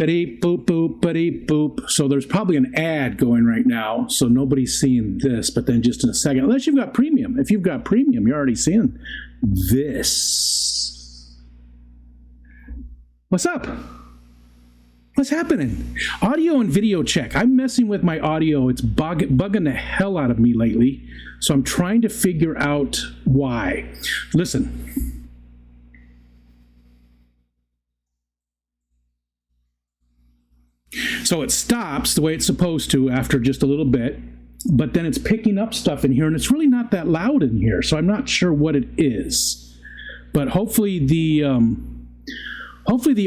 Beep, boop, boop, beep, boop. So there's probably an ad going right now, so nobody's seeing this, but then just in a second, unless you've got premium. If you've got premium, you're already seeing this. What's up? What's happening? Audio and video check. I'm messing with my audio. It's bugging the hell out of me lately, so I'm trying to figure out why. Listen. So it stops the way it's supposed to after just a little bit, but then it's picking up stuff in here, and it's really not that loud in here, so I'm not sure what it is. But hopefully the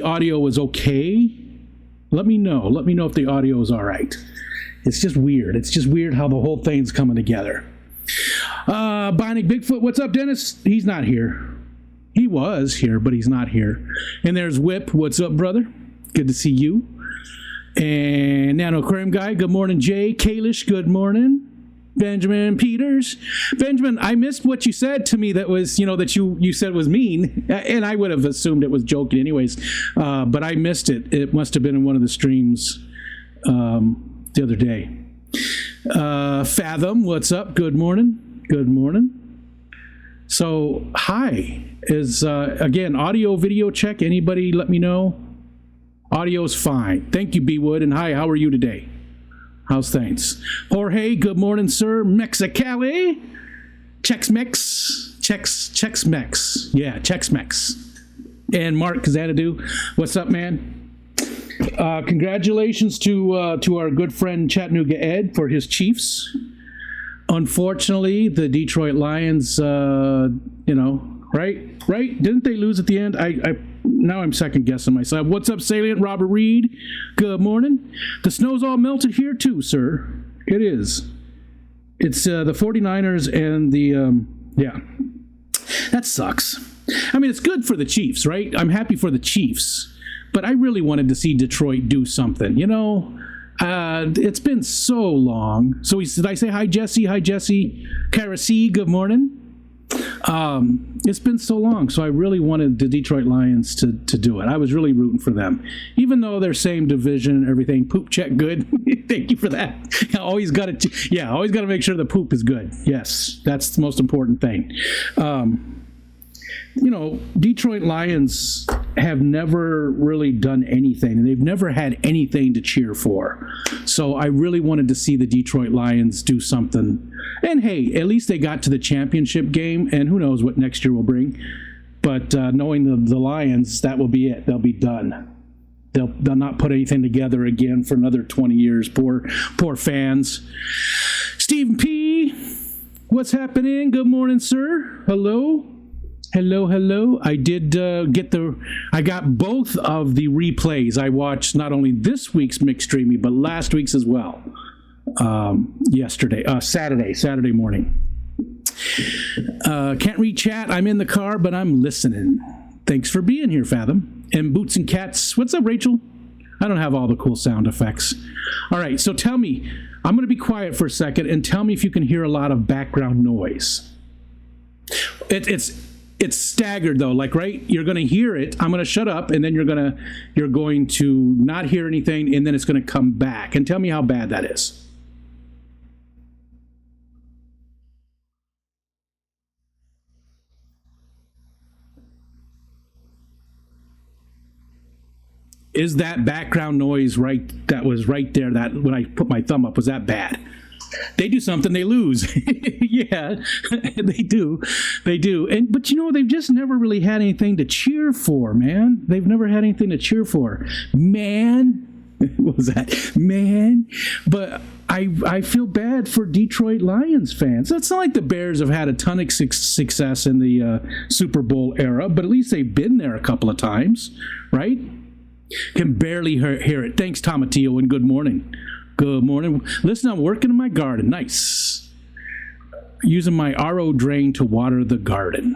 audio was okay. Let me know. Let me know if the audio is all right. It's just weird. It's just weird how the whole thing's coming together. Bionic Bigfoot, what's up, Dennis? He's not here. He was here, but he's not here. And there's Whip. What's up, brother? Good to see you. And Nano Aquarium Guy, good morning. Jay Kalish, good morning. Benjamin Peters. Benjamin, I missed what you said to me that was, that you said was mean, and I would have assumed it was joking anyways, but I missed it. It must have been in one of the streams the other day. Fathom, what's up? Good morning. Good morning. So, hi. Is, again, audio, video check. Anybody let me know? Audio's fine. Thank you, B Wood. And hi, how are you today? How's things? Jorge, good morning, sir. Mexicali. Chex-Mex. Chex-Mex. Yeah, Chex-Mex. And Mark Xanadu, what's up, man? Congratulations to our good friend Chattanooga Ed for his Chiefs. Unfortunately, the Detroit Lions, right? Didn't they lose at the end? Now I'm second guessing myself. What's up, Salient? Robert Reed. Good morning. The snow's all melted here too, sir. It is. It's the 49ers and the yeah. That sucks. I mean, it's good for the Chiefs, right? I'm happy for the Chiefs, but I really wanted to see Detroit do something. It's been so long. So did I say hi, Jesse? Hi, Jesse. Karasi, good morning. It's been so long, so I really wanted the Detroit Lions to do it. I was really rooting for them, even though they're same division and everything. Poop check good. Thank you for that. Always got to make sure the poop is good. Yes, that's the most important thing. Detroit Lions have never really done anything, and they've never had anything to cheer for. So I really wanted to see the Detroit Lions do something. And hey, at least they got to the championship game, and who knows what next year will bring. But knowing the Lions, that will be it. They'll be done. They'll not put anything together again for another 20 years. Poor fans. Stephen P., what's happening? Good morning, sir. Hello. I did I got both of the replays. I watched not only this week's mixed streaming, but last week's as well. Saturday morning. Can't read chat. I'm in the car, but I'm listening. Thanks for being here, Fathom. And Boots and Cats. What's up, Rachel? I don't have all the cool sound effects. All right, so tell me, I'm going to be quiet for a second and tell me if you can hear a lot of background noise. It's staggered though, right? You're going to hear it. I'm going to shut up, and then you're going to not hear anything, and then it's going to come back. And tell me how bad that is. Is that background noise right? That was right there. That when I put my thumb up, was that bad? They do something, they lose. Yeah, they do. But they've just never really had anything to cheer for, man. They've never had anything to cheer for, man. What was that, man? But I feel bad for Detroit Lions fans. It's not like the Bears have had a ton of success in the Super Bowl era, but at least they've been there a couple of times, right? Can barely hear it. Thanks, Tomatillo, and good morning. Good morning. Listen, I'm working in my garden. Nice. Using my RO drain to water the garden.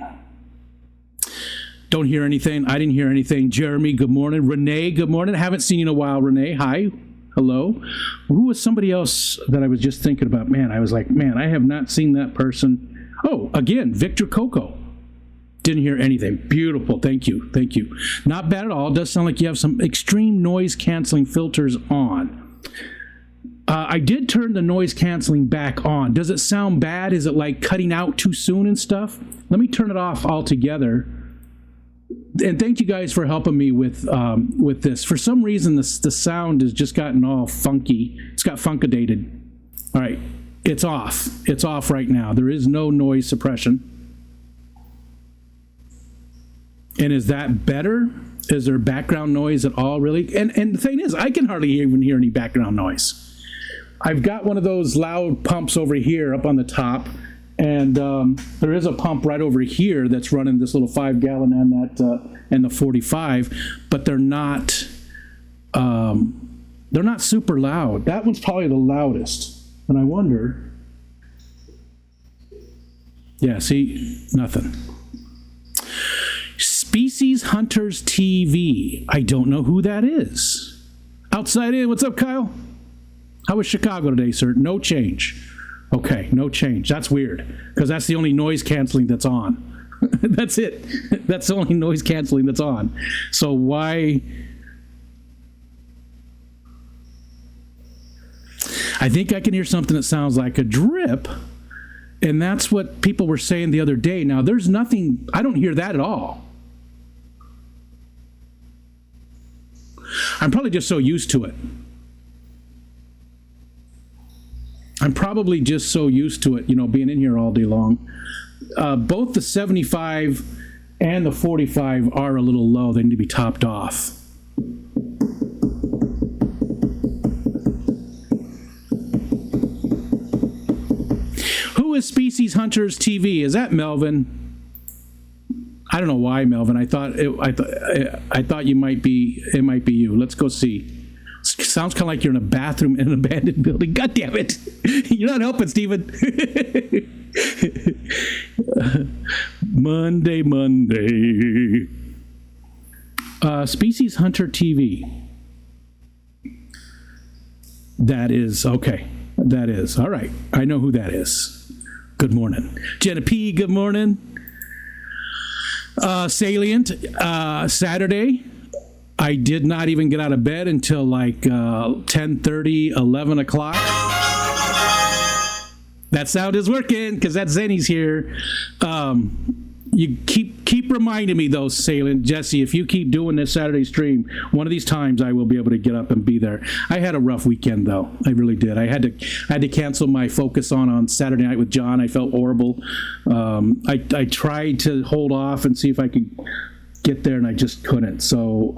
Don't hear anything. I didn't hear anything. Jeremy, good morning. Renee, good morning. Haven't seen you in a while, Renee. Hi. Hello. Who was somebody else that I was just thinking about? Man, I was like, man, I have not seen that person. Oh, again, Victor Coco. Didn't hear anything. Beautiful. Thank you. Thank you. Not bad at all. It does sound like you have some extreme noise canceling filters on. I did turn the noise canceling back on. Does it sound bad? Is it like cutting out too soon and stuff? Let me turn it off altogether. And thank you guys for helping me with this. For some reason, the sound has just gotten all funky. It's got funkadated. All right, it's off. It's off right now. There is no noise suppression. And is that better? Is there background noise at all, really? And the thing is, I can hardly even hear any background noise. I've got one of those loud pumps over here up on the top, and there is a pump right over here that's running this little 5-gallon and the 45, but they're not super loud. That one's probably the loudest, and I wonder. Yeah, see, nothing. Species Hunters TV. I don't know who that is. Outside in, what's up, Kyle? How was Chicago today, sir? No change. Okay, no change. That's weird, because that's the only noise canceling that's on. That's it. That's the only noise canceling that's on. So why? I think I can hear something that sounds like a drip, and that's what people were saying the other day. Now, there's nothing, I don't hear that at all. I'm probably just so used to it. I'm probably just so used to it, being in here all day long. Both the 75 and the 45 are a little low. They need to be topped off. Who is Species Hunters TV? Is that Melvin? I don't know why, Melvin. I thought you might be. It might be you. Let's go see. Sounds kind of like you're in a bathroom in an abandoned building. God damn it! You're not helping, Stephen. Monday. Species Hunter TV. That is okay. That is all right. I know who that is. Good morning, Jenna P. Good morning. Salient. Saturday. I did not even get out of bed until like 10:30, 11 o'clock. That sound is working because that Zenny's here. You keep reminding me though, Salient. Jesse, if you keep doing this Saturday stream, one of these times I will be able to get up and be there. I had a rough weekend though. I really did. I had to cancel my Focus on Saturday night with John. I felt horrible. I tried to hold off and see if I could get there, and I just couldn't. So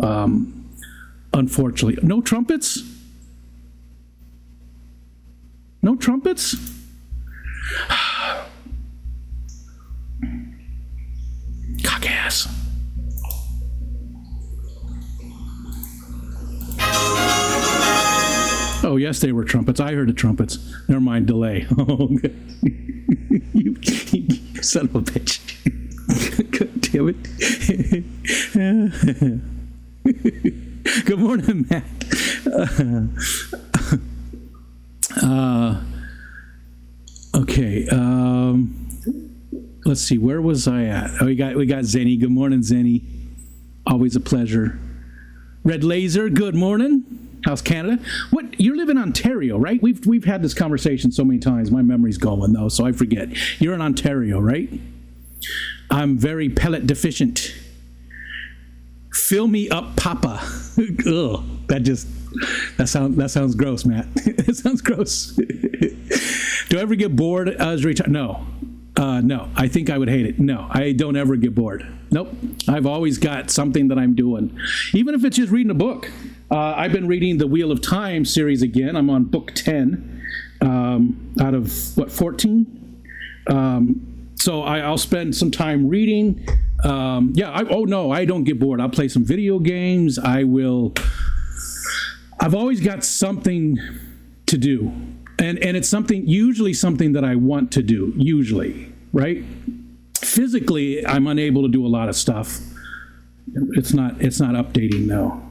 unfortunately, no trumpets. Cock ass. Oh yes, they were trumpets. I heard the trumpets. Never mind, delay. Oh, you son of a bitch. God damn it. Good morning, Matt. Okay. Let's see. Where was I at? Oh, we got Zenny. Good morning, Zenny. Always a pleasure. Red Laser. Good morning. How's Canada? What? You're living in Ontario, right? We've had this conversation so many times. My memory's going though, so I forget. You're in Ontario, right? I'm very pellet deficient. Fill me up, Papa. Ugh, that sounds gross, Matt. It sounds gross. Do I ever get bored as retired? No. No, I think I would hate it. No, I don't ever get bored. Nope. I've always got something that I'm doing, even if it's just reading a book. I've been reading the Wheel of Time series again. I'm on book 10 out of 14. So I'll spend some time reading. I don't get bored. I'll play some video games. I've always got something to do. And it's usually something that I want to do, usually, right? Physically, I'm unable to do a lot of stuff. It's not updating though.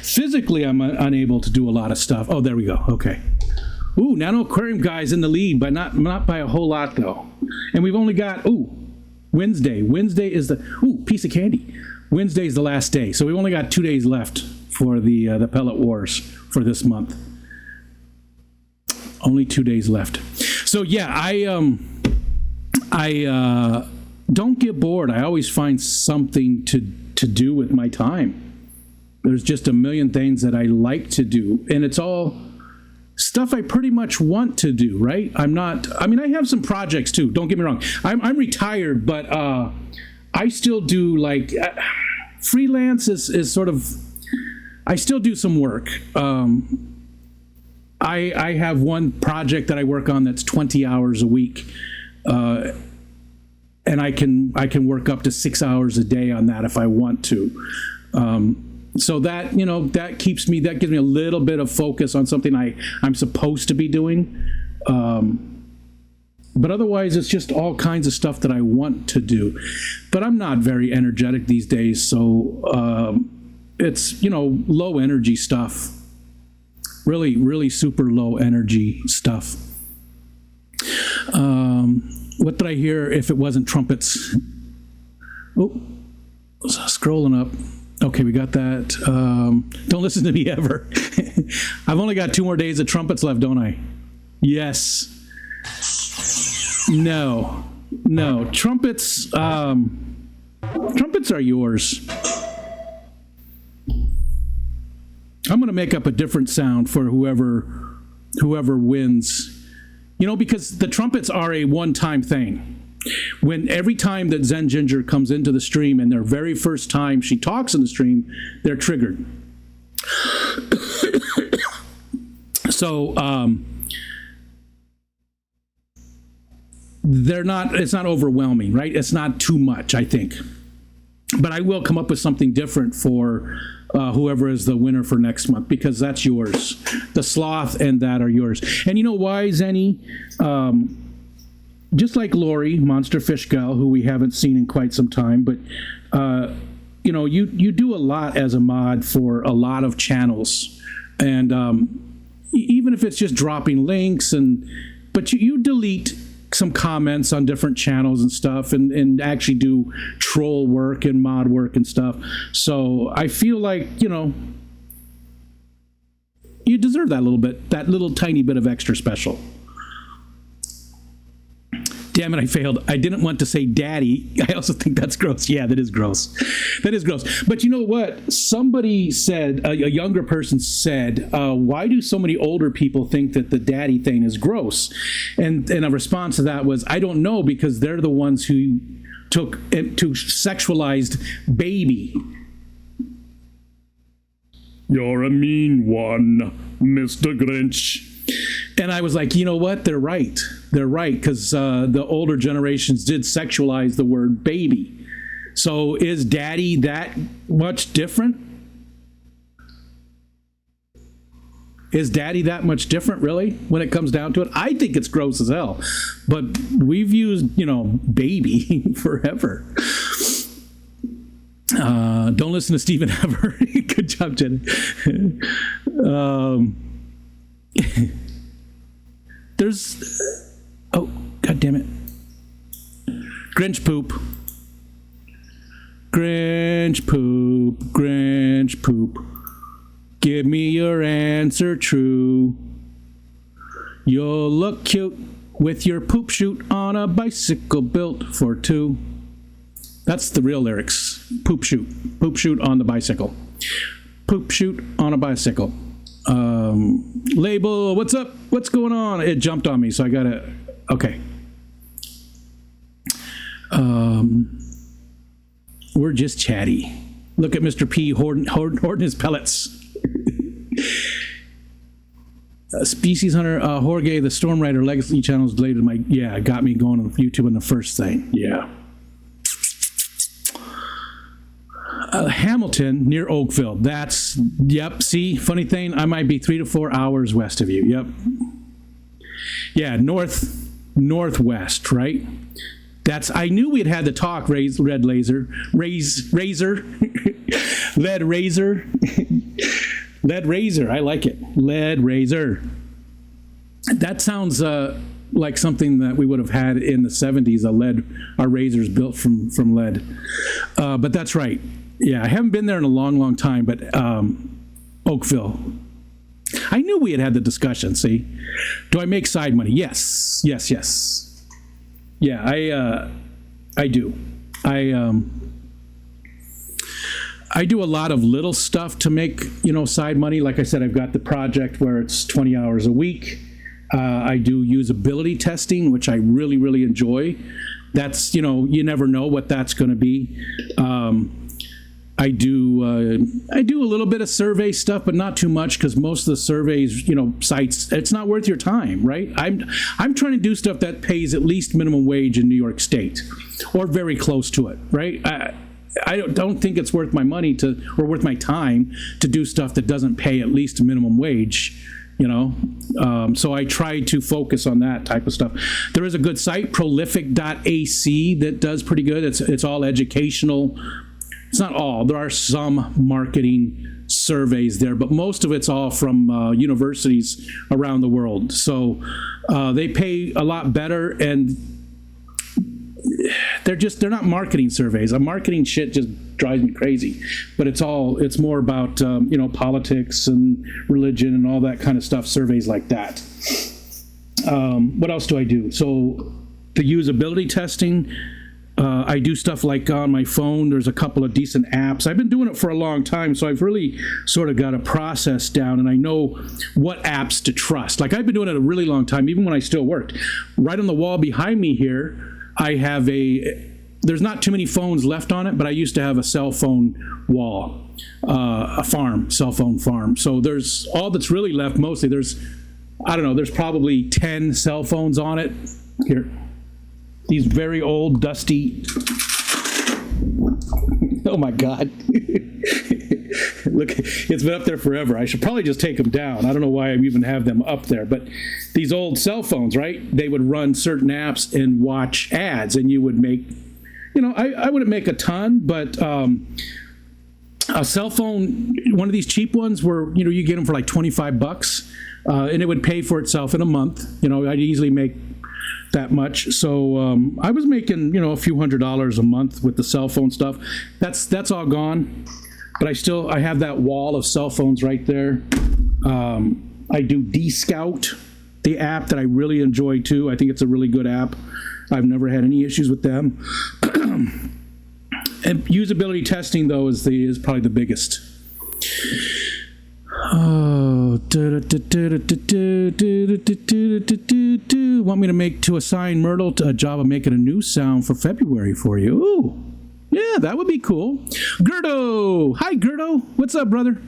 Physically, I'm unable to do a lot of stuff. Oh, there we go. Okay. Ooh, Nano Aquarium guy's in the lead, but not by a whole lot though. And we've only got Wednesday is piece of candy. Wednesday is the last day, so we've only got 2 days left for the pellet wars for this month. Only 2 days left. So yeah, I don't get bored. I always find something to do with my time. There's just a million things that I like to do, and it's all stuff I pretty much want to do, right? I have some projects too, don't get me wrong. I'm retired, but I still do like freelance is sort of, I still do some work. I have one project that I work on that's 20 hours a week. And I can work up to 6 hours a day on that if I want to. So that, that gives me a little bit of focus on something I'm supposed to be doing. But otherwise, it's just all kinds of stuff that I want to do. But I'm not very energetic these days, so it's, low energy stuff. Really, really super low energy stuff. What did I hear if it wasn't trumpets? Oh, scrolling up. Okay, we got that. Don't listen to me ever. I've only got 2 more days of trumpets left, don't I? Yes. No. Trumpets. Trumpets are yours. I'm going to make up a different sound for whoever wins. Because the trumpets are a one-time thing. Every time that Zen Ginger comes into the stream and their very first time she talks in the stream, they're triggered. So it's not overwhelming, right? It's not too much, I think. But I will come up with something different for whoever is the winner for next month, because that's yours. The sloth and that are yours. And you know why, Zenny? Just like Lori, Monster Fish Gal, who we haven't seen in quite some time, but you do a lot as a mod for a lot of channels, and even if it's just dropping links, but you delete some comments on different channels and stuff, and actually do troll work and mod work and stuff. So I feel like you deserve that little tiny bit of extra special. Damn it, I failed. I didn't want to say daddy. I also think that's gross. Yeah, that is gross. That is gross. But you know what? Somebody said, a younger person said, why do so many older people think that the daddy thing is gross? And a response to that was, I don't know, because they're the ones who sexualized baby. You're a mean one, Mr. Grinch. And I was like, you know what? They're right, because the older generations did sexualize the word baby. So is daddy that much different? Is daddy that much different, really, when it comes down to it? I think it's gross as hell. But we've used, baby forever. Don't listen to Stephen ever. Good job, Jenny. There's, god damn it, Grinch poop, give me your answer true. You'll look cute with your poop shoot on a bicycle built for 2. That's the real lyrics. Poop shoot on the bicycle, poop shoot on a bicycle. Label, what's up? What's going on? It jumped on me, so I gotta. Okay. We're just chatty. Look at Mr. P hoarding his pellets. Species Hunter, Jorge, the Storm Rider Legacy channel is delayed. Got me going on YouTube on the first thing. Yeah. Hamilton near Oakville. Yep. See, funny thing, I might be 3 to 4 hours west of you. Yep. Yeah, northwest, right? I knew we'd had the talk. Lead razor. Lead razor. I like it. Lead razor. That sounds like something that we would have had in the 70s, our razors built from lead. But that's right. Yeah, I haven't been there in a long, long time, but Oakville. I knew we had the discussion, see? Do I make side money? Yes. Yeah, I do. I do a lot of little stuff to make, side money. Like I said, I've got the project where it's 20 hours a week. I do usability testing, which I really, really enjoy. That's, you never know what that's going to be. I do a little bit of survey stuff, but not too much, because most of the surveys, sites, it's not worth your time, right? I'm trying to do stuff that pays at least minimum wage in New York State, or very close to it, right? I don't think it's worth my money or worth my time to do stuff that doesn't pay at least minimum wage. So I try to focus on that type of stuff. There is a good site, prolific.ac, that does pretty good. It's all educational. It's not all. There are some marketing surveys there, but most of it's all from universities around the world. So they pay a lot better, and they're not marketing surveys. Marketing shit just drives me crazy. But it's more about politics and religion and all that kind of stuff. Surveys like that. What else do I do? So the usability testing. I do stuff like on my phone. There's a couple of decent apps. I've been doing it for a long time, so I've really sort of got a process down, and I know what apps to trust. Like, I've been doing it a really long time, even when I still worked. Right on the wall behind me here, I have there's not too many phones left on it, but I used to have a cell phone wall, cell phone farm. So there's all that's really left mostly. There's probably 10 cell phones on it. Here. These very old, dusty. Oh my God. Look, it's been up there forever. I should probably just take them down. I don't know why I even have them up there. But these old cell phones, right? They would run certain apps and watch ads, and you would make, I wouldn't make a ton, but a cell phone, one of these cheap ones where, you get them for like $25, and it would pay for itself in a month. I'd easily make that much. So I was making, a few $100s a month with the cell phone stuff. That's all gone. But I have that wall of cell phones right there. I do D-Scout, the app that I really enjoy too. I think it's a really good app. I've never had any issues with them. And usability testing, though, is probably the biggest. Oh, want me to assign Myrtle a job of making a new sound for February for you? Ooh, yeah, that would be cool. Gerdo, hi Gerdo, what's up, brother?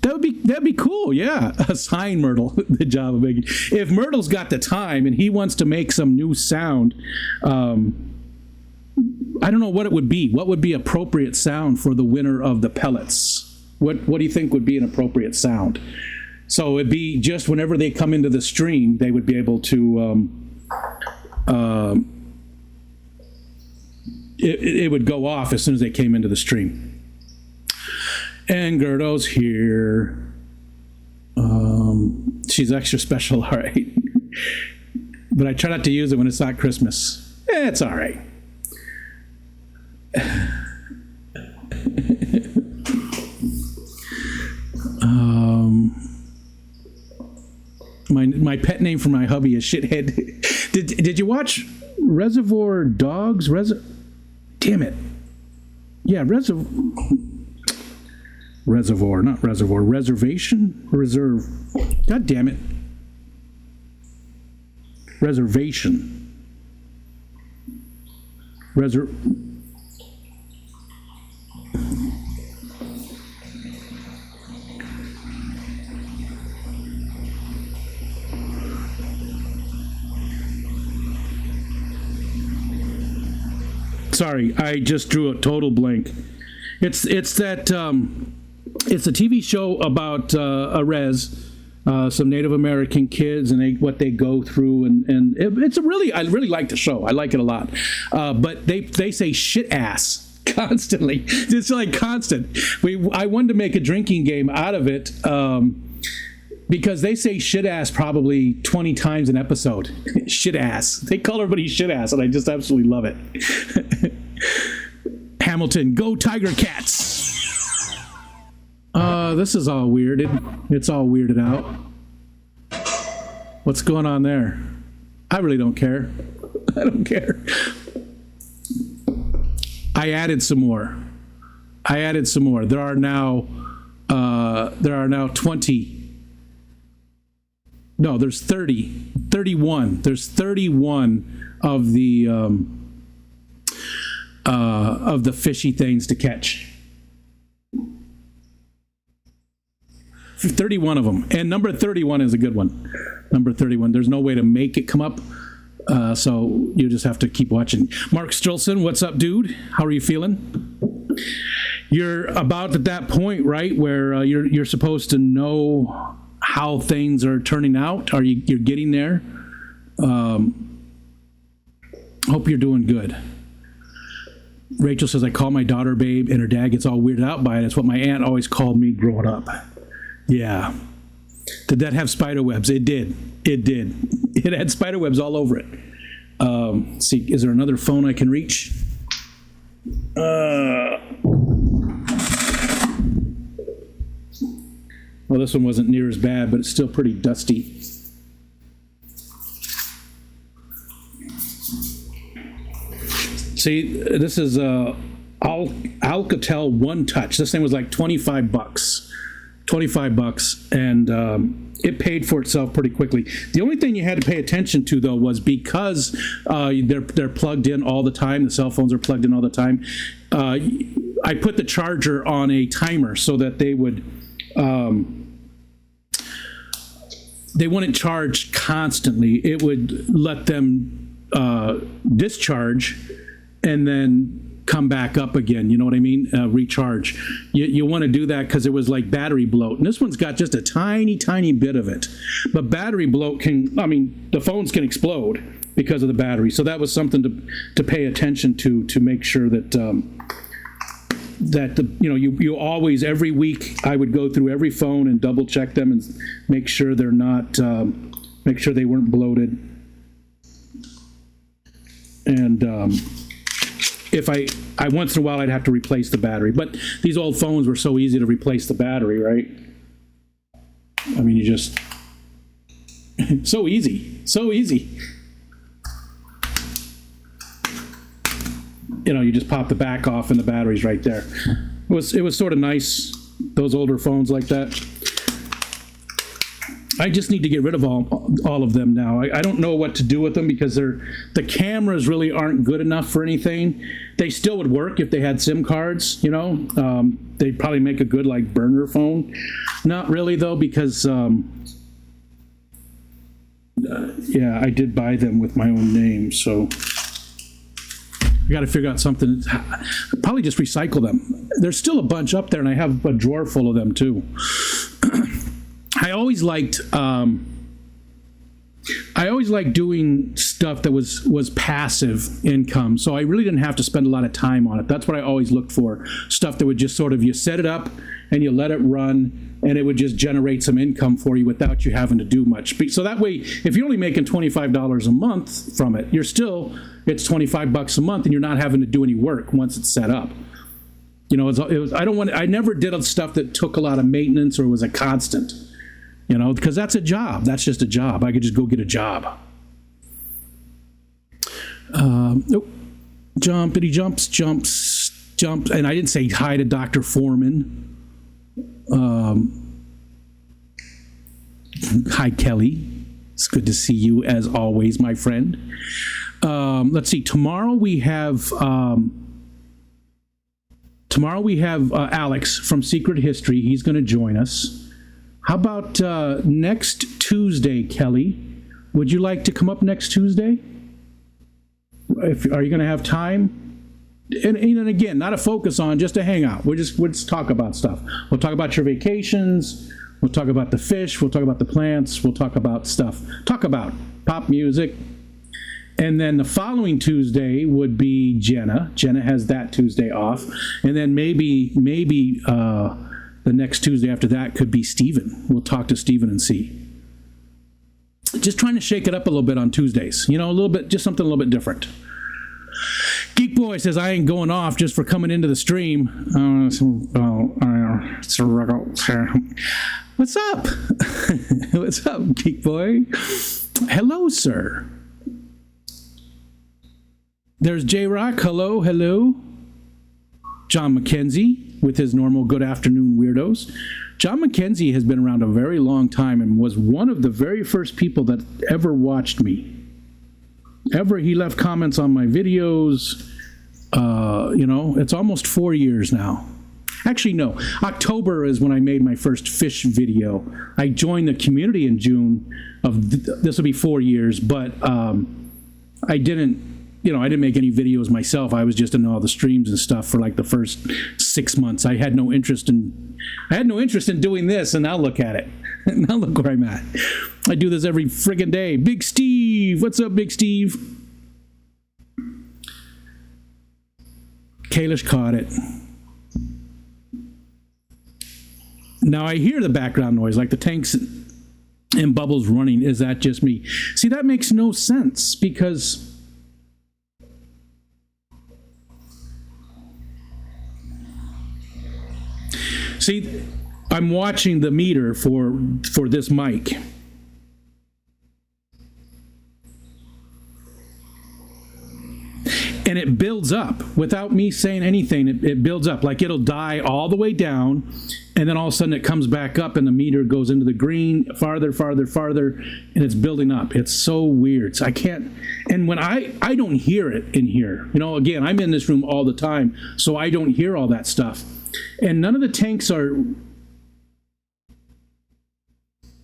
That'd be cool. Yeah, assign Myrtle the job of making. If Myrtle's got the time and he wants to make some new sound, I don't know what it would be. What would be appropriate sound for the winner of the pellets? What do you think would be an appropriate sound? So it'd be just whenever they come into the stream, they would be able to. It would go off as soon as they came into the stream. And Gerdo's here. She's extra special, all right. But I try not to use it when it's not Christmas. It's all right. My pet name for my hubby is Shithead. Did you watch Reservoir Dogs? Damn it. Yeah, Reservoir, not Reservoir. Reservation? Reserve. God damn it. Reservation. Sorry, I just drew a total blank. It's that it's a TV show about some Native American kids and what they go through, and I really like the show. I like it a lot. But they say shit ass constantly. It's like constant. I wanted to make a drinking game out of it. because they say shit ass probably 20 times an episode. Shit ass. They call everybody shit ass, and I just absolutely love it. Hamilton, go Tiger Cats. This is all weirded. It's all weirded out. What's going on there? I really don't care. I don't care. I added some more. There are now 20. No, there's 31. There's 31 of the fishy things to catch. 31 of them, and number 31 is a good one. Number 31. There's no way to make it come up, so you just have to keep watching. Mark Strilson, what's up, dude? How are you feeling? You're about at that point, right, where you're supposed to know how things are turning out. You're getting there? Hope you're doing good. Rachel says, I call my daughter babe, and her dad gets all weirded out by it. It's what my aunt always called me growing up. Yeah. Did that have spider webs? It did. It had spider webs all over it. Let's see, is there another phone I can reach? Well, this one wasn't near as bad, but it's still pretty dusty. See, this is Alcatel One Touch. This thing was like $25. And it paid for itself pretty quickly. The only thing you had to pay attention to, though, was because they're plugged in all the time. The cell phones are plugged in all the time. I put the charger on a timer so that they wouldn't charge constantly. It would let them discharge and then come back up again. You know what I mean? Recharge. You want to do that because it was like battery bloat. And this one's got just a tiny, tiny bit of it. But battery bloat the phones can explode because of the battery. So that was something to pay attention to make sure that you always, every week, I would go through every phone and double check them and make sure they're not, make sure they weren't bloated. And if I once in a while I'd have to replace the battery, but these old phones were so easy to replace the battery, right? I mean, you just so easy. You just pop the back off and the battery's right there. It was sort of nice, those older phones like that. I just need to get rid of all of them now. I don't know what to do with them because the cameras really aren't good enough for anything. They still would work if they had SIM cards, they'd probably make a good like burner phone. Not really though, because I did buy them with my own name, so I got to figure out something. Probably just recycle them. There's still a bunch up there, and I have a drawer full of them too. I always liked doing stuff that was passive income, so I really didn't have to spend a lot of time on it. That's what I always looked for, stuff that would just sort of, you set it up and you let it run, and it would just generate some income for you without you having to do much. So that way, if you're only making $25 a month from it, it's $25 a month, and you're not having to do any work once it's set up. I never did stuff that took a lot of maintenance or was a constant. Because that's a job. That's just a job. I could just go get a job. Jumpity jumps. And I didn't say hi to Dr. Foreman. Hi, Kelly. It's good to see you as always, my friend. Let's see. Tomorrow we have Alex from Secret History. He's going to join us. How about next Tuesday, Kelly? Would you like to come up next Tuesday? Are you going to have time? And again, not a focus on, just a hangout. We'll just talk about stuff. We'll talk about your vacations. We'll talk about the fish. We'll talk about the plants. We'll talk about stuff. Talk about pop music. And then the following Tuesday would be Jenna. Jenna has that Tuesday off. And then maybe the next Tuesday after that could be Steven. We'll talk to Steven and see. Just trying to shake it up a little bit on Tuesdays. You know, a little bit, just something a little bit different. Geek Boy says, I ain't going off just for coming into the stream. What's up? What's up, Geek Boy? Hello, sir. There's J-Rock. Hello, hello. John McKenzie with his normal good afternoon weirdos. John McKenzie has been around a very long time and was one of the very first people that ever watched me. He left comments on my videos. You know, it's almost 4 years now. Actually, no. October is when I made my first fish video. I joined the community in June of this will be 4 years, but I didn't make any videos myself. I was just in all the streams and stuff for like the first 6 months. I had no interest in doing this, and now look at it. Now look where I'm at. I do this every friggin' day. Big Steve, what's up, Big Steve? Kalish caught it. Now I hear the background noise, like the tanks and bubbles running. Is that just me? See, that makes no sense because see, I'm watching the meter for this mic. And it builds up without me saying anything. It builds up, like it'll die all the way down, and then all of a sudden it comes back up and the meter goes into the green farther, and it's building up. It's so weird. So I can't, and when I don't hear it in here. You know, again, I'm in this room all the time, so I don't hear all that stuff. And none of the tanks are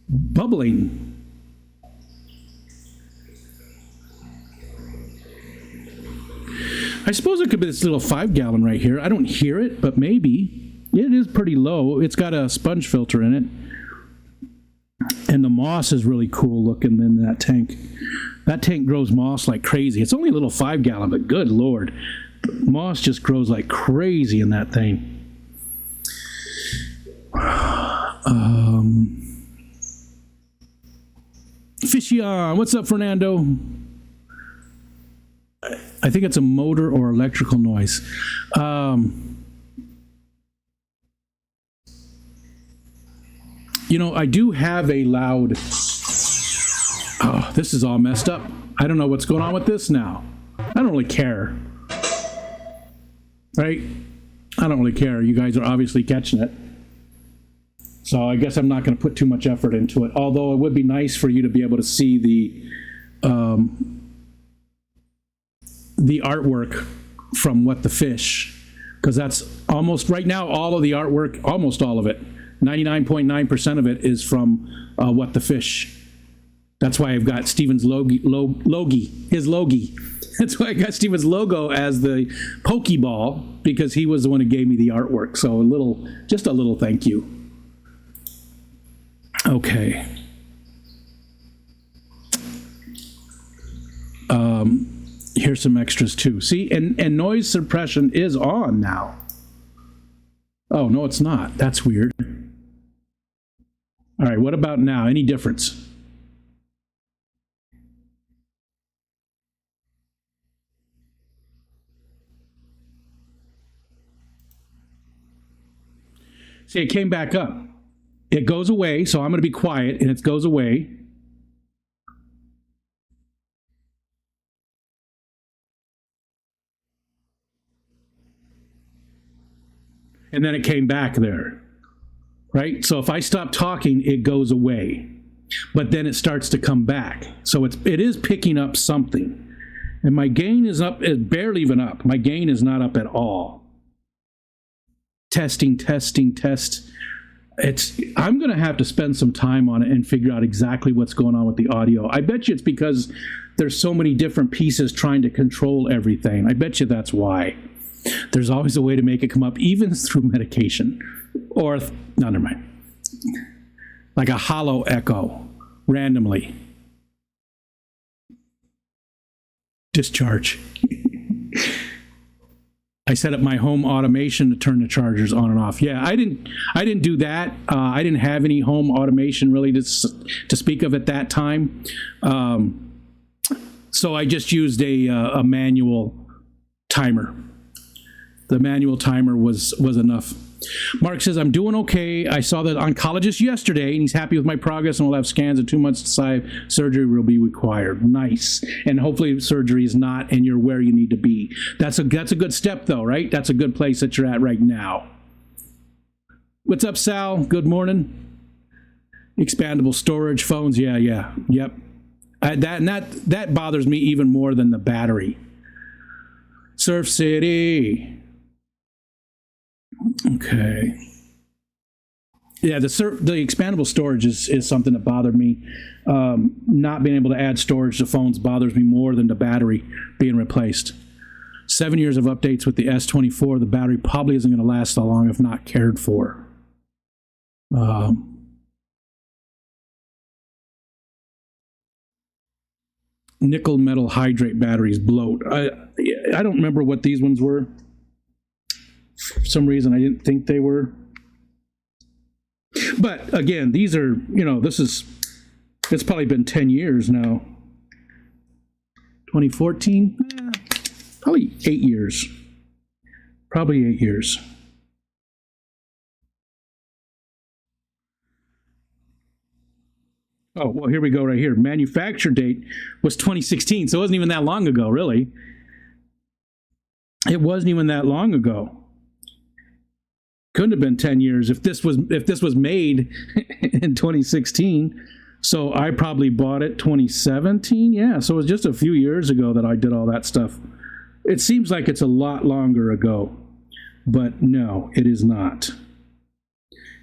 bubbling. I suppose it could be this little 5-gallon right here. I don't hear it, but maybe. It is pretty low. It's got a sponge filter in it. And the moss is really cool looking in that tank. That tank grows moss like crazy. It's only a little 5-gallon, but good Lord. Moss just grows like crazy in that thing. Fishy on. What's up, Fernando? I think it's a motor or electrical noise. You know, I do have a loud... Oh, this is all messed up. I don't know what's going on with this now. I don't really care. Right? I don't really care. You guys are obviously catching it. So I guess I'm not going to put too much effort into it. Although it would be nice for you to be able to see the artwork from What the Fish, because that's almost right now all of the artwork, almost all of it, 99.9% of it is from What the Fish. That's why I've got Steven's logie. That's why I got Steven's logo as the Pokeball, because he was the one who gave me the artwork. So just a little thank you. Okay. Here's some extras too. See, and noise suppression is on now. Oh, no, it's not. That's weird. All right, what about now? Any difference? See, it came back up. It goes away, so I'm going to be quiet, and it goes away. And then it came back there, right? So if I stop talking, it goes away, but then it starts to come back. So it is picking up something, and my gain is barely even up. My gain is not up at all. Testing, test. I'm going to have to spend some time on it and figure out exactly what's going on with the audio. I bet you it's because there's so many different pieces trying to control everything. I bet you that's why. There's always a way to make it come up, even through medication. Or, no, never mind. Like a hollow echo, randomly. Discharge. I set up my home automation to turn the chargers on and off. Yeah, I didn't do that. I didn't have any home automation really to speak of at that time. So I just used a manual timer. The manual timer was enough. Mark says, I'm doing okay. I saw the oncologist yesterday, and he's happy with my progress, and we'll have scans in 2 months to decide surgery will be required. Nice. And hopefully surgery is not, and you're where you need to be. That's a good step, though, right? That's a good place that you're at right now. What's up, Sal? Good morning. Expandable storage phones. Yeah. Yep. That bothers me even more than the battery. Surf City. Okay. Yeah, the expandable storage is something that bothered me. Not being able to add storage to phones bothers me more than the battery being replaced. 7 years of updates with the S24. The battery probably isn't going to last that long if not cared for. Nickel metal hydrate batteries bloat. I don't remember what these ones were. For some reason, I didn't think they were. But again, these are, it's probably been 10 years now. 2014? Probably 8 years. Probably 8 years. Oh, well, here we go right here. Manufacture date was 2016, so it wasn't even that long ago, really. It wasn't even that long ago. Couldn't have been 10 years if this was made in 2016. So I probably bought it 2017. Yeah, so it was just a few years ago that I did all that stuff. It seems like it's a lot longer ago, but no, it is not.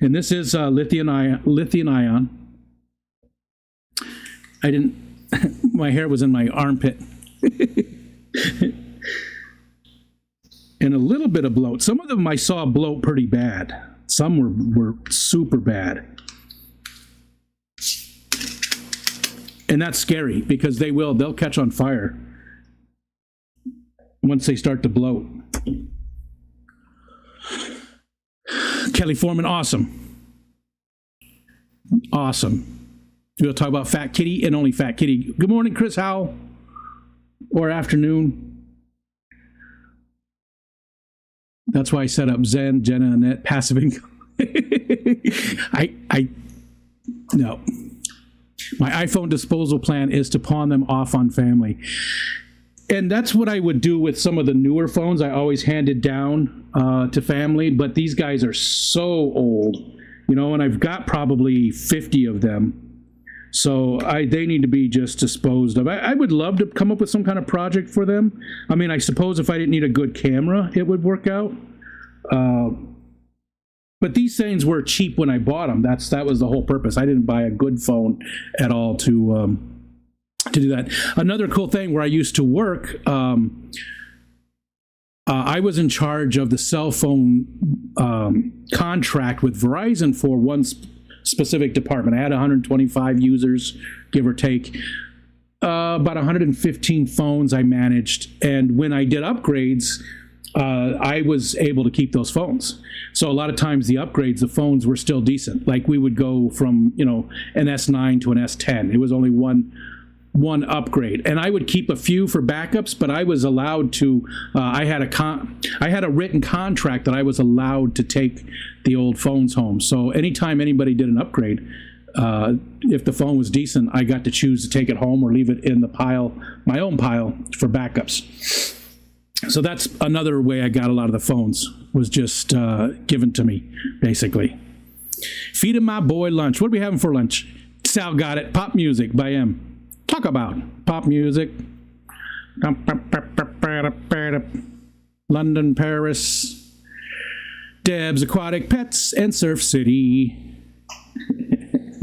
And this is lithium ion. I didn't. My hair was in my armpit. And a little bit of bloat. Some of them I saw bloat pretty bad. Some were super bad. And that's scary because they'll catch on fire once they start to bloat. Kelly Foreman, awesome. Awesome. We'll talk about Fat Kitty and only Fat Kitty. Good morning, Chris Howell. Or afternoon. That's why I set up Zen, Jenna, Annette, passive income. No. My iPhone disposal plan is to pawn them off on family. And that's what I would do with some of the newer phones. I always handed down to family, but these guys are so old, and I've got probably 50 of them. So they need to be just disposed of. I would love to come up with some kind of project for them. I mean, I suppose if I didn't need a good camera, it would work out. But these things were cheap when I bought them. That was the whole purpose. I didn't buy a good phone at all to do that. Another cool thing where I used to work, I was in charge of the cell phone contract with Verizon for one specific department. I had 125 users, give or take. About 115 phones I managed. And when I did upgrades, I was able to keep those phones. So a lot of times the upgrades, the phones were still decent. Like we would go from, an S9 to an S10. It was only one upgrade, and I would keep a few for backups, but I was allowed to. I had a written contract that I was allowed to take the old phones home. So anytime anybody did an upgrade, if the phone was decent, I got to choose to take it home or leave it in the pile, my own pile, for backups. So that's another way I got a lot of the phones, was just given to me, basically. Feeding my boy lunch. What are we having for lunch? Sal got it. Pop music by M. Talk about pop music. London, Paris, Deb's Aquatic Pets, and Surf City.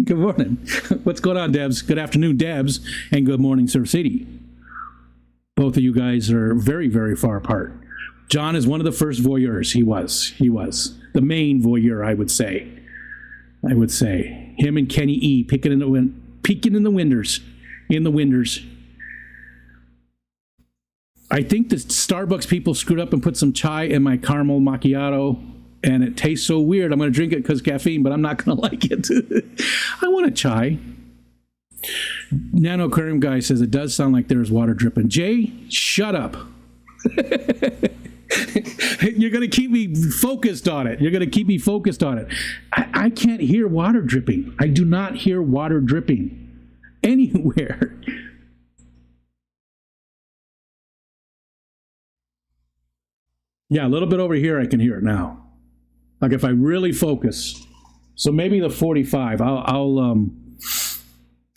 Good morning. What's going on, Debs? Good afternoon, Debs, and good morning, Surf City. Both of you guys are very, very far apart. John is one of the first voyeurs. He was the main voyeur, I would say. Him and Kenny E. peeking in the winders. I think the Starbucks people screwed up and put some chai in my caramel macchiato, and it tastes so weird. I'm going to drink it because caffeine, but I'm not going to like it. I want a chai. Nano Aquarium guy says it does sound like there's water dripping. Jay, shut up. You're going to keep me focused on it. You're going to keep me focused on it. I can't hear water dripping. I do not hear water dripping anywhere. Yeah, a little bit over here, I can hear it now. Like if I really focus. So maybe the 45.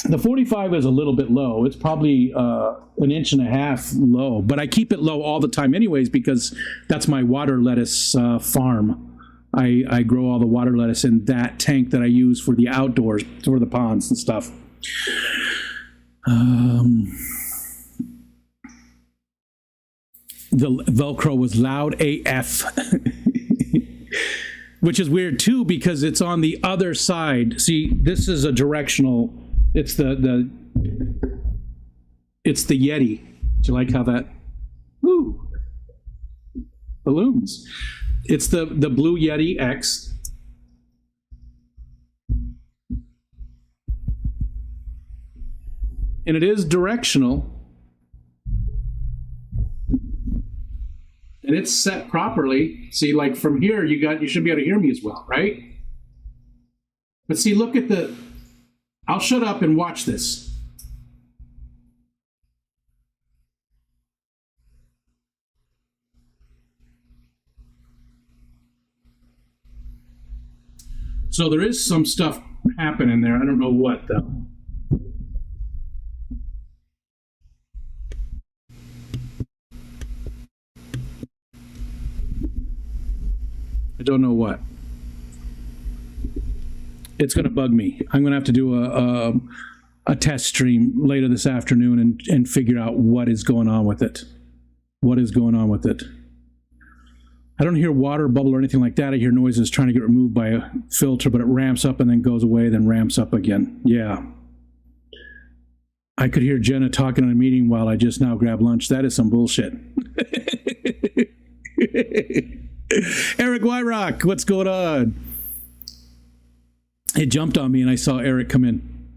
The 45 is a little bit low. It's probably an inch and a half low, but I keep it low all the time anyways because that's my water lettuce farm. I grow all the water lettuce in that tank that I use for the outdoors, for the ponds and stuff. The Velcro was loud AF. Which is weird too because it's on the other side. See, this is a directional. It's the Yeti. Do you like how that? Woo! Balloons. It's the Blue Yeti X. And it is directional. And it's set properly. See, like from here, you should be able to hear me as well, right? But see, look at the. I'll shut up and watch this. So there is some stuff happening there. I don't know what though. I don't know what. It's going to bug me. I'm going to have to do a test stream later this afternoon and figure out what is going on with it. What is going on with it? I don't hear water bubble or anything like that. I hear noises trying to get removed by a filter, but it ramps up and then goes away, then ramps up again. Yeah. I could hear Jenna talking in a meeting while I just now grab lunch. That is some bullshit. Eric Wyrock, what's going on? It jumped on me and I saw Eric come in.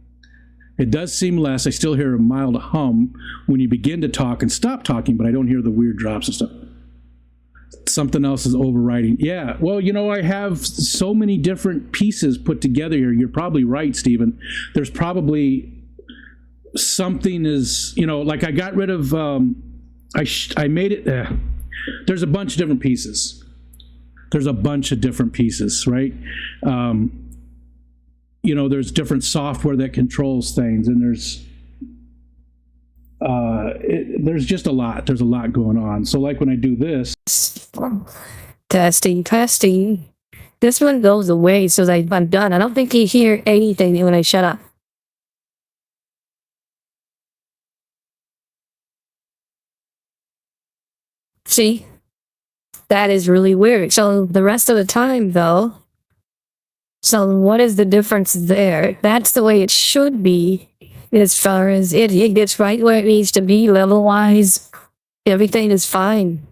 It does seem less. I still hear a mild hum when you begin to talk and stop talking, but I don't hear the weird drops and stuff. Something else is overriding. Yeah, well, you know, I have so many different pieces put together here. You're probably right, Stephen. There's probably something is, you know, like I got rid of, I made it, there's a bunch of different pieces. There's a bunch of different pieces, right? You know, there's different software that controls things, and there's just a lot. There's a lot going on. So like when I do this. Testing. This one goes away, so like I'm done. I don't think you hear anything when I shut up. See? That is really weird. So the rest of the time, though, so what is the difference there? That's the way it should be as far as it gets right where it needs to be level-wise. Everything is fine.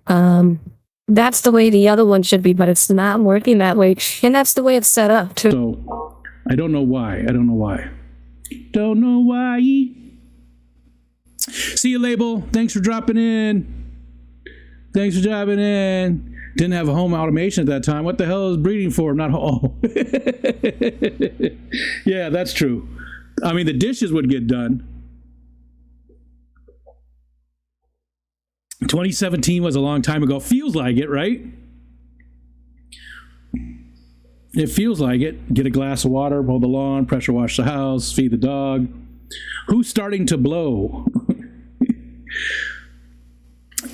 That's the way the other one should be, but it's not working that way. And that's the way it's set up, too. So I don't know why. Don't know why. See you, Label. Thanks for dropping in. Didn't have a home automation at that time. What the hell is breeding for? Not home. Yeah, that's true. I mean, the dishes would get done. 2017 was a long time ago. Feels like it, right? It feels like it. Get a glass of water, mow the lawn, pressure wash the house, feed the dog. Who's starting to blow?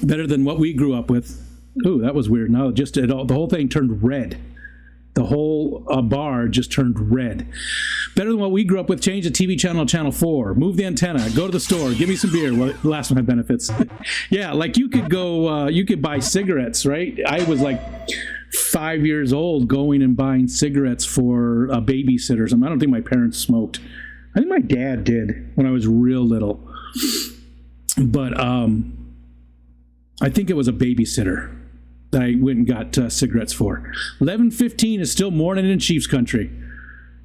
Better than what we grew up with. Ooh, that was weird. Now the whole thing turned red. The whole bar just turned red. Better than what we grew up with. Change the TV channel to channel 4. Move the antenna. Go to the store. Give me some beer. Well, the last one had benefits. Yeah, like you could go, you could buy cigarettes, right? I was like 5 years old going and buying cigarettes for babysitters. I don't think my parents smoked. I think my dad did when I was real little. But, I think it was a babysitter that I went and got cigarettes for. 11:15 is still morning in Chiefs country.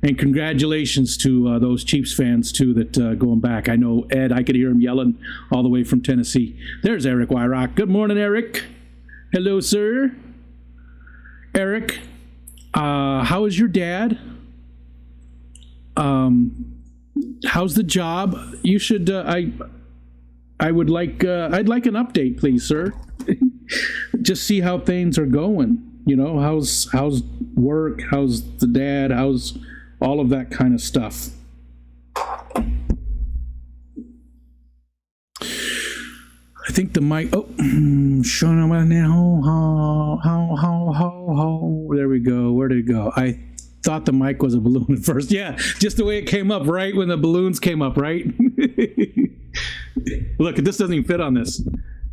And congratulations to those Chiefs fans, too, that going back. I know Ed, I could hear him yelling all the way from Tennessee. There's Eric Wyrock. Good morning, Eric. Hello, sir. Eric, how is your dad? How's the job? You should, I would like, I'd like an update, please, sir. Just see how things are going. You know, how's work? How's the dad? How's all of that kind of stuff? I think the mic. Oh, there we go. Where did it go? I thought the mic was a balloon at first. Yeah, just the way it came up right when the balloons came up, right? Look, this doesn't even fit on this.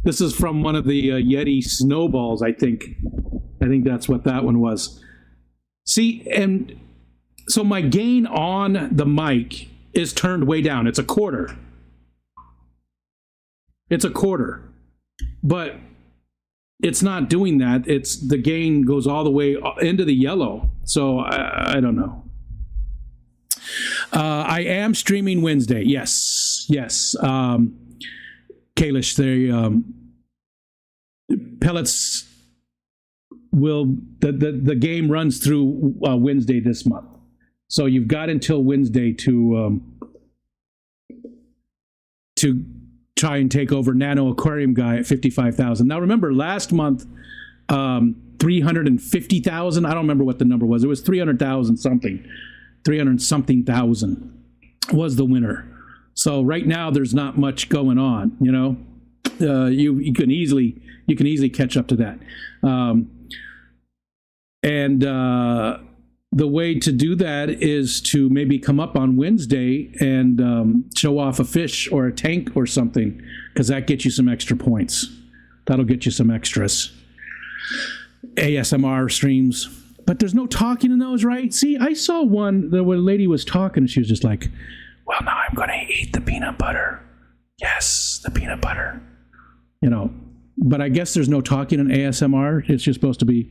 This is from one of the Yeti snowballs, I think. I think that's what that one was. See, and so my gain on the mic is turned way down. It's a quarter. It's a quarter. But it's not doing that. It's the gain goes all the way into the yellow. So I don't know. I am streaming Wednesday. Yes. Kalish, pellets will the game runs through Wednesday this month, so you've got until Wednesday to try and take over Nano Aquarium Guy at 55,000. Now remember, last month 350,000. I don't remember what the number was. It was 300,000 something. 300 something thousand was the winner. So right now there's not much going on. You know, you can easily catch up to that. And the way to do that is to maybe come up on Wednesday and show off a fish or a tank or something, because that gets you some extra points. That'll get you some extras. ASMR streams. But there's no talking in those, right? See, I saw one where a lady was talking and she was just like, well, now I'm going to eat the peanut butter. Yes, the peanut butter. You know, but I guess there's no talking in ASMR. It's just supposed to be...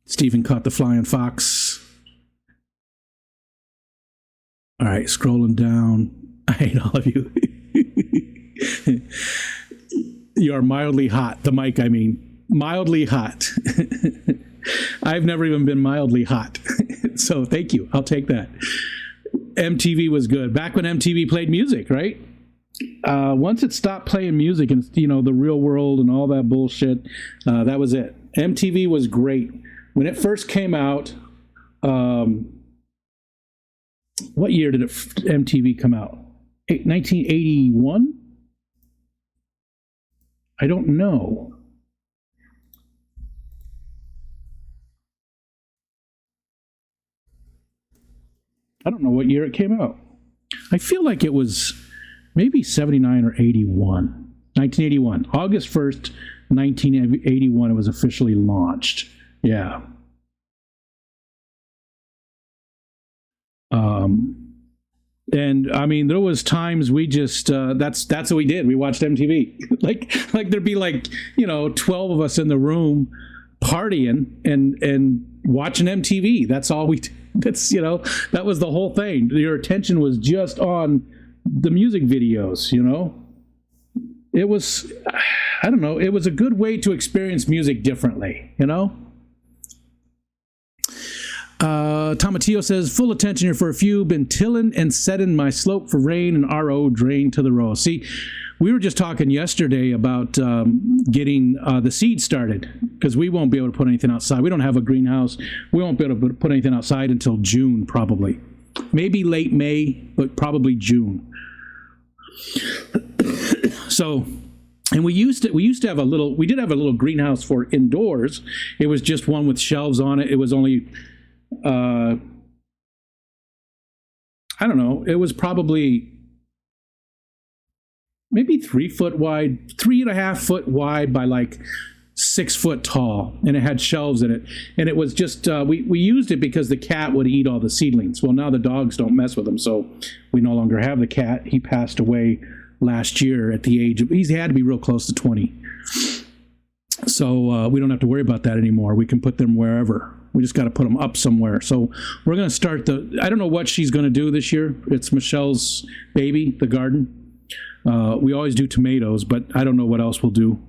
Stephen caught the flying fox. All right, scrolling down. I hate all of you. You are mildly hot. The mic, I mean. Mildly hot. I've never even been mildly hot. So thank you. I'll take that. MTV was good. Back when MTV played music, right? Once it stopped playing music and, you know, the Real World and all that bullshit, that was it. MTV was great. When it first came out, what year did MTV come out? 1981? I don't know. I don't know what year it came out. I feel like it was maybe 79 or 81. 1981. August 1st, 1981, it was officially launched. Yeah. And I mean, there was times we just that's what we did. We watched MTV. like there'd be like, you know, 12 of us in the room partying and watching MTV. That's all we. That's, you know, that was the whole thing. Your attention was just on the music videos. You know, it was, I don't know. It was a good way to experience music differently. You know. Tomatillo says, full attention here for a few. Been tilling and setting my slope for rain and RO drain to the row. See, we were just talking yesterday about getting the seed started, because we won't be able to put anything outside. We don't have a greenhouse. We won't be able to put anything outside until June, probably. Maybe late May, but probably June. So, and we did have a little greenhouse for indoors. It was just one with shelves on it. It was only, I don't know, it was probably maybe 3 foot wide, 3.5 foot wide by like 6 foot tall, and it had shelves in it. And it was just we used it because the cat would eat all the seedlings. Well, now the dogs don't mess with them, so we no longer have the cat. He passed away last year at the age of, he's had to be real close to 20. So we don't have to worry about that anymore. We can put them wherever. We just got to put them up somewhere. So we're going to start I don't know what she's going to do this year. It's Michelle's baby, the garden. We always do tomatoes, but I don't know what else we'll do.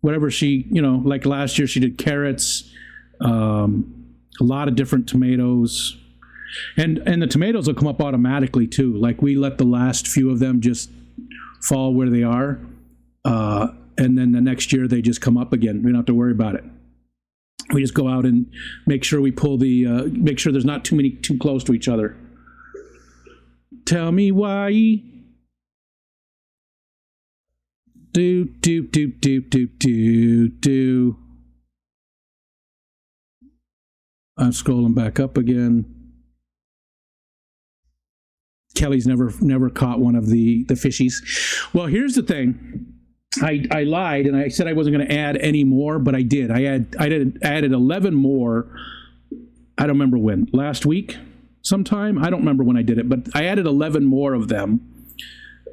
Whatever she, like last year she did carrots, a lot of different tomatoes. And the tomatoes will come up automatically too. Like we let the last few of them just fall where they are. And then the next year they just come up again. We don't have to worry about it. We just go out and make sure we pull make sure there's not too close to each other. Tell me why. Do. I'm scrolling back up again. Kelly's never caught one of the fishies. Well, here's the thing. I lied and I said I wasn't going to add any more, but I did. I added 11 more. I don't remember when. Last week sometime? I don't remember when I did it, but I added 11 more of them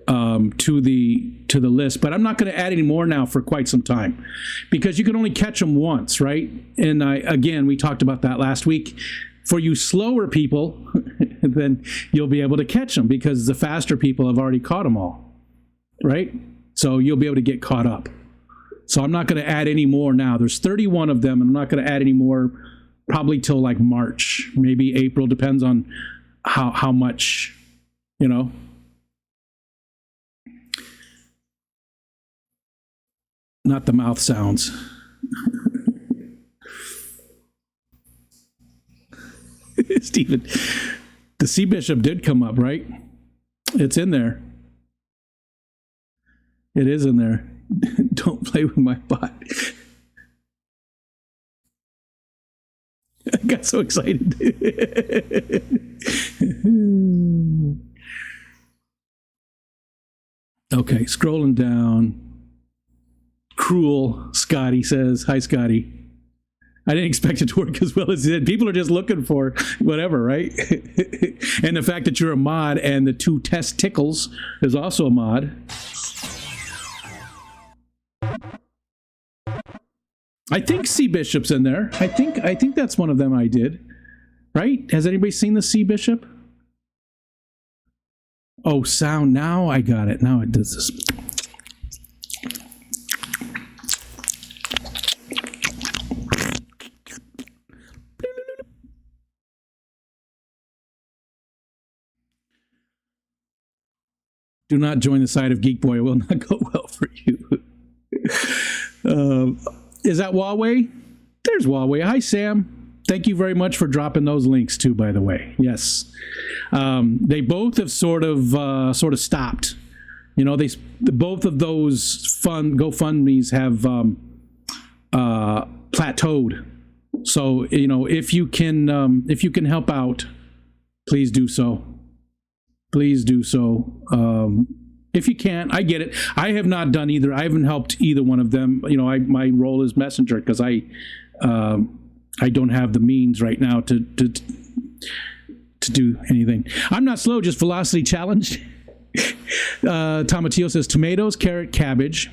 to the list. But I'm not going to add any more now for quite some time because you can only catch them once, right? And again, we talked about that last week. For you slower people, then you'll be able to catch them because the faster people have already caught them all, right? So you'll be able to get caught up. So I'm not going to add any more now. There's 31 of them, and I'm not going to add any more probably till like March, maybe April, depends on how much, Not the mouth sounds. Stephen, the sea bishop did come up, right? It's in there. It is in there. Don't play with my bot. I got so excited. Okay, scrolling down. Cruel Scotty says, hi, Scotty. I didn't expect it to work as well as it did. People are just looking for whatever, right? And the fact that you're a mod and the 2 test tickles is also a mod. I think Sea Bishop's in there. I think that's one of them I did. Right? Has anybody seen the Sea Bishop? Oh, sound. Now I got it. Now it does this. Do not join the side of Geek Boy. It will not go well for you. Is that Huawei? There's Huawei. Hi, Sam. Thank you very much for dropping those links too, by the way. Yes. They both have sort of stopped. Both of those GoFundMes have plateaued. So, if you can help out, please do so. Please do so. If you can't, I get it. I have not done either. I haven't helped either one of them. My role is messenger because I don't have the means right now to do anything. I'm not slow, just velocity challenged. Tomatillo says tomatoes, carrot, cabbage.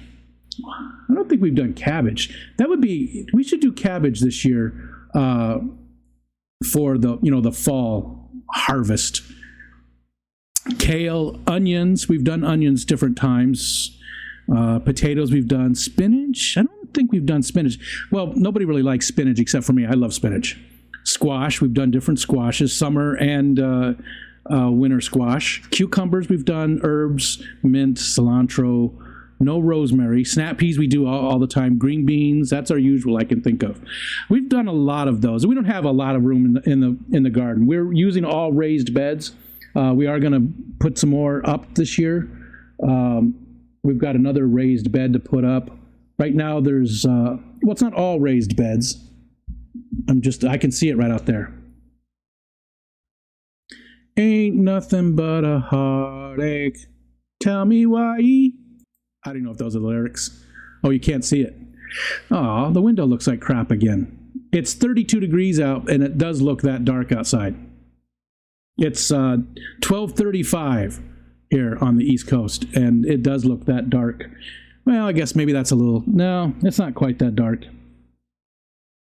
I don't think we've done cabbage. We should do cabbage this year for the fall harvest. Kale, onions. We've done onions different times. Potatoes we've done. Spinach. I don't think we've done spinach. Well, nobody really likes spinach except for me. I love spinach. Squash. We've done different squashes. Summer and winter squash. Cucumbers we've done. Herbs, mint, cilantro. No rosemary. Snap peas we do all the time. Green beans. That's our usual I can think of. We've done a lot of those. We don't have a lot of room in the garden. We're using all raised beds. We are going to put some more up this year. We've got another raised bed to put up. Right now there's, it's not all raised beds. I can see it right out there. Ain't nothing but a heartache. Tell me why. I don't know if those are the lyrics. Oh, you can't see it. Oh, the window looks like crap again. It's 32 degrees out, and it does look that dark outside. It's 12:35 here on the East Coast, and it does look that dark. Well, I guess maybe that's a little... No, it's not quite that dark.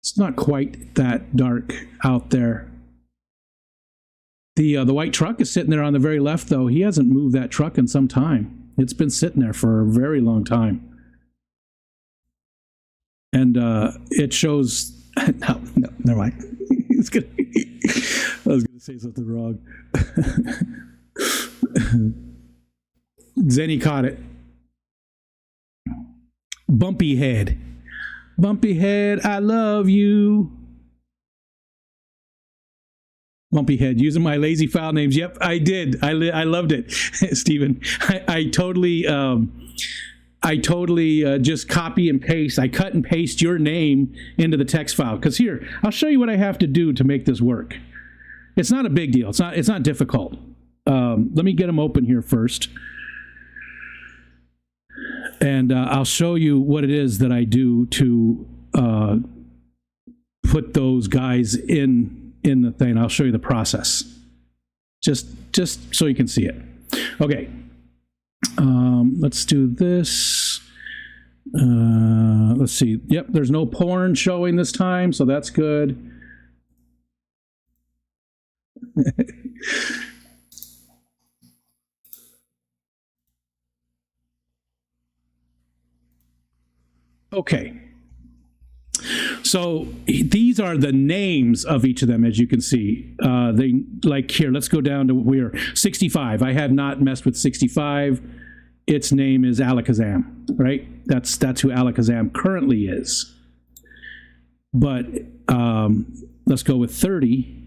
It's not quite that dark out there. The white truck is sitting there on the very left, though. He hasn't moved that truck in some time. It's been sitting there for a very long time. And it shows... No, never mind. It's gonna, I was going to say something wrong. Zenny caught it. Bumpy head. Bumpy head, I love you. Bumpy head, using my lazy file names. Yep, I did. I loved it, Stephen. I totally just copy and paste. I cut and paste your name into the text file. Because here, I'll show you what I have to do to make this work. It's not a big deal. It's not difficult. Let me get them open here first. And I'll show you what it is that I do to put those guys in the thing. I'll show you the process. Just so you can see it. Okay. Let's do this. Let's see. Yep, there's no porn showing this time, so that's good. Okay. So these are the names of each of them, as you can see. They like here. Let's go down to where 65. I have not messed with 65. Its name is Alakazam, right? That's who Alakazam currently is. But let's go with 30.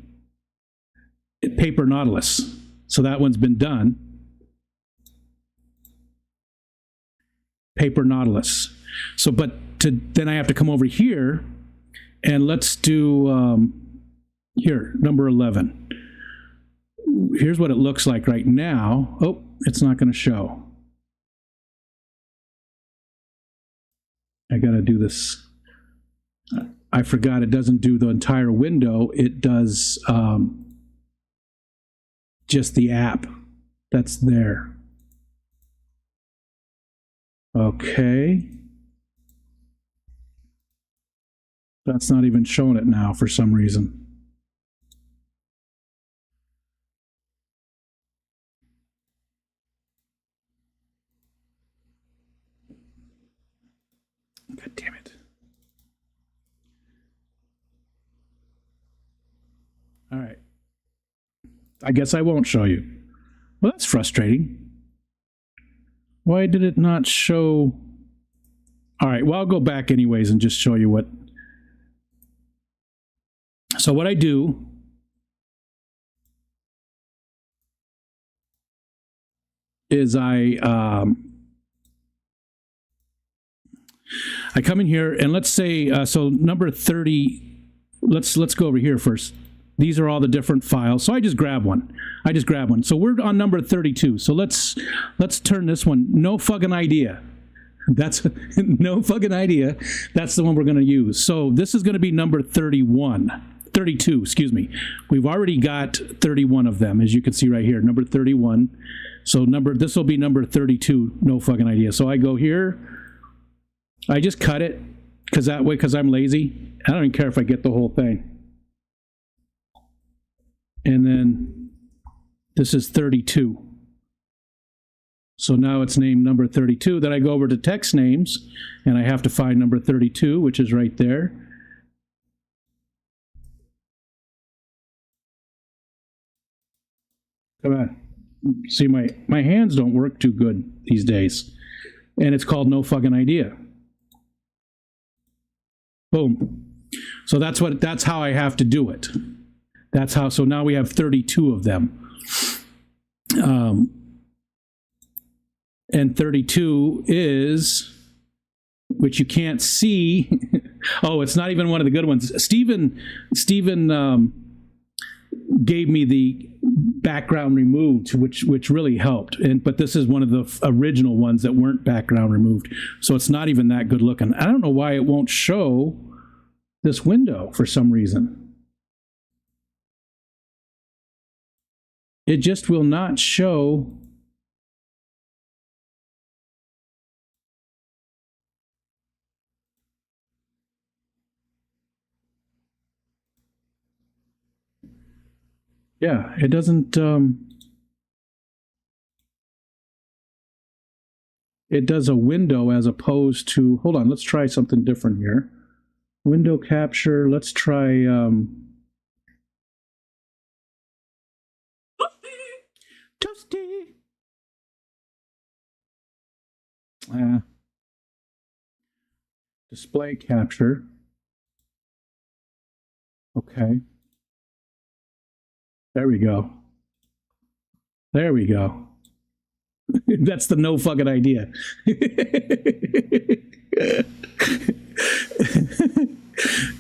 Paper Nautilus. So that one's been done. Paper Nautilus. So, but then I have to come over here, and let's do here, number 11. Here's what it looks like right now. Oh, it's not going to show. I got to do this. I forgot it doesn't do the entire window. It does just the app that's there. Okay. That's not even showing it now for some reason. God damn it. All right. I guess I won't show you. Well, that's frustrating. Why did it not show? All right, well, I'll go back anyways and just show you what. So what I do is I come in here and let's say so number 30. Let's go over here first. These are all the different files. So I just grab one. So we're on number 32. So let's turn this one. No fucking idea. That's no fucking idea. That's the one we're going to use. So this is going to be number 32, excuse me. We've already got 31 of them, as you can see right here, number 31. So this will be number 32, no fucking idea. So I go here, I just cut it, because I'm lazy. I don't even care if I get the whole thing. And then this is 32. So now it's named number 32. Then I go over to text names, and I have to find number 32, which is right there. Come on. See, my hands don't work too good these days. And it's called no fucking idea. Boom. So that's how I have to do it. That's how, so now we have 32 of them. And 32 is, which you can't see. Oh, it's not even one of the good ones. Stephen gave me the background removed, which really helped. But this is one of the original ones that weren't background removed, so it's not even that good looking. I don't know why it won't show this window for some reason. It just will not show. Yeah, it doesn't. It does a window as opposed to. Hold on, let's try something different here. Window capture. Let's try. Toasty. Display capture. Okay. There we go. There we go. That's the no fucking idea.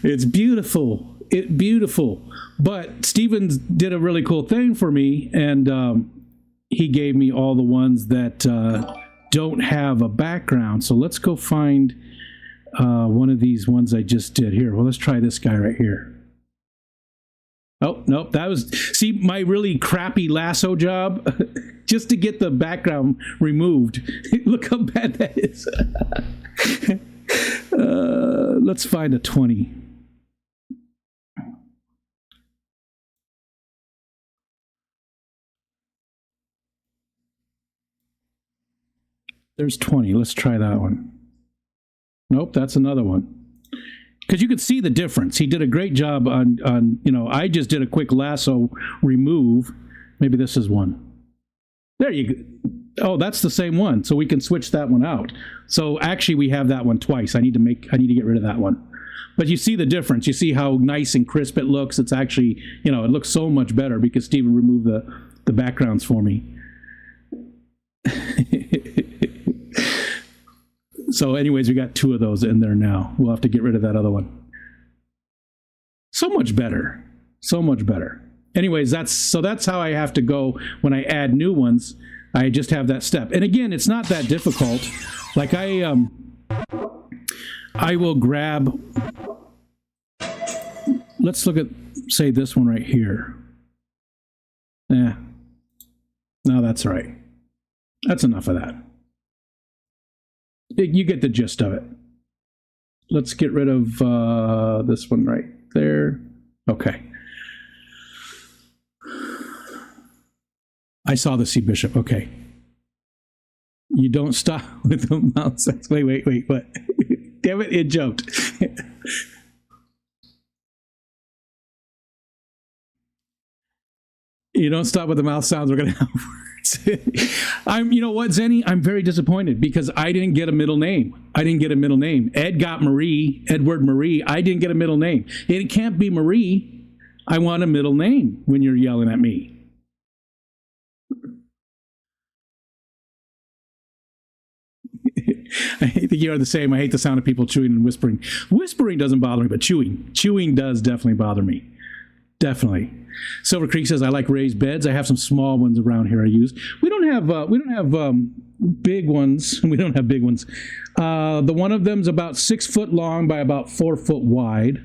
It's beautiful. Beautiful. But Stevens did a really cool thing for me, and he gave me all the ones that don't have a background. So let's go find one of these ones I just did. Here, well, let's try this guy right here. Oh, nope, that was, see, my really crappy lasso job, just to get the background removed. Look how bad that is. Let's find a 20. There's 20, let's try that one. Nope, that's another one. Because you could see the difference. He did a great job on, you know, I just did a quick lasso remove. Maybe this is one. There you go. Oh, that's the same one. So we can switch that one out. So actually we have that one twice. I need to get rid of that one. But you see the difference. You see how nice and crisp it looks. It's actually, you know, it looks so much better because Steven removed the backgrounds for me. So anyways, we got 2 of those in there now. We'll have to get rid of that other one. So much better. So much better. Anyways, that's how I have to go when I add new ones. I just have that step. And again, it's not that difficult. Like I will grab, let's look at, say, this one right here. No, that's right. That's enough of that. You get the gist of it. Let's get rid of this one right there. Okay. I saw the C Bishop. Okay. You don't stop with the mouse. Wait, what? Damn it, it jumped. You don't stop with the mouth sounds. We're going to have words. You know what, Zenny? I'm very disappointed because I didn't get a middle name. Ed got Marie, Edward Marie. I didn't get a middle name. It can't be Marie. I want a middle name when you're yelling at me. I think you're the same. I hate the sound of people chewing and whispering. Whispering doesn't bother me, but chewing does definitely bother me. Definitely. Silver Creek says, I like raised beds. I have some small ones around here I use. We don't have big ones. We don't have big ones. The one of them's about 6 foot long by about 4 foot wide.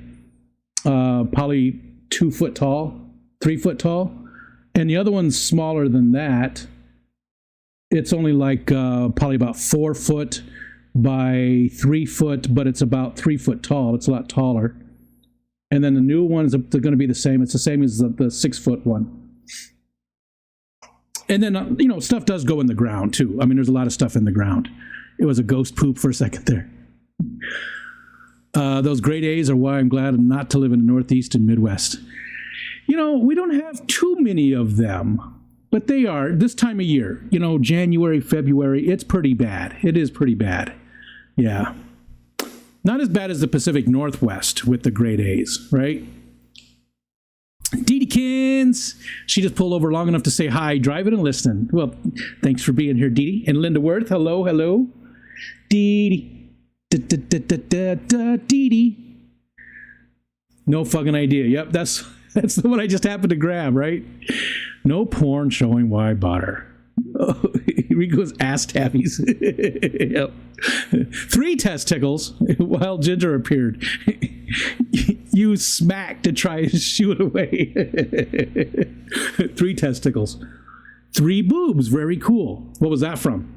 Probably 2 foot tall, 3 foot tall. And the other one's smaller than that. It's only like probably about 4 foot by 3 foot, but it's about 3 foot tall. It's a lot taller. And then the new ones are going to be the same. It's the same as the 6 foot one. And then, you know, stuff does go in the ground too. I mean, there's a lot of stuff in the ground. It was a ghost poop for a second there. Those grade A's are why I'm glad not to live in the Northeast and Midwest. You know, we don't have too many of them, but they are this time of year. You know, January, February, it's pretty bad. It is pretty bad. Yeah. Not as bad as the Pacific Northwest with the grade A's, right? Deedekins, she just pulled over long enough to say hi, driving and listening. Well, thanks for being here, Dee Dee. And Linda Worth, hello. Dee Dee. Dee Dee. No fucking idea. Yep, that's That's the one I just happened to grab, right? No porn showing why butter. Oh, here he goes, ass tabbies. Yep. 3 testicles while Ginger appeared. You smack to try and shoo it away. 3 testicles. 3 boobs. Very cool. What was that from?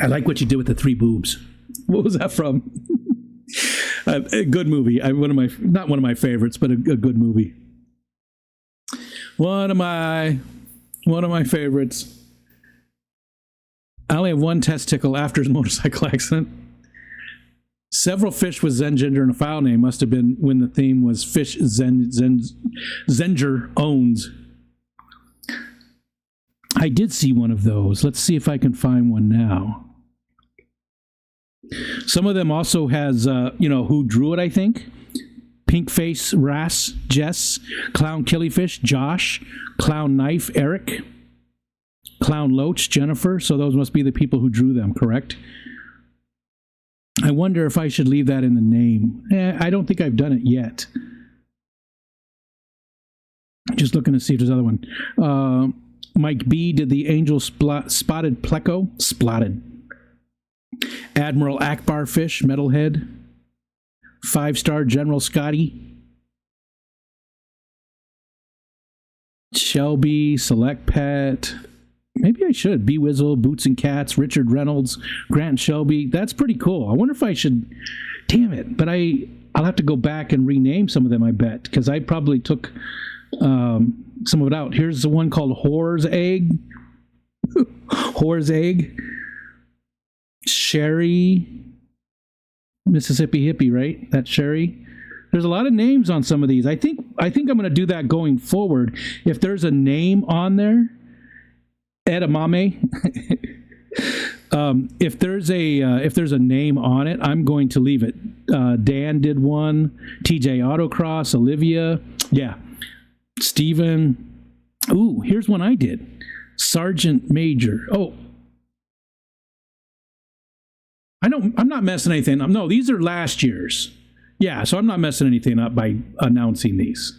I like what you did with the 3 boobs. What was that from? A good movie. Not one of my favorites, but a good movie. One of my favorites. I only have 1 testicle after his motorcycle accident. Several fish with Zen Ginger in a file name must have been when the theme was fish Zenger owns. I did see one of those. Let's see if I can find one now. Some of them also has, who drew it, I think. Pink Face, Ras, Jess, Clown Killifish, Josh, Clown Knife, Eric, Clown Loach, Jennifer. So those must be the people who drew them, correct? I wonder if I should leave that in the name. I don't think I've done it yet. Just looking to see if there's another one. Mike B did the Angel Spotted Pleco. Splotted. Admiral Akbar Fish, Metalhead. 5-star General Scotty. Shelby, Select Pet. Maybe I should. B-Wizzle, Boots and Cats, Richard Reynolds, Grant Shelby. That's pretty cool. I wonder if I should... Damn it. But I'll have to go back and rename some of them, I bet. Because I probably took some of it out. Here's the one called Whore's Egg. Whore's Egg. Sherry. Mississippi Hippie, right? That's Sherry. There's a lot of names on some of these. I think I'm going to do that going forward. If there's a name on there... Edamame. If there's a name on it, I'm going to leave it. Dan did one. TJ Autocross, Olivia, yeah, Steven. Ooh, here's one I did. Sergeant Major. Oh, I'm not messing anything up. No, these are last year's. Yeah, so I'm not messing anything up by announcing these.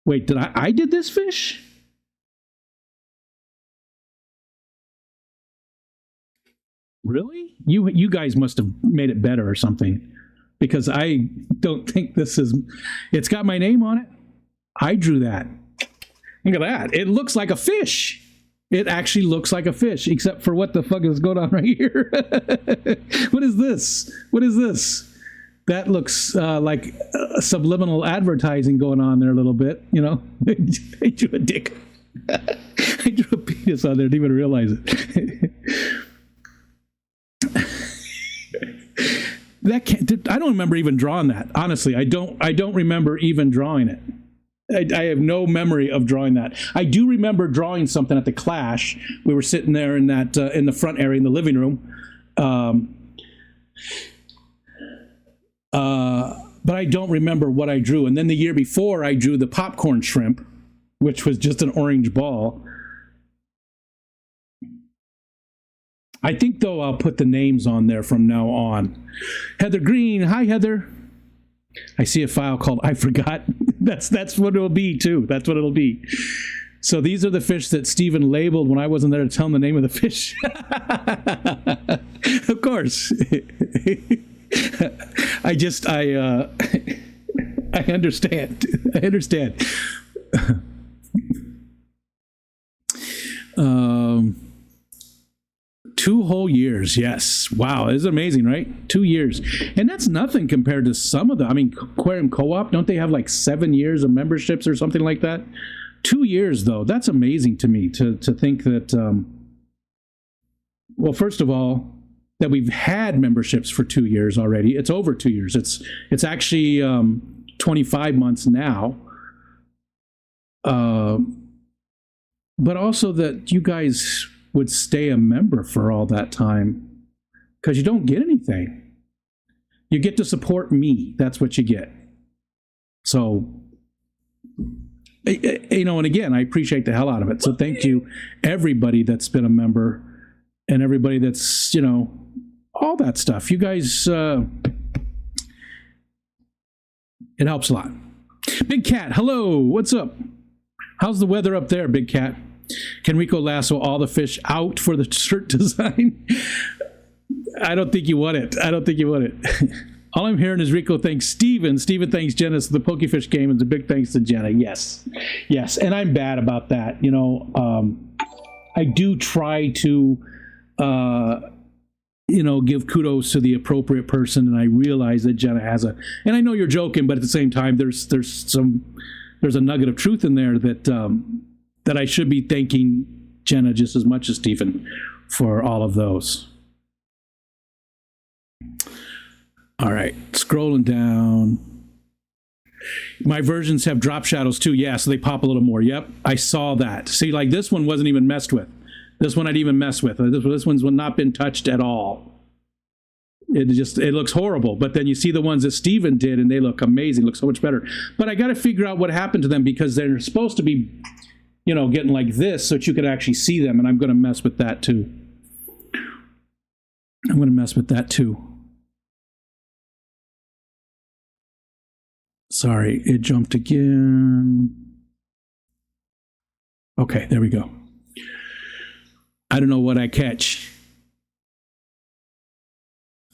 Wait, did I did this fish? Really? You guys must have made it better or something, because I don't think this is... It's got my name on it. I drew that. Look at that. It looks like a fish. It actually looks like a fish, except for what the fuck is going on right here. What is this? What is this? That looks like subliminal advertising going on there a little bit, you know? I drew a dick. I drew a penis on there, didn't even realize it. I don't remember even drawing that. Honestly, I don't remember even drawing it. I have no memory of drawing that. I do remember drawing something at the Clash. We were sitting there in that in the front area in the living room. But I don't remember what I drew. And then the year before, I drew the popcorn shrimp, which was just an orange ball. I think, though, I'll put the names on there from now on. Heather Green. Hi, Heather. I see a file called I Forgot. That's what it'll be, too. That's what it'll be. So these are the fish that Stephen labeled when I wasn't there to tell him the name of the fish. Of course. I understand. I understand. 2 whole years, yes. Wow, it's amazing, right? 2 years. And that's nothing compared to some of the, Aquarium Co-op, don't they have like 7 years of memberships or something like that? 2 years, though, that's amazing to me to think that, well, first of all, that we've had memberships for 2 years already. It's over 2 years. It's actually 25 months now. But also that you guys would stay a member for all that time, because you don't get anything. You get to support me. That's what you get. So, you know, and again, I appreciate the hell out of it. So thank you, everybody that's been a member and everybody that's, you know, all that stuff. You guys, It helps a lot. Big Cat, hello. What's up? How's the weather up there, Big Cat? Can Rico lasso all the fish out for the shirt design? I don't think you want it. All I'm hearing is Rico thanks Steven. Steven thanks Jenna for the Pokefish game, and a big thanks to Jenna. Yes. And I'm bad about that. I do try to, give kudos to the appropriate person, and I realize that Jenna has and I know you're joking, but at the same time, there's a nugget of truth in there that I should be thanking Jenna just as much as Stephen for all of those. All right, scrolling down. My versions have drop shadows too. Yeah, so they pop a little more. Yep, I saw that. See, like this one wasn't even messed with. This one I'd even messed with. This one's not been touched at all. It looks horrible. But then you see the ones that Steven did, and they look amazing. Look so much better. But I got to figure out what happened to them, because they're supposed to be, getting like this so that you could actually see them. And I'm going to mess with that too. Sorry, it jumped again. Okay, there we go. I don't know what I catch.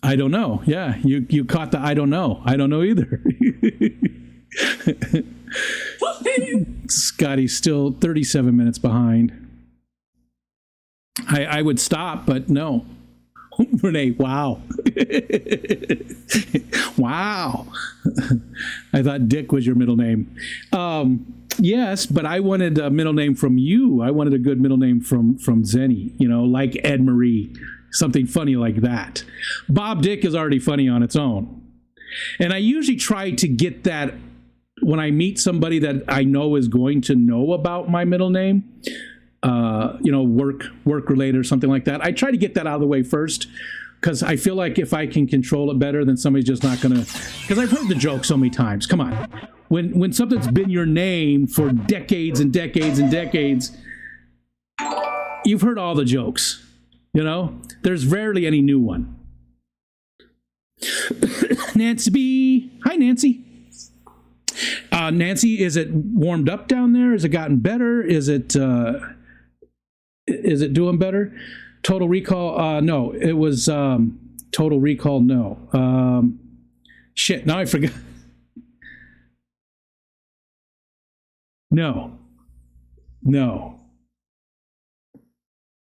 I don't know. Yeah, you caught the I don't know. I don't know either. Scotty's still 37 minutes behind. I would stop, but no. Renee, wow. Wow. I thought Dick was your middle name. Yes, but I wanted a middle name from you. I wanted a good middle name from Zenny, like Ed Marie, something funny like that. Bob Dick is already funny on its own. And I usually try to get that when I meet somebody that I know is going to know about my middle name. Work related or something like that. I try to get that out of the way first, because I feel like if I can control it better, then somebody's just not gonna. Because I've heard the joke so many times. Come on, when something's been your name for decades and decades and decades, you've heard all the jokes. There's rarely any new one. Nancy B, hi Nancy. Nancy, is it warmed up down there? Has it gotten better? Is it doing better? Total Recall, no. It was Total Recall, no. Shit, now I forgot. No.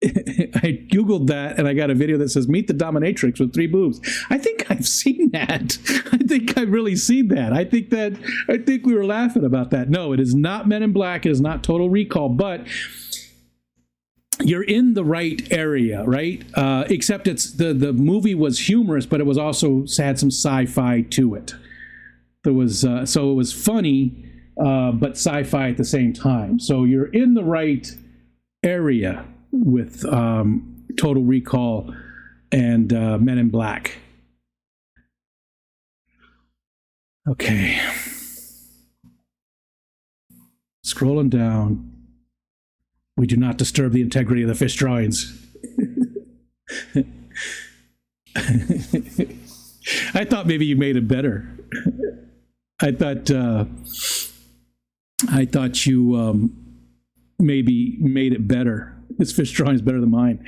I Googled that, and I got a video that says, meet the dominatrix with 3 boobs. I think I've seen that. I think I've really seen that. I think we were laughing about that. No, it is not Men in Black. It is not Total Recall, but you're in the right area, right? Except it's the movie was humorous, but it was also had some sci-fi to it. There was so it was funny, but sci-fi at the same time. So you're in the right area with Total Recall and Men in Black. Okay. Scrolling down. We do not disturb the integrity of the fish drawings. I thought maybe you made it better. I thought you maybe made it better. This fish drawing is better than mine,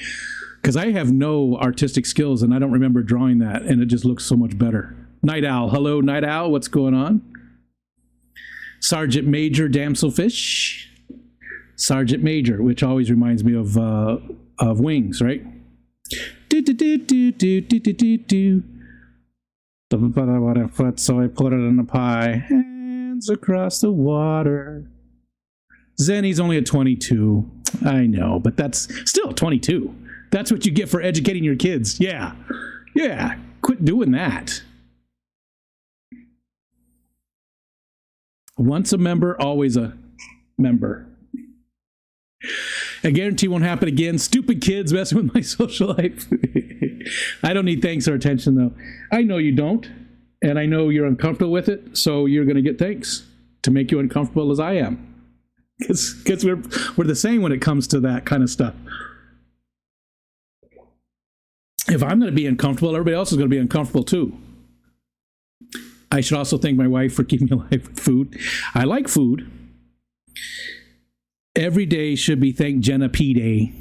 because I have no artistic skills and I don't remember drawing that, and it just looks so much better. Night Owl, hello Night Owl, what's going on? Sergeant Major Damselfish. Sergeant Major, which always reminds me of Wings, right? Do do do do do do do do do. So I put it in a pie. Hands across the water. Zenny's only at 22. I know, but that's still 22. That's what you get for educating your kids. Yeah. Quit doing that. Once a member, always a member. I guarantee won't happen again. Stupid kids messing with my social life. I don't need thanks or attention, though. I know you don't, and I know you're uncomfortable with it, so you're going to get thanks to make you uncomfortable as I am. Because we're the same when it comes to that kind of stuff. If I'm going to be uncomfortable, everybody else is going to be uncomfortable too. I should also thank my wife for keeping me alive with food. I like food. Every day should be thank Jenna P Day.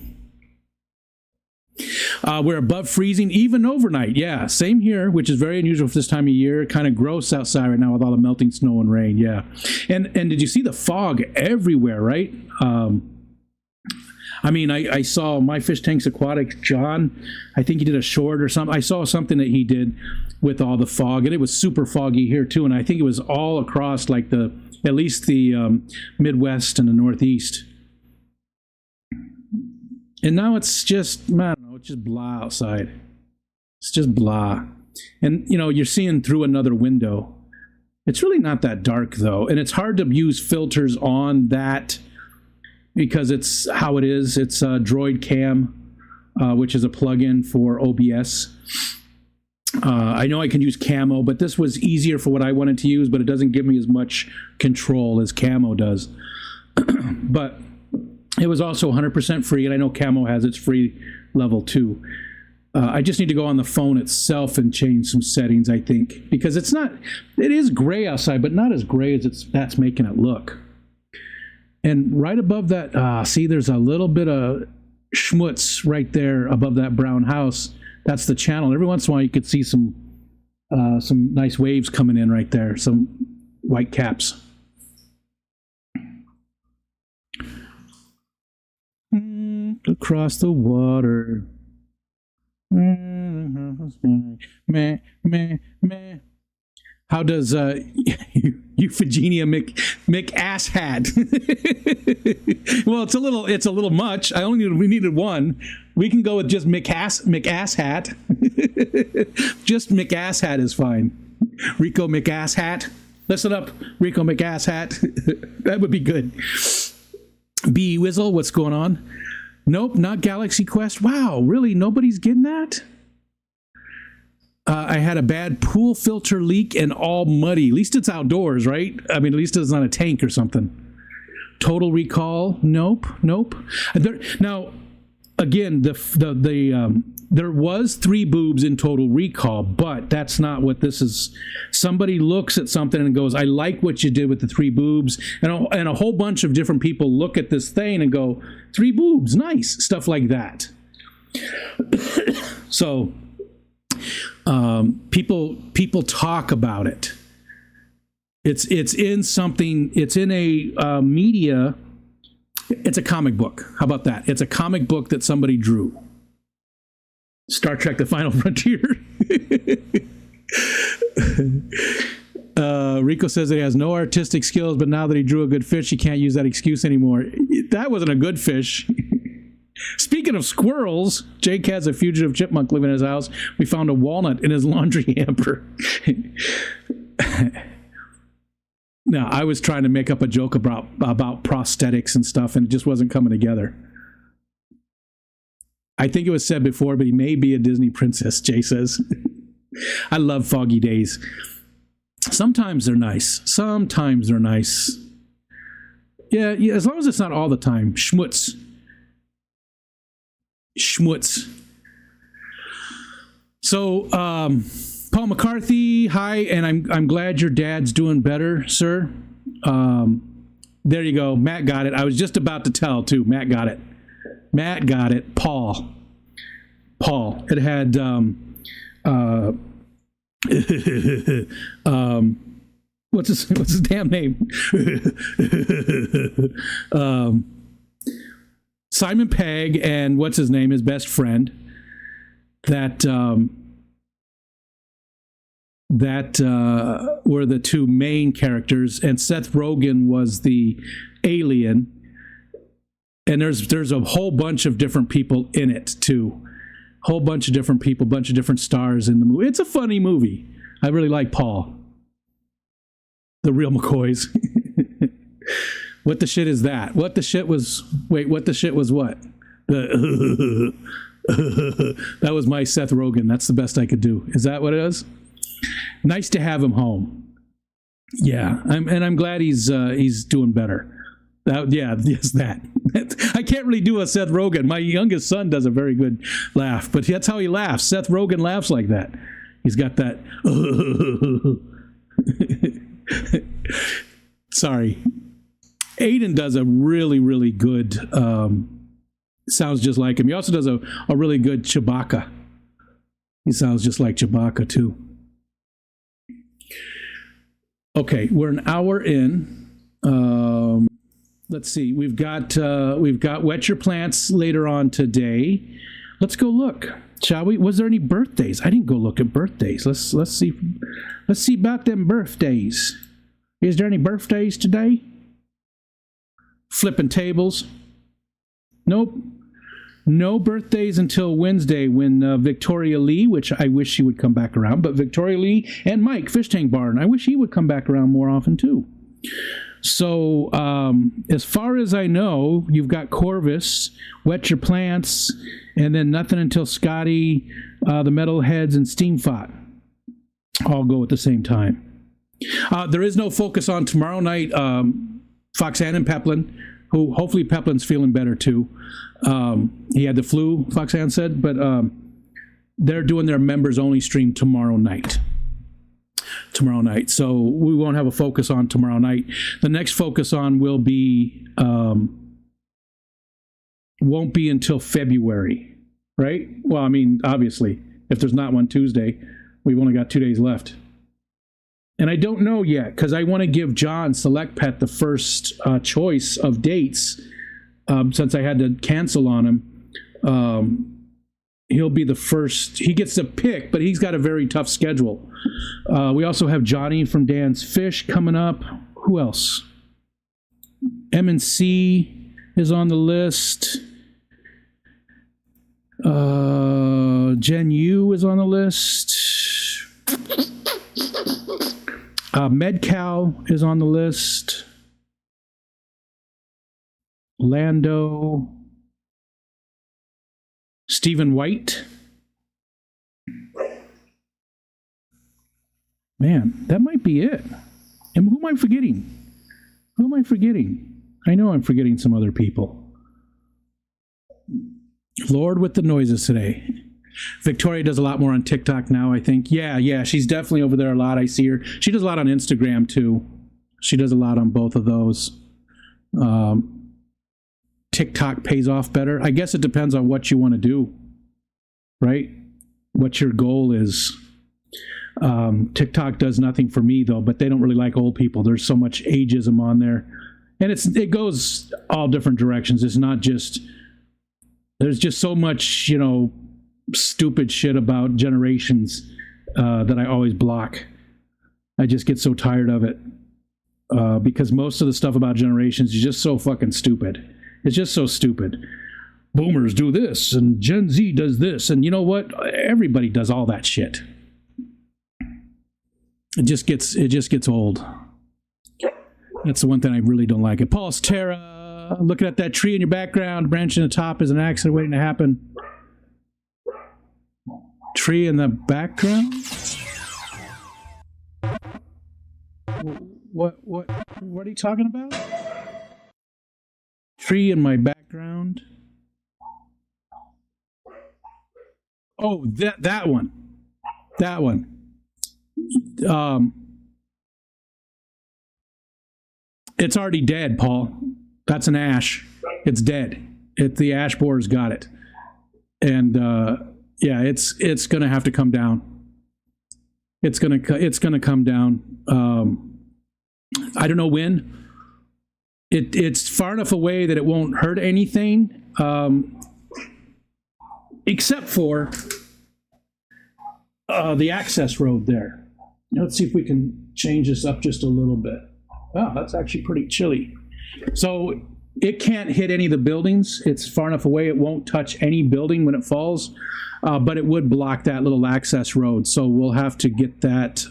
We're above freezing, even overnight. Yeah, same here, which is very unusual for this time of year. Kind of gross outside right now with all the melting snow and rain. Yeah, and did you see the fog everywhere? Right. I mean, I saw My Fish Tanks Aquatic, John, I think he did a short or something. I saw something that he did with all the fog, and it was super foggy here too. And I think it was all across like at least the Midwest and the Northeast. And now it's just, I don't know, it's just blah outside. It's just blah. And, you know, you're seeing through another window. It's really not that dark, though. And it's hard to use filters on that because it's how it is. It's Droid Cam, which is a plugin for OBS. I know I can use Camo, but this was easier for what I wanted to use, but it doesn't give me as much control as Camo does. But it was also 100% free, and I know Camo has its free level too. I just need to go on the phone itself and change some settings, I think, because it is gray outside, but not as gray as that's making it look. And right above that, see, there's a little bit of schmutz right there above that brown house. That's the channel. Every once in a while, you could see some nice waves coming in right there, some white caps. Across the water. Meh, meh, meh. How does Euphigenia McAsshat? Well, it's a little much. We needed one. We can go with just McAsshat. Just McAsshat is fine. Rico McAsshat. Listen up, Rico McAsshat. That would be good. B Wizzle, what's going on? Nope, not Galaxy Quest. Wow, really? Nobody's getting that? I had a bad pool filter leak and all muddy. At least it's outdoors, right? I mean, at least it's not a tank or something. Total Recall. Nope. Now, again, there was 3 boobs in Total Recall, but that's not what this is. Somebody looks at something and goes, I like what you did with the 3 boobs. And a whole bunch of different people look at this thing and go, 3 boobs, nice. Stuff like that. So people talk about it. It's in something. It's in a media. It's a comic book. How about that? It's a comic book that somebody drew. Star Trek: The Final Frontier. Rico says that he has no artistic skills, but now that he drew a good fish, he can't use that excuse anymore. That wasn't a good fish. Speaking of squirrels, Jake has a fugitive chipmunk living in his house. We found a walnut in his laundry hamper. Now, I was trying to make up a joke about prosthetics and stuff, and it just wasn't coming together. I think it was said before, but he may be a Disney princess, Jay says. I love foggy days. Sometimes they're nice. Yeah, as long as it's not all the time. Schmutz. So, Paul McCarthy, hi, and I'm glad your dad's doing better, sir. There you go. Matt got it. I was just about to tell, too. Matt got it. Paul. It had what's his damn name? Simon Pegg and what's his name, his best friend, that were the 2 main characters, and Seth Rogen was the alien. And there's a whole bunch of different people in it too, whole bunch of different people, bunch of different stars in the movie. It's a funny movie. I really like Paul. The real McCoys. What the shit is that? What the shit was what? That was my Seth Rogen. That's the best I could do. Is that what it is? Nice to have him home. Yeah, I'm glad he's doing better. That. I can't really do a Seth Rogen. My youngest son does a very good laugh, but that's how he laughs. Seth Rogen laughs like that. He's got that. Sorry. Aiden does a really, really good, sounds just like him. He also does a really good Chewbacca. He sounds just like Chewbacca, too. Okay, we're an hour in. Let's see. We've got Wet Your Plants later on today. Let's go look, shall we? Was there any birthdays? I didn't go look at birthdays. Let's see. Let's see about them birthdays. Is there any birthdays today? Flipping tables. Nope. No birthdays until Wednesday when Victoria Lee, which I wish she would come back around, but Victoria Lee and Mike, Fish Tank Barn, I wish he would come back around more often too. So as far as I know, you've got Corvus, Wet Your Plants, and then nothing until Scotty, the Metalheads, and Steamfot all go at the same time. There is no focus on tomorrow night. Foxanne and Peplin, who hopefully Peplin's feeling better too. He had the flu, Foxanne said, but they're doing their members only stream tomorrow night. So we won't have a focus on tomorrow night. The next focus on will be won't be until February, right? Well, I mean, obviously, if there's not one Tuesday, we've only got 2 days left. And I don't know yet, because I want to give John Select Pet the first choice of dates, since I had to cancel on him. He'll be the first. He gets a pick, but he's got a very tough schedule. We also have Johnny from Dan's Fish coming up. Who else? M&C is on the list. Jen Yu is on the list. MedCow is on the list. Lando. Stephen White. Man, that might be it. And who am I forgetting? I know I'm forgetting some other people. Lord with the noises today. Victoria does a lot more on TikTok now, I think. Yeah, she's definitely over there a lot. I see her. She does a lot on Instagram, too. She does a lot on both of those. TikTok pays off better. I guess it depends on what you want to do, right? What your goal is. TikTok does nothing for me, though, but they don't really like old people. There's so much ageism on there. And it goes all different directions. It's not just... There's just so much, stupid shit about generations that I always block. I just get so tired of it because most of the stuff about generations is just so fucking stupid. It's just so stupid. Boomers do this and Gen Z does this, and you know what? Everybody does all that shit. It just gets old. That's the one thing I really don't like. It. Paul's Terra, looking at that tree in your background, branch in the top is an accident waiting to happen. Tree in the background? What are you talking about? Tree in my background? Oh, that one. That one. It's already dead, Paul. That's an ash. It's dead. The ash borer's got it. And yeah, it's gonna have to come down. It's gonna come down. I don't know when. It's far enough away that it won't hurt anything, except for the access road there. Let's see if we can change this up just a little bit. Wow, that's actually pretty chilly. So it can't hit any of the buildings. It's far enough away it won't touch any building when it falls, but it would block that little access road. So we'll have to get that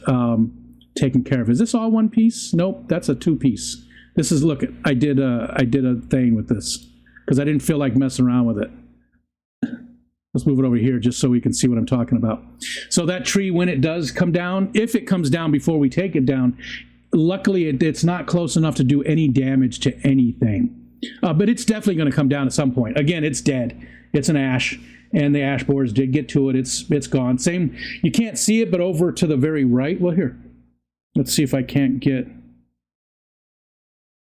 taken care of. Is this all one piece? Nope, that's a two piece. This is, look, I did a thing with this because I didn't feel like messing around with it. Let's move it over here just so we can see what I'm talking about. So that tree, when it does come down, if it comes down before we take it down, luckily it's not close enough to do any damage to anything. But it's definitely going to come down at some point. Again, it's dead. It's an ash, and the ash borers did get to it. It's gone. Same, you can't see it, but over to the very right. Well, here. Let's see if I can't get...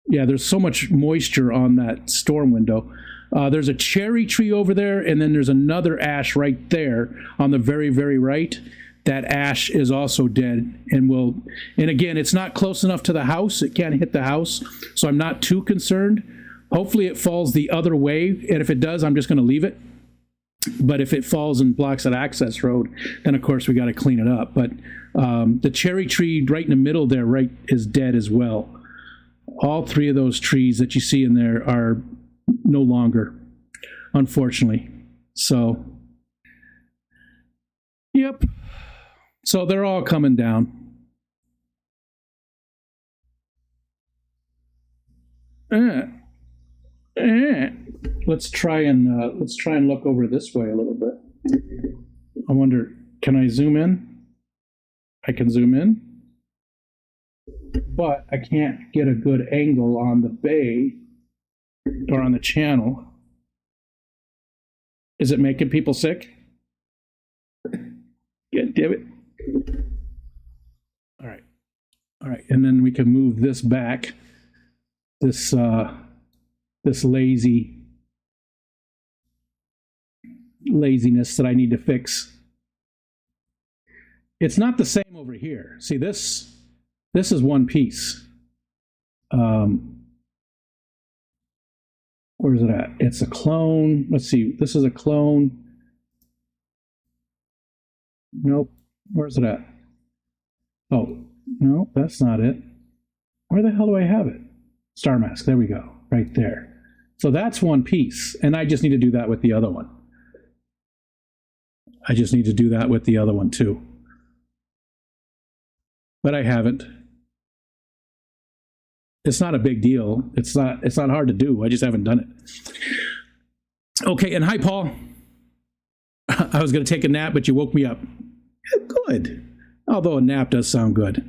Yeah, there's so much moisture on that storm window. There's a cherry tree over there, and then there's another ash right there on the very, very right. That ash is also dead and again, it's not close enough to the house. It can't hit the house, so I'm not too concerned. Hopefully it falls the other way, and if it does, I'm just going to leave it. But if it falls and blocks that access road, then of course we got to clean it up. But the cherry tree right in the middle there, right, is dead as well. All three of those trees that you see in there are no longer, unfortunately. So, yep. So they're all coming down. Let's try and look over this way a little bit. I wonder, can I zoom in? I can zoom in, but I can't get a good angle on the bay or on the channel. Is it making people sick? Yeah, damn it. All right, and then we can move this back. This laziness that I need to fix. It's not the same over here. See, this is one piece. Where is it at? It's a clone. Let's see. This is a clone. Nope. Where's it at? Oh, no, that's not it. Where the hell do I have it? Star mask. There we go. Right there. So that's one piece. And I just need to do that with the other one. I just need to do that with the other one too. But I haven't. It's not a big deal. It's not hard to do. I just haven't done it. Okay, and hi, Paul. I was going to take a nap, but you woke me up. Good. Although a nap does sound good.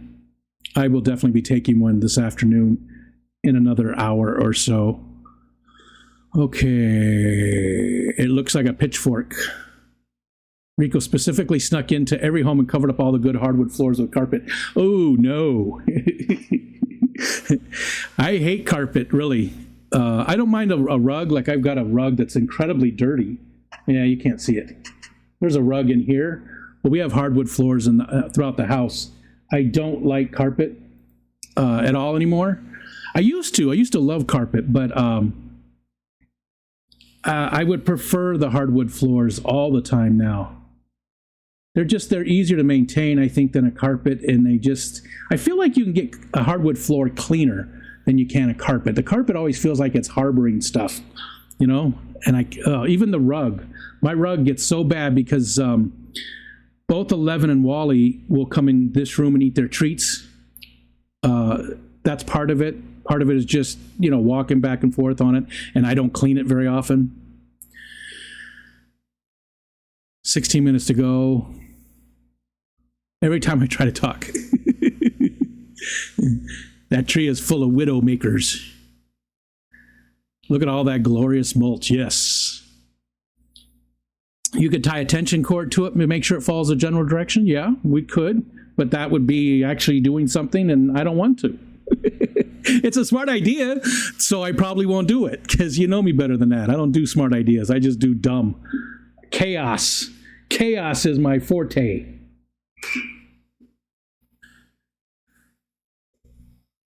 I will definitely be taking one this afternoon in another hour or so. Okay. It looks like a pitchfork. Rico specifically snuck into every home and covered up all the good hardwood floors with carpet. Oh, no. I hate carpet, really. I don't mind a rug. Like, I've got a rug that's incredibly dirty. Yeah, you can't see it. There's a rug in here, but we have hardwood floors throughout the house. I don't like carpet at all anymore. I used to love carpet, but I would prefer the hardwood floors all the time now. They're easier to maintain, I think, than a carpet, and I feel like you can get a hardwood floor cleaner than you can a carpet. The carpet always feels like it's harboring stuff, you know? And even the rug. My rug gets so bad because both Eleven and Wally will come in this room and eat their treats. That's part of it. Part of it is just, walking back and forth on it, and I don't clean it very often. 16 minutes to go. Every time I try to talk. That tree is full of widow makers. Look at all that glorious mulch. Yes. You could tie a tension cord to it and make sure it follows the general direction. Yeah, we could. But that would be actually doing something, and I don't want to. It's a smart idea, so I probably won't do it, because you know me better than that. I don't do smart ideas. I just do dumb. Chaos. Chaos is my forte.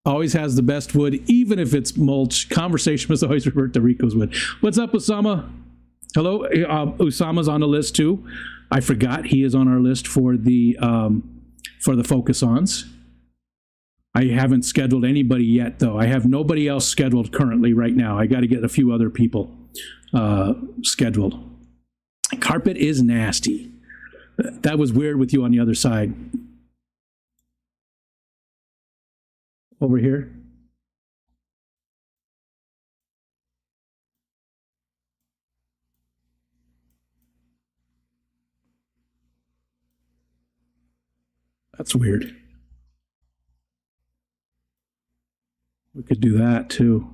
Always has the best wood, even if it's mulch. Conversation must always revert to Rico's wood. What's up, Osama? Hello, Osama's on the list too. I forgot he is on our list for the focus-ons. I haven't scheduled anybody yet, though. I have nobody else scheduled currently right now. I got to get a few other people scheduled. Carpet is nasty. That was weird with you on the other side. Over here. That's weird. We could do that too.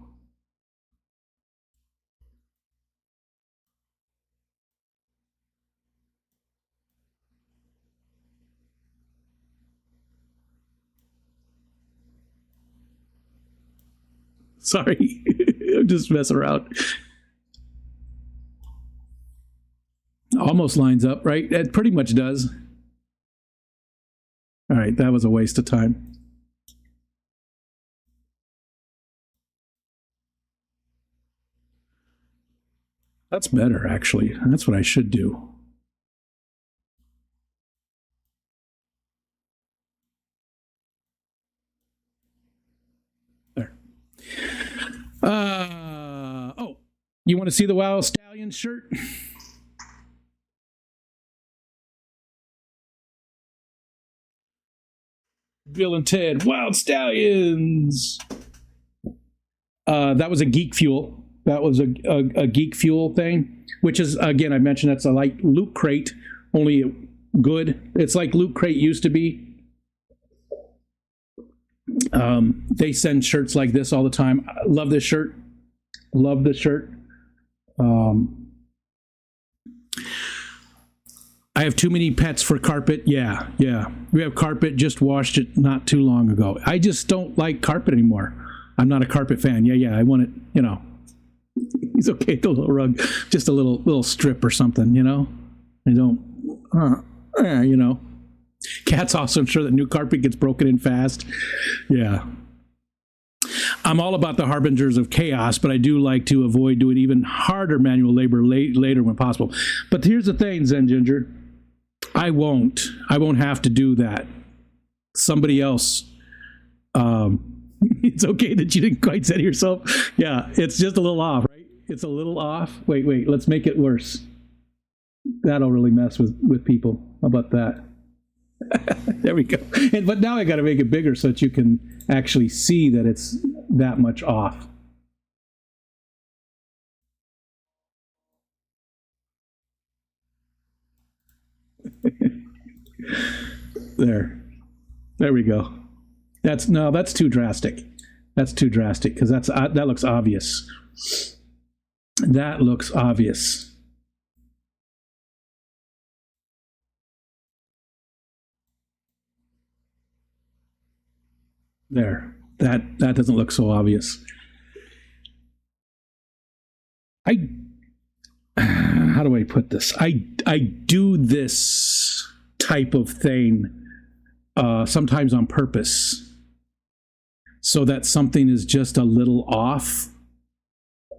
Sorry. I'm just messing around. Almost lines up, right? It pretty much does. All right, that was a waste of time. That's better, actually. That's what I should do. There. Oh, you want to see the Wild Stallion shirt? Bill and Ted, Wild Stallions. That was a Geek Fuel. That was a Geek Fuel thing, which is, again, I mentioned that's a like Loot Crate, only good. It's like Loot Crate used to be. They send shirts like this all the time. I love this shirt. Love this shirt. I have too many pets for carpet. Yeah. We have carpet, just washed it not too long ago. I just don't like carpet anymore. I'm not a carpet fan. Yeah. I want it, It's okay, the little rug, just a little strip or something, I don't, Cat's also ensure that new carpet gets broken in fast. Yeah. I'm all about the harbingers of chaos, but I do like to avoid doing even harder manual labor later when possible. But here's the thing, Zen Ginger. I won't have to do that. Somebody else. It's okay that you didn't quite say it yourself. Yeah, it's just a little off, right? It's a little off. Wait, let's make it worse. That'll really mess with people. How about that? There we go. But now I got to make it bigger so that you can actually see that it's that much off. There we go. That's too drastic. That's too drastic because that looks obvious. That looks obvious. There. That doesn't look so obvious. How do I put this? I do this type of thing sometimes on purpose so that something is just a little off.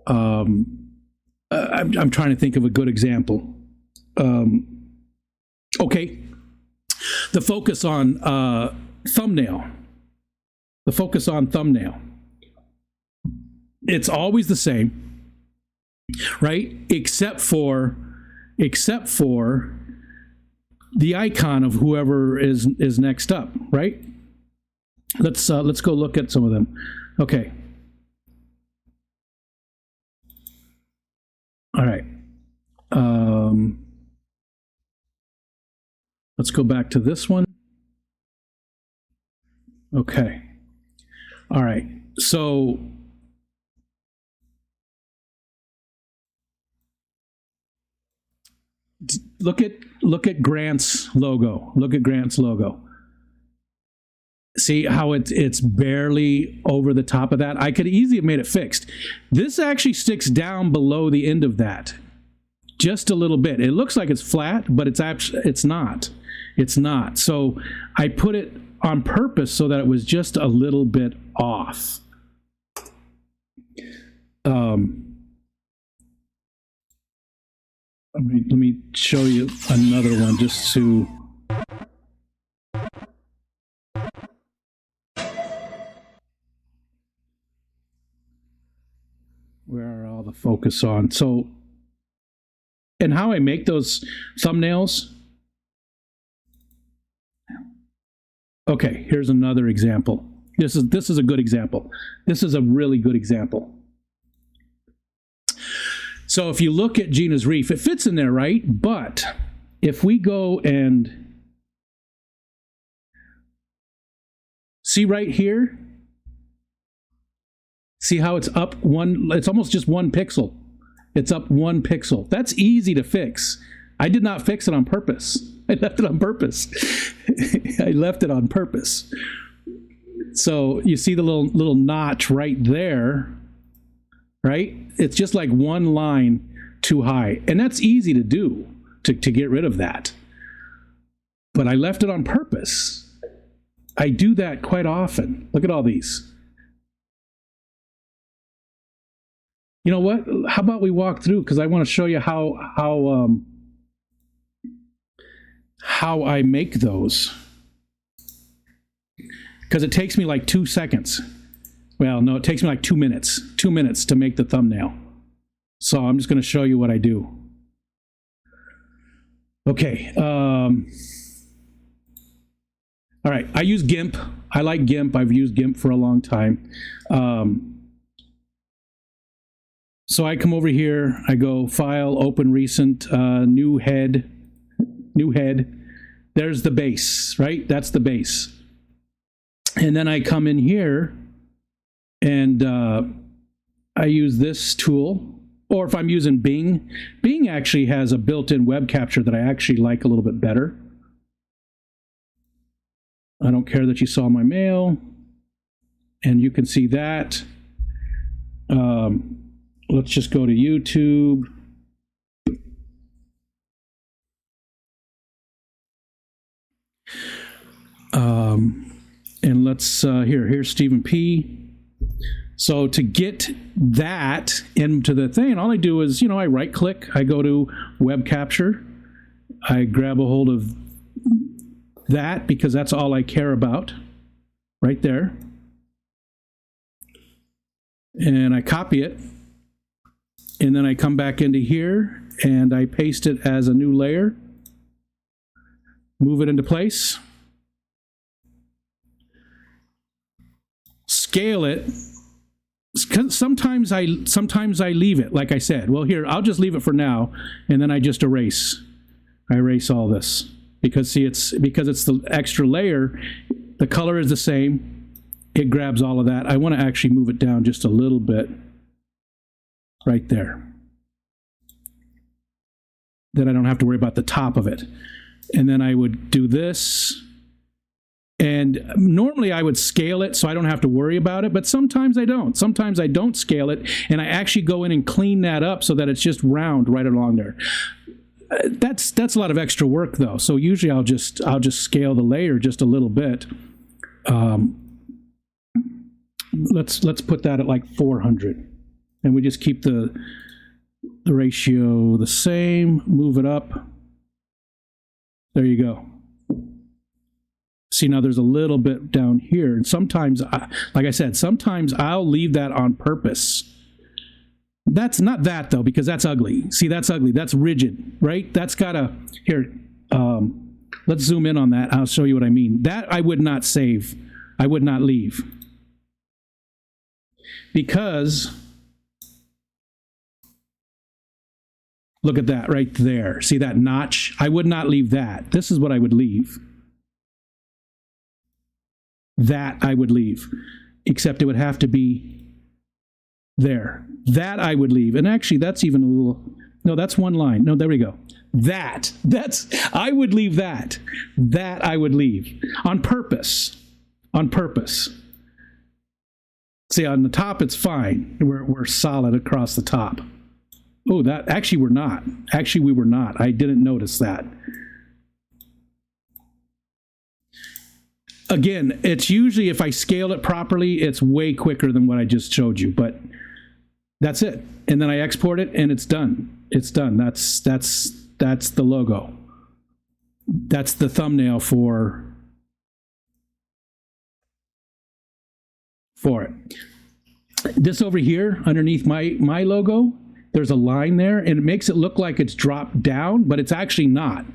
I'm trying to think of a good example. Okay. The focus on thumbnail. The focus on thumbnail. It's always the same, right? Except for the icon of whoever is next up, right? Let's go look at some of them. Okay. All right. Let's go back to this one. Okay. All right. So look at Grant's logo. Look at Grant's logo. See how it's barely over the top of that? I could easily have made it fixed. This actually sticks down below the end of that. Just a little bit. It looks like it's flat, but it's not. It's not. So I put it on purpose so that it was just a little bit off. Let me show you another one just to. Where are all the focus on? So, and how I make those thumbnails. Okay, here's another example. This is a good example. This is a really good example. So if you look at Gina's Reef, it fits in there, right? But if we go and see right here, see how it's up it's almost just 1 pixel. It's up 1 pixel. That's easy to fix. I did not fix it on purpose. I left it on purpose. I left it on purpose. So you see the little notch right there, right? It's just like one line too high. And that's easy to do, to get rid of that. But I left it on purpose. I do that quite often. Look at all these. You know what? How about we walk through, because I want to show you how I make those. Because it takes me like 2 seconds. Well, no, it takes me like 2 minutes. 2 minutes to make the thumbnail. So I'm just going to show you what I do. Okay. All right. I use GIMP. I like GIMP. I've used GIMP for a long time. So I come over here. I go File, Open Recent, New Head. New head. There's the base, right? That's the base. And then I come in here and I use this tool. Or if I'm using Bing, Bing actually has a built-in web capture that I actually like a little bit better. I don't care that you saw my mail. And you can see that. Let's just go to YouTube. And let's, here's Stephen P. So to get that into the thing, all I do is, I right click, I go to web capture, I grab a hold of that because that's all I care about right there. And I copy it. And then I come back into here and I paste it as a new layer, move it into place. Scale it. Sometimes I leave it, like I said. Well, here, I'll just leave it for now, and then I just erase. I erase all this. Because, see, because it's the extra layer, the color is the same. It grabs all of that. I want to actually move it down just a little bit. Right there. Then I don't have to worry about the top of it. And then I would do this. And normally I would scale it so I don't have to worry about it, but sometimes I don't. Sometimes I don't scale it, and I actually go in and clean that up so that it's just round right along there. That's a lot of extra work though. So usually I'll just scale the layer just a little bit. Let's put that at like 400, and we just keep the ratio the same. Move it up. There you go. See, now there's a little bit down here. And sometimes, like I said, sometimes I'll leave that on purpose. That's not that, though, because that's ugly. See, that's ugly. That's rigid, right? That's got a... Here, let's zoom in on that. I'll show you what I mean. That I would not save. I would not leave. Because... Look at that right there. See that notch? I would not leave that. This is what I would leave. That I would leave, except it would have to be there. That I would leave. And actually, that's even a little, no, that's one line. No, there we go. I would leave that. That I would leave. On purpose. On purpose. See, on the top, it's fine. We're solid across the top. Oh, that, actually, we're not. Actually, we were not. I didn't notice that. Again, it's usually, if I scale it properly, it's way quicker than what I just showed you, but that's it. And then I export it and it's done. It's done. That's the logo. That's the thumbnail for it. This over here, underneath my logo, there's a line there and it makes it look like it's dropped down, but it's actually not.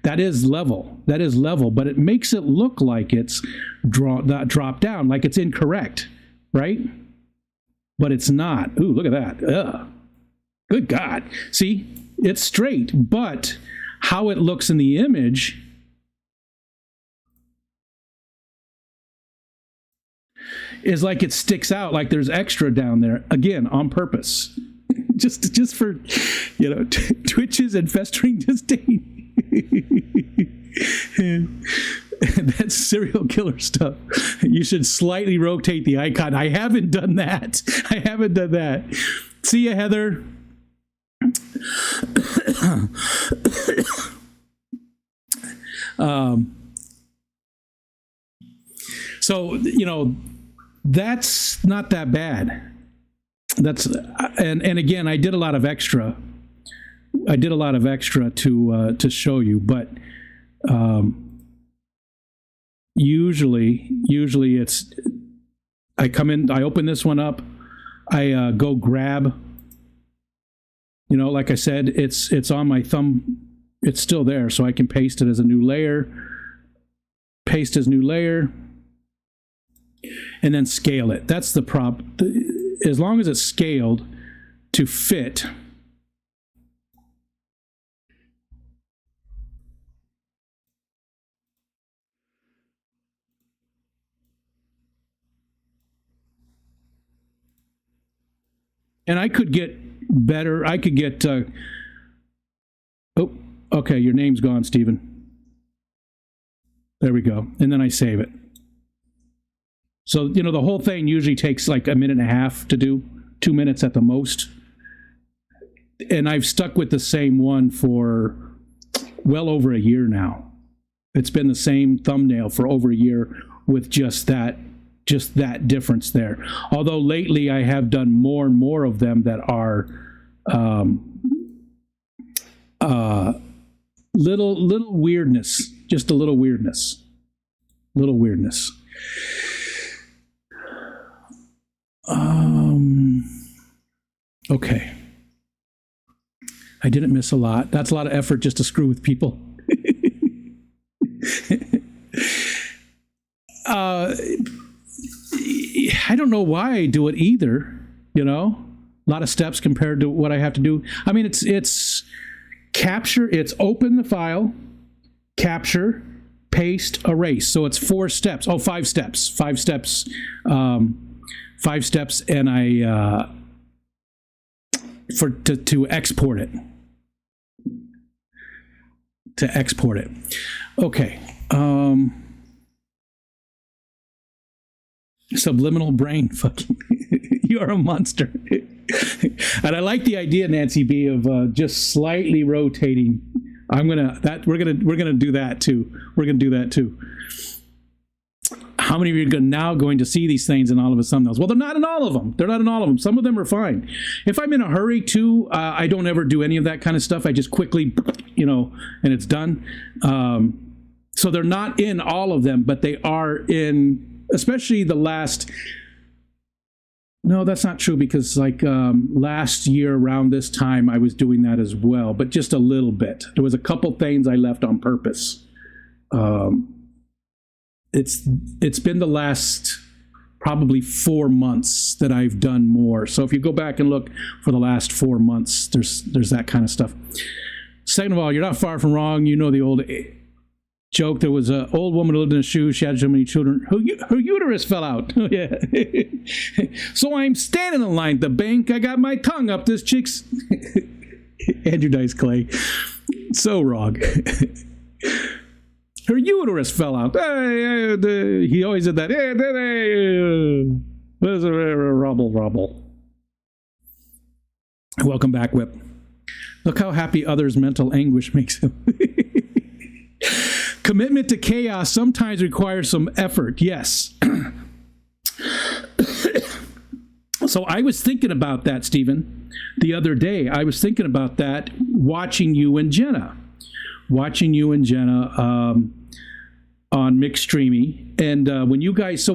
That is level. That is level, but it makes it look like it's dropped down, like it's incorrect, right? But it's not. Ooh, look at that. Ugh. Good God. See, it's straight, but how it looks in the image is like it sticks out, like there's extra down there, again, on purpose. just for, Twitches and festering disdain. That's serial killer stuff. You should slightly rotate the icon. I haven't done that. See ya, Heather. So, that's not that bad. And again, I did a lot of extra. To show you, but usually it's, I come in, I open this one up, I go grab, like I said, it's on my thumb, it's still there, so I can paste it as a new layer, and then scale it. That's the prop. As long as it's scaled to fit. And I could get better. I could get, oh, okay, your name's gone, Stephen. There we go. And then I save it. So, the whole thing usually takes like a minute and a half to do, 2 minutes at the most. And I've stuck with the same one for well over a year now. It's been the same thumbnail for over a year with just that difference there. Although lately I have done more and more of them that are little weirdness, just a little weirdness. Okay. I didn't miss a lot. That's a lot of effort just to screw with people. I don't know why I do it either, a lot of steps compared to what I have to do. I mean, it's capture, it's open the file, capture, paste, erase. So it's 4 steps. Oh, 5 steps. 5 steps. 5 steps, and I to export it. To export it. Okay. Subliminal brain, fucking, you are a monster. And I like the idea, Nancy B, of just slightly rotating. We're gonna do that too. How many of you are now going to see these things in all of his thumbnails? Well, they're not in all of them. Some of them are fine. If I'm in a hurry too, I don't ever do any of that kind of stuff. I just quickly, and it's done. So they're not in all of them, but they are in. Especially the last, no, that's not true, because last year around this time I was doing that as well, but just a little bit. There was a couple things I left on purpose. It's been the last probably 4 months that I've done more. So if you go back and look for the last 4 months, there's that kind of stuff. Second of all, you're not far from wrong. The old joke. There was an old woman who lived in a shoe. She had so many children. Her uterus fell out. Yeah. So I'm standing in line at the bank. I got my tongue up this chick's. Andrew Dice Clay. So wrong. Her uterus fell out. He always did that. There's a rubble. Welcome back, Whip. Look how happy others' mental anguish makes him. Commitment to chaos sometimes requires some effort. Yes. So I was thinking about that, Stephen, the other day. I was thinking about that watching you and Jenna on McStreamy. And when you guys, the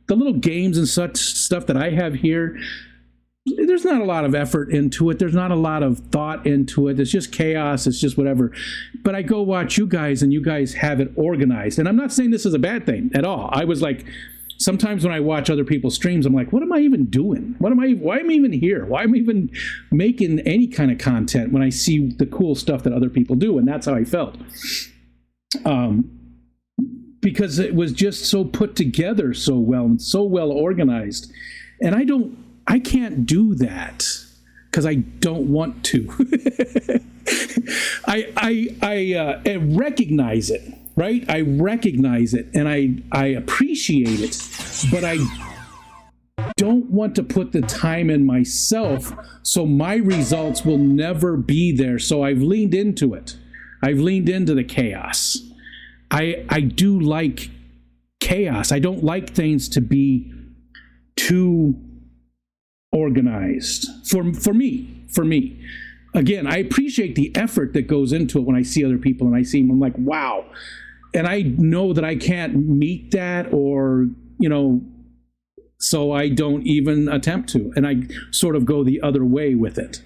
little games and such stuff that I have here, there's not a lot of effort into it. There's not a lot of thought into it. It's just chaos. It's just whatever. But I go watch you guys, and you guys have it organized. And I'm not saying this is a bad thing at all. I was like, sometimes when I watch other people's streams, I'm like, what am I even doing? Why am I even here? Why am I even making any kind of content when I see the cool stuff that other people do? And that's how I felt. Because it was just so put together so well and so well organized. And I can't do that because I don't want to. I recognize it. right? I recognize it and I appreciate it, but I don't want to put the time in myself, so my results will never be there. So I've leaned into it. I've leaned into the chaos. I do like chaos. I don't like things to be too organized for me. Again, I appreciate the effort that goes into it when I see other people and I see them. I'm like, wow. And I know that I can't meet that, or, so I don't even attempt to. And I sort of go the other way with it.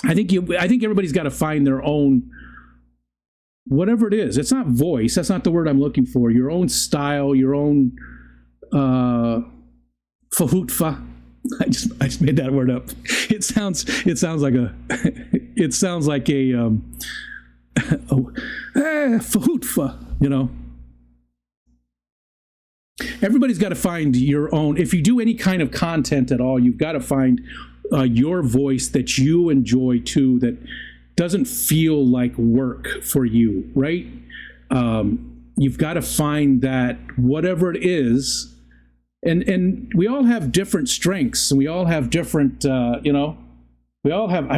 I think everybody's got to find their own, whatever it is. It's not voice. That's not the word I'm looking for. Your own style, your own fahootfa. I just made that word up. It sounds like a fahootfa, Everybody's got to find your own. If you do any kind of content at all, you've got to find your voice that you enjoy too, that doesn't feel like work for you, right? You've got to find that whatever it is. And we all have different strengths, and we all have different, we all have,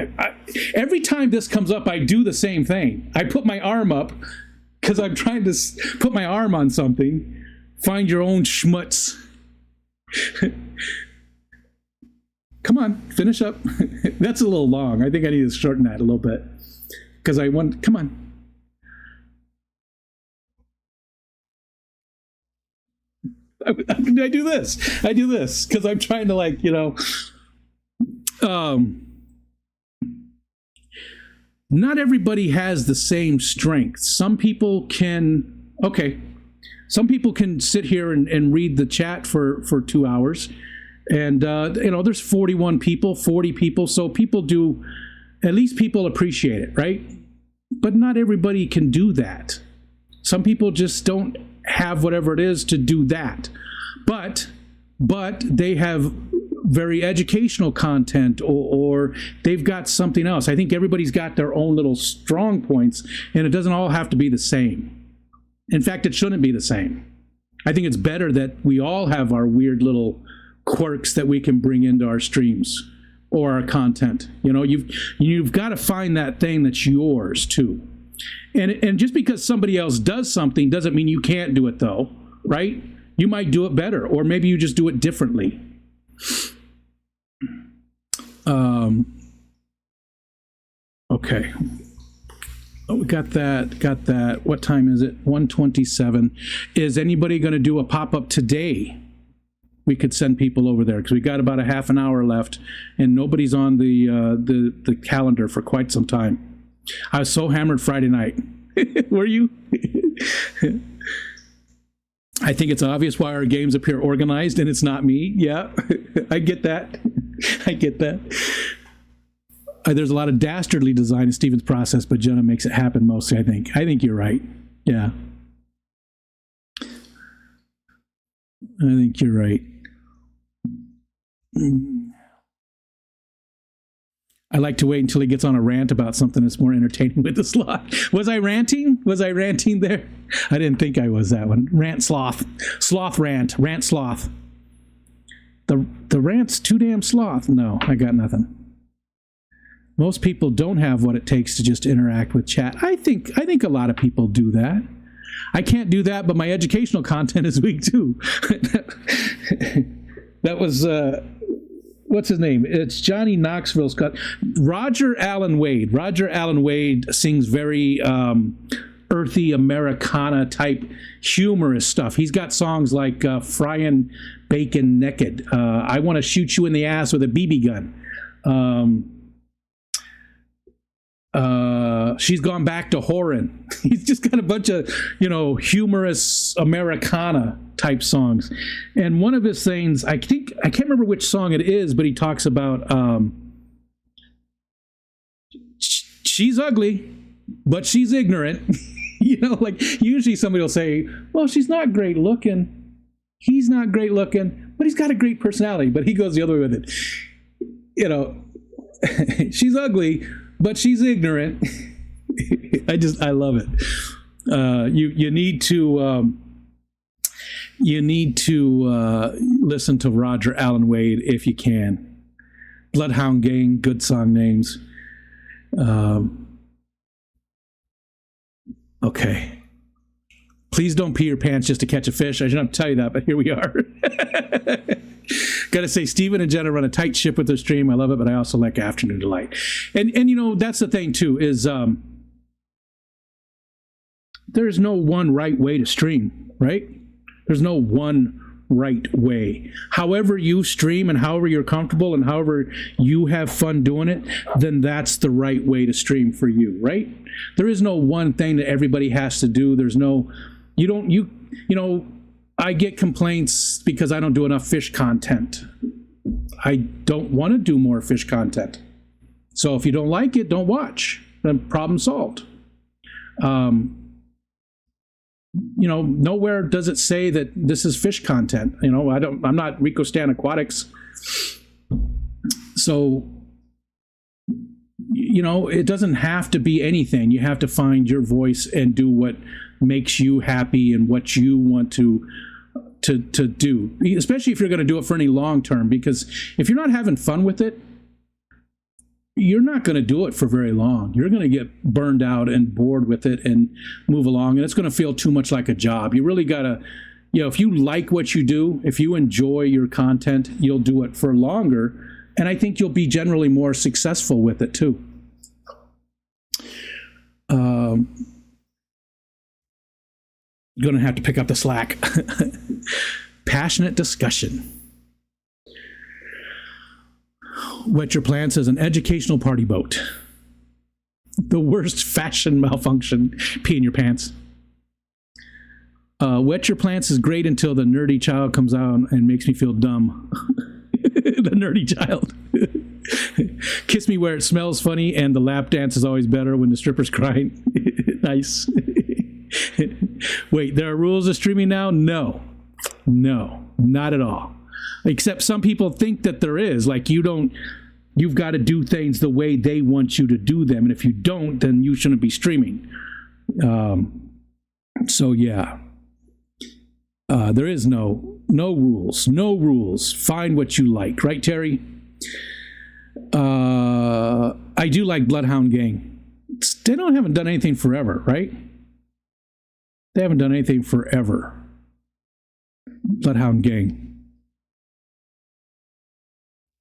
every time this comes up, I do the same thing. I put my arm up because I'm trying to put my arm on something. Find your own schmutz. Come on, finish up. That's a little long. I think I need to shorten that a little bit because come on. I do this because I'm trying to not everybody has the same strength. Some people can sit here and read the chat for 2 hours, and there's 41 people, 40 people, so at least people appreciate it, right? But not everybody can do that. Some people just don't have whatever it is to do that, but they have very educational content, or they've got something else. I think everybody's got their own little strong points, and it doesn't all have to be the same. In fact, it shouldn't be the same. I think it's better that we all have our weird little quirks that we can bring into our streams or our content. You've got to find that thing that's yours too. And just because somebody else does something doesn't mean you can't do it, though, right? You might do it better, or maybe you just do it differently. Okay. Oh, we got that. What time is it? 1:27. Is anybody going to do a pop-up today? We could send people over there because we got about a half an hour left, and nobody's on the calendar for quite some time. I was so hammered Friday night. Were you? I think it's obvious why our games appear organized and it's not me. Yeah, I get that. There's a lot of dastardly design in Steven's process, but Jenna makes it happen mostly, I think. I think you're right. Yeah. I think you're right. I like to wait until he gets on a rant about something that's more entertaining with the sloth. Was I ranting? Was I ranting there? I didn't think I was that one. Rant sloth. Sloth rant. Rant sloth. The rant's too damn sloth. No, I got nothing. Most people don't have what it takes to just interact with chat. I think a lot of people do that. I can't do that, but my educational content is weak too. That was what's his name? It's Johnny Knoxville's cut. Roger Allen Wade. Roger Allen Wade sings very earthy Americana type humorous stuff. He's got songs like Frying Bacon Naked. I Want to Shoot You in the Ass with a BB Gun. She's Gone Back to Horan. He's just got a bunch of, humorous Americana type songs. And one of his things, I can't remember which song it is, but he talks about she's ugly, but she's ignorant. Usually somebody will say, well, she's not great looking. He's not great looking, but he's got a great personality. But he goes the other way with it. She's ugly, but she's ignorant. I love it. You need to listen to Roger Allen Wade if you can. Bloodhound Gang, good song names. Okay. Please don't pee your pants just to catch a fish. I shouldn't tell you that, but here we are. Got to say, Steven and Jenna run a tight ship with their stream. I love it, but I also like Afternoon Delight. And you know, that's the thing too, is there's no one right way to stream, right? There's no one right way. However you stream and however you're comfortable and however you have fun doing it, then that's the right way to stream for you, right? There is no one thing that everybody has to do. There's no, you know, I get complaints because I don't do enough fish content. I don't want to do more fish content. So if you don't like it, don't watch. Then problem solved. You know, nowhere does it say that this is fish content. You know, I'm not Rico Stan Aquatics. So, you know, it doesn't have to be anything. You have to find your voice and do what makes you happy and what you want to do, especially if you're going to do it for any long term, because if you're not having fun with it, you're not going to do it for very long. You're going to get burned out and bored with it and move along, and it's going to feel too much like a job. You really got to, you know, if you like what you do, if you enjoy your content, you'll do it for longer, and I think you'll be generally more successful with it too. Going to have to pick up the slack. Passionate discussion. Wet Your Plants is an educational party boat. The worst fashion malfunction, pee in your pants. Wet Your Plants is great until the nerdy child comes out and makes me feel dumb. The nerdy child. Kiss Me Where It Smells funny, and the lap dance is always better when the stripper's crying. Nice. Wait, there are rules of streaming now? No, not at all. Except some people think that there is. Like, you've got to do things the way they want you to do them. And if you don't, then you shouldn't be streaming. So yeah, there is no rules. Find what you like. Right, Terry? I do like Bloodhound Gang. They haven't done anything forever, right? They haven't done anything forever. Bloodhound Gang.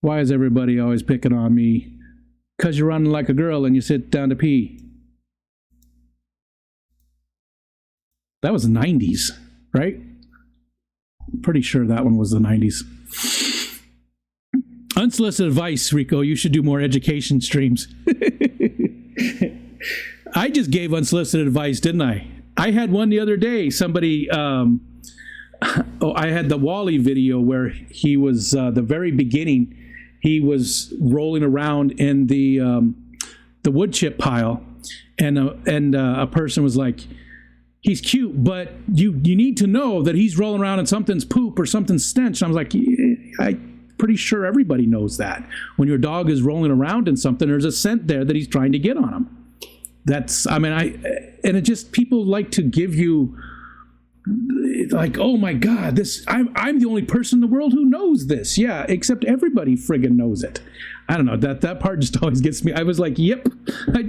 Why is everybody always picking on me? 'Cause you're running like a girl and you sit down to pee. That was the 90s, right? Pretty sure that one was the 90s. Unsolicited advice, Rico. You should do more education streams. I just gave unsolicited advice, didn't I? I had one the other day. Somebody, I had the Wally video where he was, the very beginning, he was rolling around in the wood chip pile, and a person was like, he's cute, but you need to know that he's rolling around in something's poop or something's stench. And I was like, I'm pretty sure everybody knows that. When your dog is rolling around in something, there's a scent there that he's trying to get on him. And it just, people like to give you, like, oh my God, I'm the only person in the world who knows this. Yeah, except everybody friggin' knows it. I don't know, that part just always gets me. I was like, yep.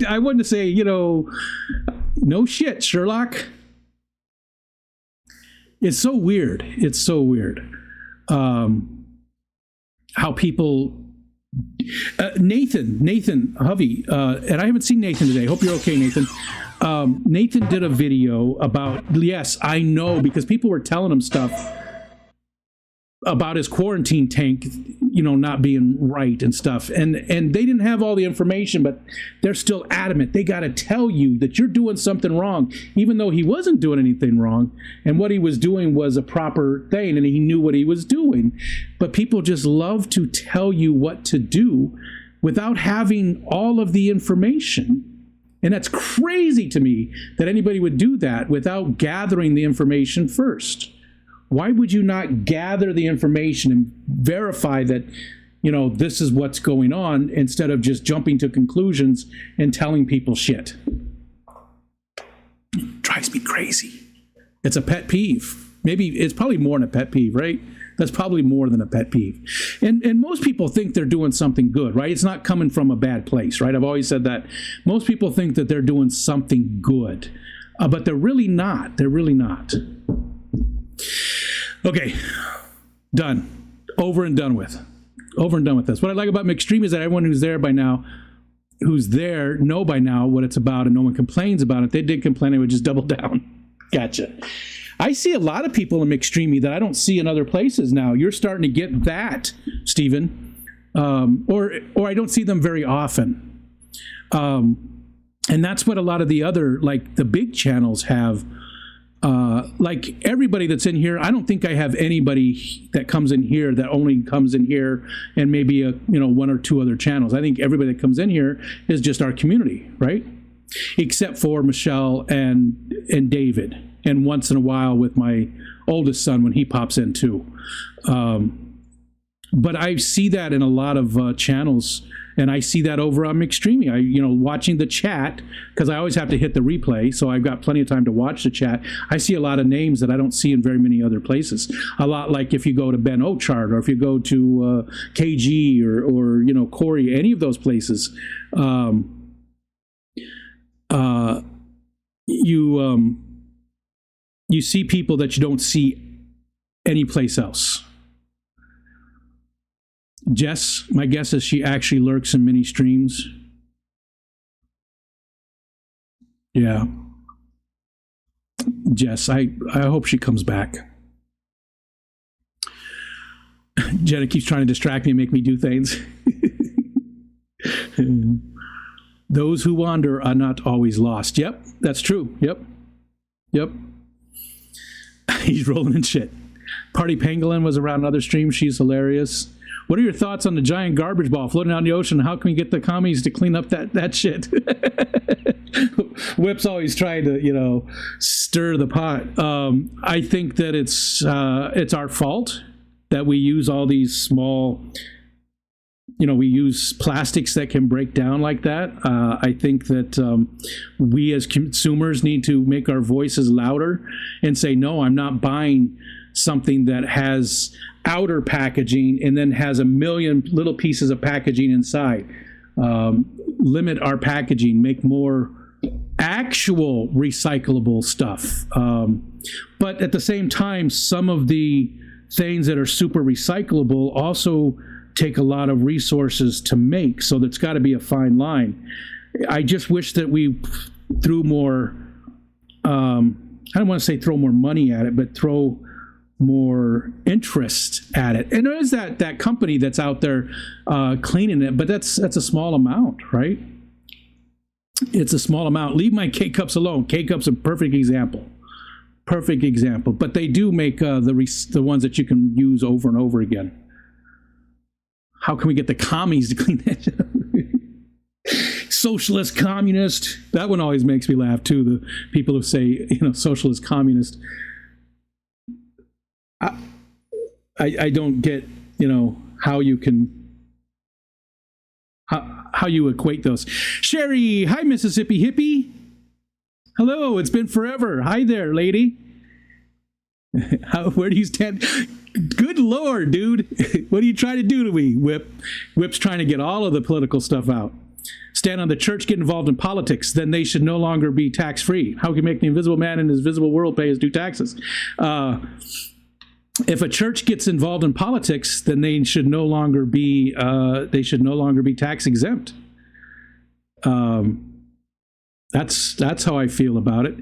I wanted to say, no shit, Sherlock. It's so weird. It's so weird. How people, Nathan Hovey, and I haven't seen Nathan today. Hope you're okay, Nathan. Nathan did a video about, yes, I know, because people were telling him stuff about his quarantine tank, not being right and stuff. And they didn't have all the information, but they're still adamant. They got to tell you that you're doing something wrong, even though he wasn't doing anything wrong. And what he was doing was a proper thing, and he knew what he was doing. But people just love to tell you what to do without having all of the information. And that's crazy to me that anybody would do that without gathering the information first. Why would you not gather the information and verify that, this is what's going on, instead of just jumping to conclusions and telling people shit? Try drives me crazy. It's a pet peeve. Maybe it's probably more than a pet peeve, right? That's probably more than a pet peeve. And most people think they're doing something good, right? It's not coming from a bad place, right? I've always said that. Most people think that they're doing something good, but they're really not. They're really not. Okay, done. Over and done with. Over and done with this. What I like about McStream is that everyone who's there by now, know by now what it's about, and no one complains about it. If they did complain, I would just double down. Gotcha. I see a lot of people in McStreamy that I don't see in other places now. You're starting to get that, Stephen, or I don't see them very often, and that's what a lot of the other, like the big channels have. Like everybody that's in here, I don't think I have anybody that comes in here that only comes in here and maybe one or two other channels. I think everybody that comes in here is just our community, right? Except for Michelle and David, and once in a while with my oldest son when he pops in too. But I see that in a lot of channels, and I see that over on McStreamy. Watching the chat, because I always have to hit the replay, so I've got plenty of time to watch the chat. I see a lot of names that I don't see in very many other places. A lot like if you go to Ben Ochart, or if you go to KG, or Corey, any of those places. You see people that you don't see anyplace else. Jess, my guess is she actually lurks in many streams. Yeah. Jess, I hope she comes back. Jenna keeps trying to distract me and make me do things. Those who wander are not always lost. Yep, that's true. Yep. He's rolling in shit. Party Pangolin was around another stream. She's hilarious. What are your thoughts on the giant garbage ball floating out in the ocean? How can we get the commies to clean up that shit? Whip's always trying to, stir the pot. I think that it's our fault that we use all these small, we use plastics that can break down like that. I think that we as consumers need to make our voices louder and say, no, I'm not buying something that has outer packaging and then has a million little pieces of packaging inside. Limit our packaging, make more actual recyclable stuff. But at the same time, some of the things that are super recyclable also take a lot of resources to make, so there's got to be a fine line. I just wish that we threw more, I don't want to say throw more money at it, but throw more interest at it. And there is that company that's out there cleaning it, but that's a small amount, right? It's a small amount. Leave my K-Cups alone. K-Cups are a perfect example. But they do make the ones that you can use over and over again. How can we get the commies to clean that up? Socialist, communist. That one always makes me laugh too. The people who say, socialist, communist. I don't get, how you can, how you equate those. Sherry, hi, Mississippi hippie. Hello, it's been forever. Hi there, lady. Where do you stand? Good Lord, dude. What are you trying to do to me, Whip? Whip's trying to get all of the political stuff out. Stand on the church, get involved in politics, then they should no longer be tax-free. How can you make the invisible man in his visible world pay his due taxes? If a church gets involved in politics, then they should no longer be tax exempt. That's how I feel about it.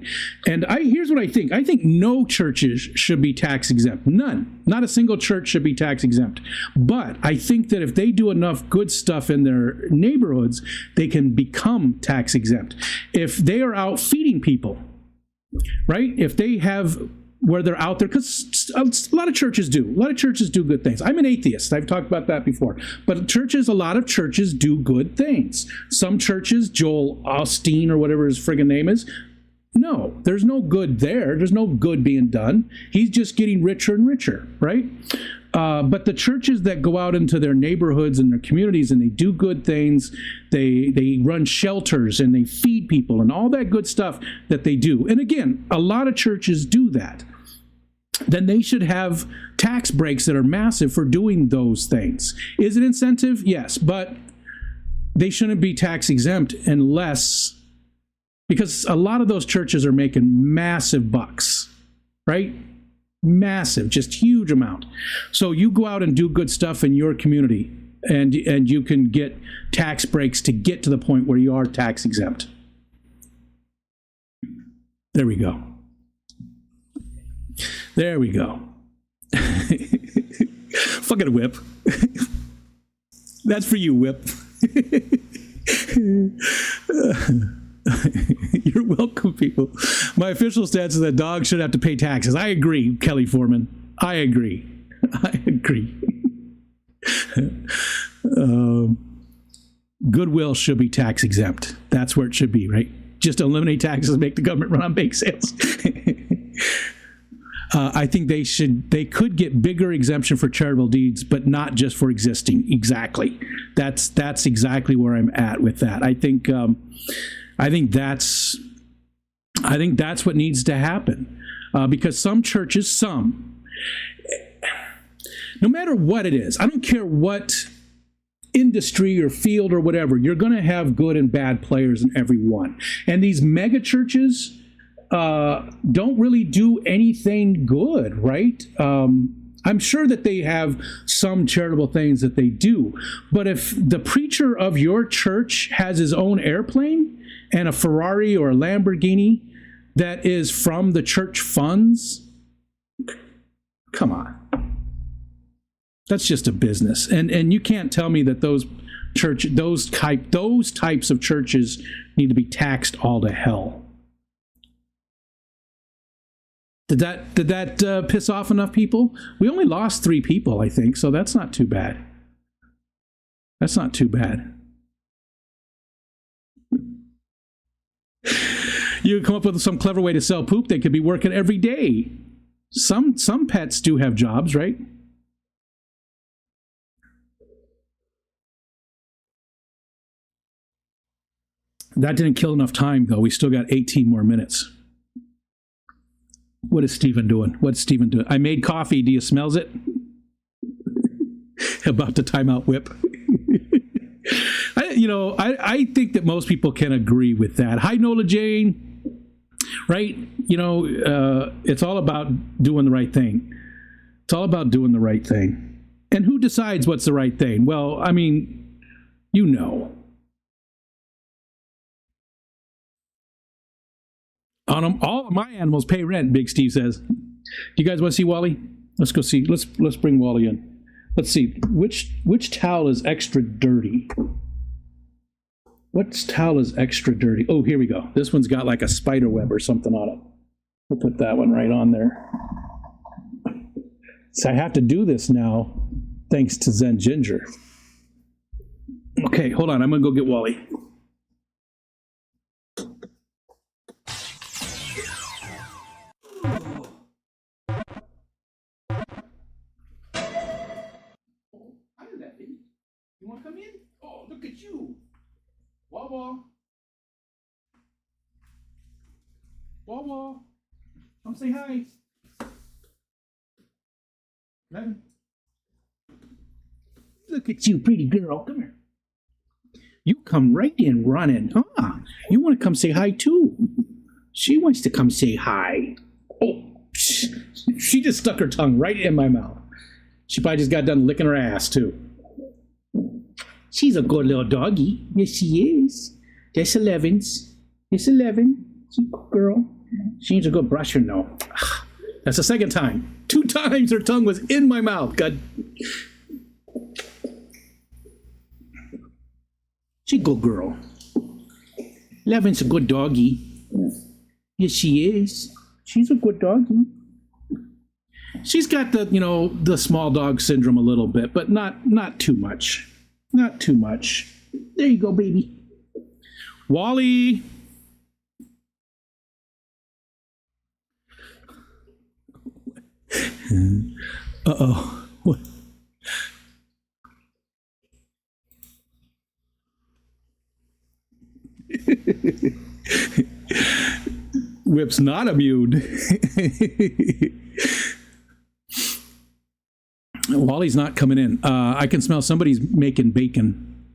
And here's what I think. I think no churches should be tax exempt. None. Not a single church should be tax exempt. But I think that if they do enough good stuff in their neighborhoods, they can become tax exempt. If they are out feeding people, right? If they have where they're out there, because a lot of churches do. A lot of churches do good things. I'm an atheist. I've talked about that before. But a lot of churches do good things. Some churches, Joel Osteen or whatever his friggin' name is, no, there's no good there. There's no good being done. He's just getting richer and richer, right? But the churches that go out into their neighborhoods and their communities and they do good things, they run shelters and they feed feed people and all that good stuff that they do. And again, a lot of churches do that. Then they should have tax breaks that are massive for doing those things. Is it incentive? Yes, but they shouldn't be tax exempt unless, because a lot of those churches are making massive bucks, right? Massive, just huge amount. So you go out and do good stuff in your community, and you can get tax breaks to get to the point where you are tax exempt. There we go. There we go. Fucking whip. That's for you, whip. You're welcome, people. My official stance is that dogs should have to pay taxes. I agree, Kelly Foreman. I agree. I agree. Goodwill should be tax exempt. That's where it should be, right? Just eliminate taxes and make the government run on bake sales. I think they could get bigger exemption for charitable deeds, but not just for existing. Exactly. That's exactly where I'm at with that. I think that's what needs to happen, because some churches, no matter what it is, I don't care what industry or field or whatever, you're going to have good and bad players in every one. And these mega churches don't really do anything good, right? I'm sure that they have some charitable things that they do, but if the preacher of your church has his own airplane and a Ferrari or a Lamborghini that is from the church funds, come on. That's just a business. And you can't tell me that those types of churches need to be taxed all to hell. Did that piss off enough people? We only lost 3 people, I think, so that's not too bad. That's not too bad. You come up with some clever way to sell poop. They could be working every day. Some pets do have jobs, right? That didn't kill enough time, though. We still got 18 more minutes. What is Stephen doing? What's Stephen doing? I made coffee. Do you smells it? About to time out whip. I think that most people can agree with that. Hi, Nola Jane. Right? It's all about doing the right thing. It's all about doing the right thing. And who decides what's the right thing? Well, I mean, you know. All of my animals pay rent, Big Steve says. You guys want to see Wally? Let's go see. Let's bring Wally in. Let's see. Which towel is extra dirty? What towel is extra dirty? Oh, here we go. This one's got like a spider web or something on it. We'll put that one right on there. So I have to do this now, thanks to Zen Ginger. Okay, hold on. I'm going to go get Wally. You want to come in? Oh, look at you. Wawa. Wawa. Come say hi. Levin. Look at you, pretty girl. Come here. You come right in running. Huh? You want to come say hi, too. She wants to come say hi. Oh, she just stuck her tongue right in my mouth. She probably just got done licking her ass, too. She's a good little doggy. Yes, she is. That's 11's. It's 11. She's a good girl. She needs a good brushing, though. That's the second time. 2 times her tongue was in my mouth. God. She's a good girl. 11's a good doggy. Yes, she is. She's a good doggy. She's got the small dog syndrome a little bit, but not too much. Not too much. There you go, baby. Wally. Uh-oh. What? Whip's not immune. Wally's not coming in. I can smell somebody's making bacon,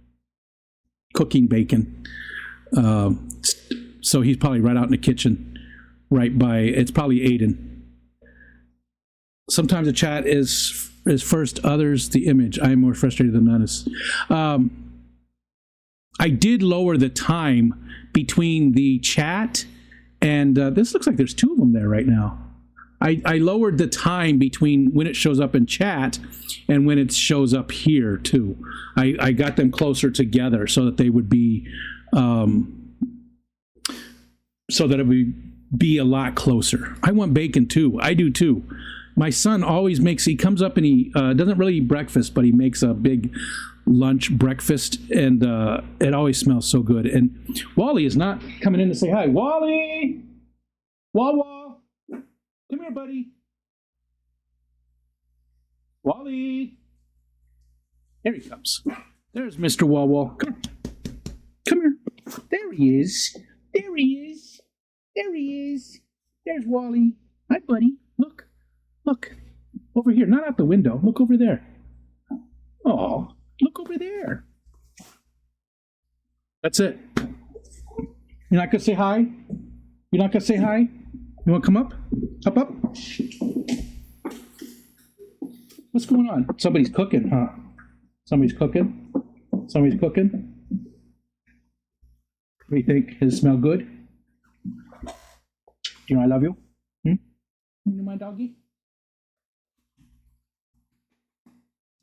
cooking bacon. So he's probably right out in the kitchen, right by. It's probably Aiden. Sometimes the chat is first, others the image. I am more frustrated than honest. I did lower the time between the chat and this looks like there's two of them there right now. I lowered the time between when it shows up in chat and when it shows up here too. I got them closer together so that they would be so that it would be a lot closer. I want bacon too. I do too. My son always makes, he comes up and he doesn't really eat breakfast, but he makes a big lunch breakfast, and it always smells so good. And Wally is not coming in to say hi. Wally! Wawa! Come here, buddy. Wally! There he comes. There's Mr. Wawa. Come here. There he is. There he is. There he is. There's Wally. Hi, buddy. Look. Look. Over here. Not out the window. Look over there. Oh, look over there. That's it. You're not going to say hi? You're not going to say hi? You want to come up? Up? What's going on? Somebody's cooking, huh? Somebody's cooking? Somebody's cooking? What do you think? Does it smell good? You know I love you? You know my doggy?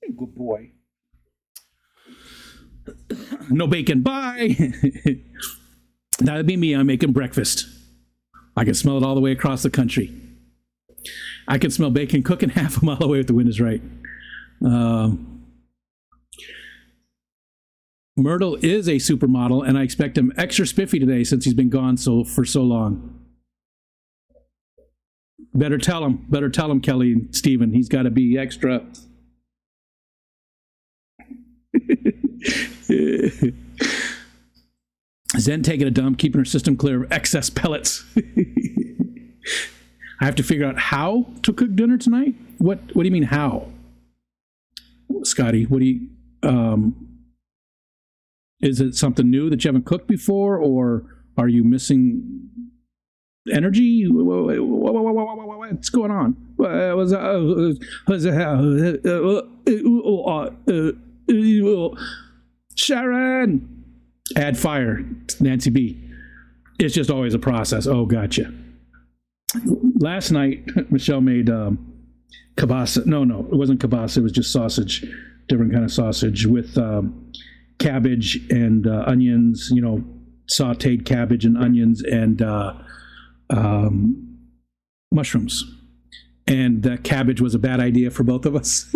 You're a good boy. No bacon. Bye! That'd be me. I'm making breakfast. I can smell it all the way across the country. I can smell bacon cooking half a mile away if the wind is right. Myrtle is a supermodel, and I expect him extra spiffy today since he's been gone for so long. Better tell him, Kelly and Steven. He's got to be extra. Zen taking a dump, keeping her system clear of excess pellets. I have to figure out how to cook dinner tonight. What do you mean how? Scotty, what do you is it something new that you haven't cooked before, or are you missing energy? What's going on? Sharon, add fire. Nancy B. It's just always a process. Oh, gotcha. Last night, Michelle made kielbasa. No, it wasn't kielbasa. It was just sausage, different kind of sausage with cabbage and onions. You know, sautéed cabbage and onions and mushrooms. And that cabbage was a bad idea for both of us.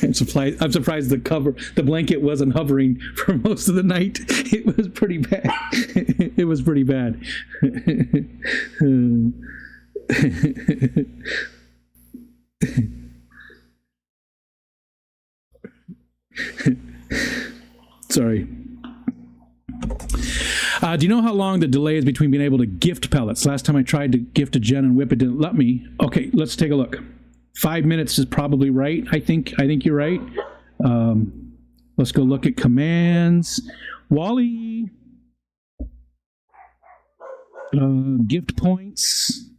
I'm surprised the blanket wasn't hovering for most of the night. It was pretty bad. It was pretty bad. Sorry. Do you know how long the delay is between being able to gift pellets? Last time I tried to gift to Jen and Whip, it didn't let me. Okay, let's take a look. 5 minutes is probably right. I think you're right. Let's go look at commands. Wally. Gift points.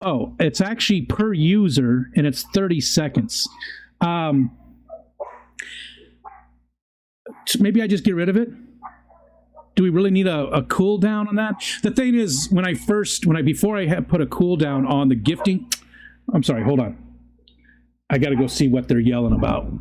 Oh, it's actually per user, and it's 30 seconds. Maybe I just get rid of it. Do we really need a cooldown on that? The thing is, before I had put a cooldown on the gifting, I'm sorry, hold on. I got to go see what they're yelling about.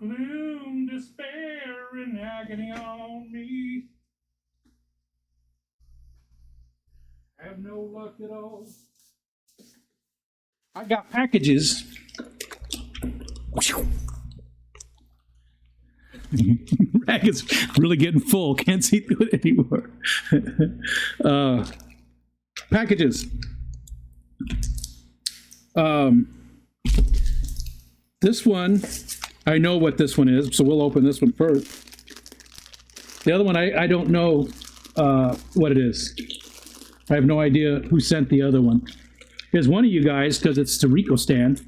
Gloom, despair, and agony on me. Have no luck at all. I got packages. Rag is really getting full. Can't see through it anymore. Packages. This one, I know what this one is, so we'll open this one first. The other one, I don't know what it is. I have no idea who sent the other one. Here's one of you guys, because it's the Rico stand.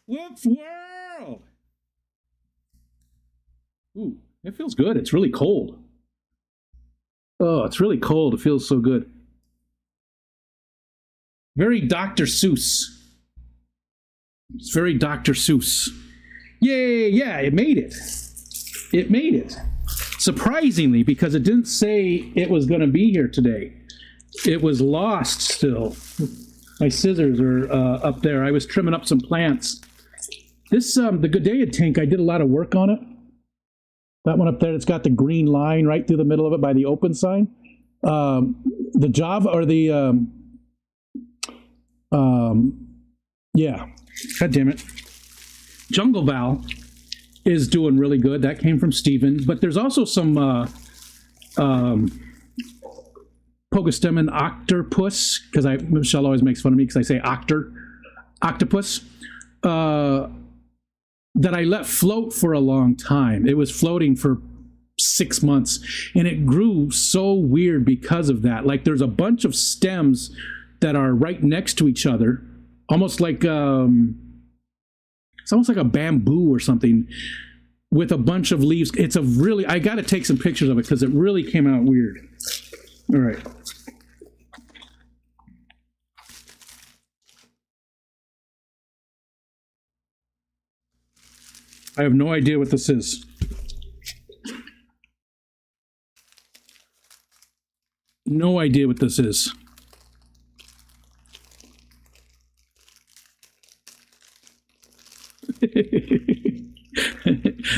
Whoops, world! Ooh, it feels good. It's really cold. Oh, it's really cold. It feels so good. Very Dr. Seuss. It's very Dr. Seuss. Yay, yeah, it made it. It made it. Surprisingly, because it didn't say it was going to be here today. It was lost still. My scissors are up there. I was trimming up some plants. This, the Gudea tank, I did a lot of work on it. That one up there, it's got the green line right through the middle of it by the open sign. The Java, or the, yeah, God damn it. Jungle Val is doing really good. That came from Steven. But there's also some Pogostemin octopus, because Michelle always makes fun of me because I say octopus, that I let float for a long time. It was floating for 6 months, and it grew so weird because of that. Like, there's a bunch of stems that are right next to each other, almost like it's almost like a bamboo or something with a bunch of leaves. It's a really, I got to take some pictures of it because it really came out weird. All right. I have no idea what this is. No idea what this is.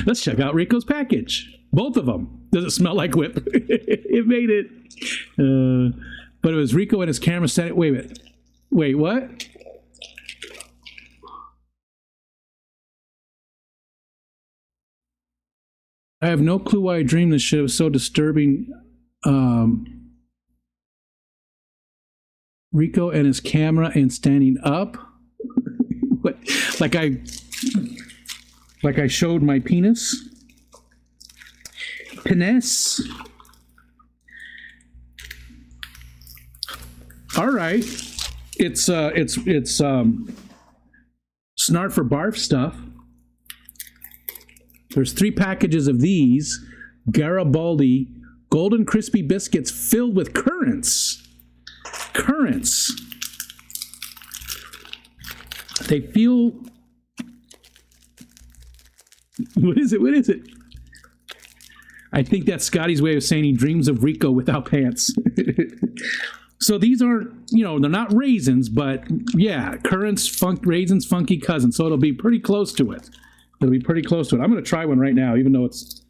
Let's check out Rico's package. Both of them. Does it smell like whip? It made it. But it was Rico and his camera set it. Wait a minute. Wait, what? I have no clue why I dreamed this shit. It was so disturbing. Rico and his camera and standing up. What? Like I showed my penis. Penis. All right. It's Snarf for Barf stuff. There's 3 packages of these Garibaldi Golden Crispy Biscuits filled with currants. Currants. They feel... What is it? What is it? I think that's Scotty's way of saying he dreams of Rico without pants. So these aren't, you know, they're not raisins, but yeah, currants, raisins, funky cousins. So it'll be pretty close to it. It'll be pretty close to it. I'm going to try one right now, even though it's...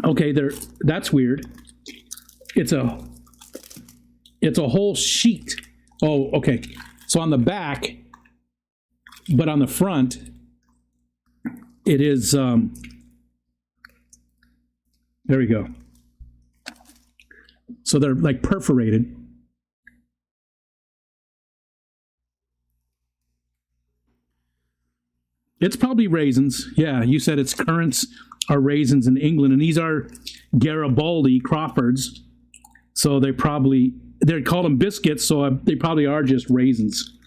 Okay, that's weird. It's a whole sheet. Oh, okay. So on the back, but on the front, it is... there we go. So they're like perforated. It's probably raisins. Yeah, you said it's currants are raisins in England, and these are Garibaldi Crawfords. So they're called them biscuits, so they probably are just raisins.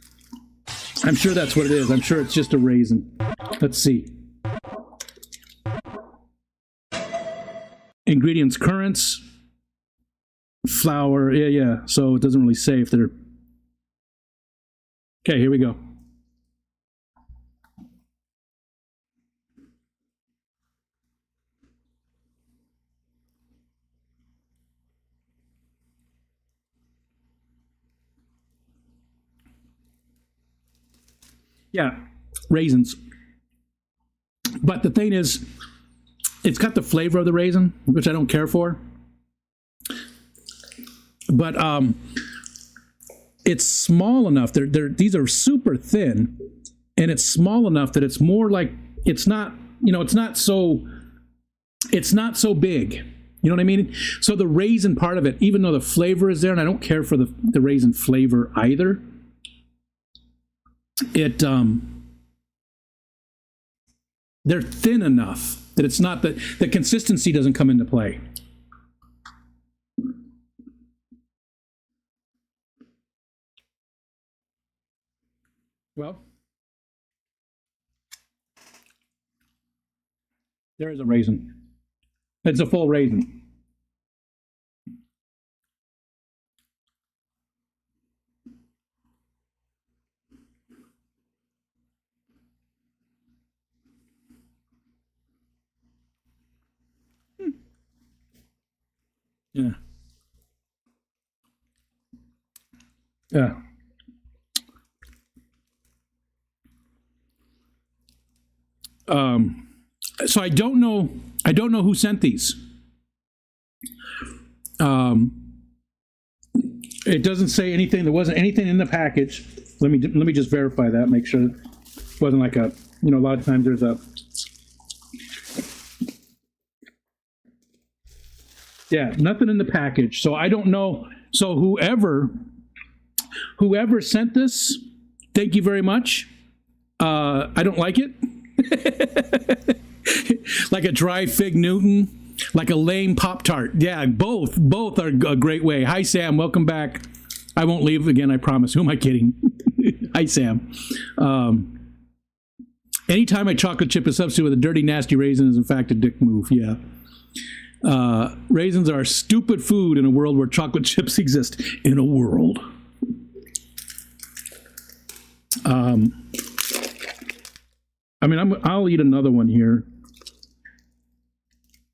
I'm sure that's what it is. I'm sure it's just a raisin. Let's see. Ingredients: currants, flour. Yeah. So it doesn't really say if they're... Okay, here we go. Yeah, raisins. But the thing is, it's got the flavor of the raisin, which I don't care for. But it's small enough. These are super thin, and it's small enough that it's more like it's not. It's not so. It's not so big. You know what I mean? So the raisin part of it, even though the flavor is there, and I don't care for the raisin flavor either. They're thin enough that it's not the consistency doesn't come into play. Well, there is a raisin. It's a full raisin. Yeah. Yeah. So I don't know who sent these. It doesn't say anything. There wasn't anything in the package. Let me just verify that. Make sure it wasn't like a lot of times there's a nothing in the package. So I don't know. So whoever sent this, thank you very much. I don't like it. Like a dry fig Newton, like a lame Pop-Tart. Yeah, both are a great way. Hi, Sam. Welcome back. I won't leave again, I promise. Who am I kidding? Hi, Sam. Anytime a chocolate chip is substituted with a dirty, nasty raisin is, in fact, a dick move. Yeah. Raisins are stupid food in a world where chocolate chips exist. In a world. I'll eat another one here.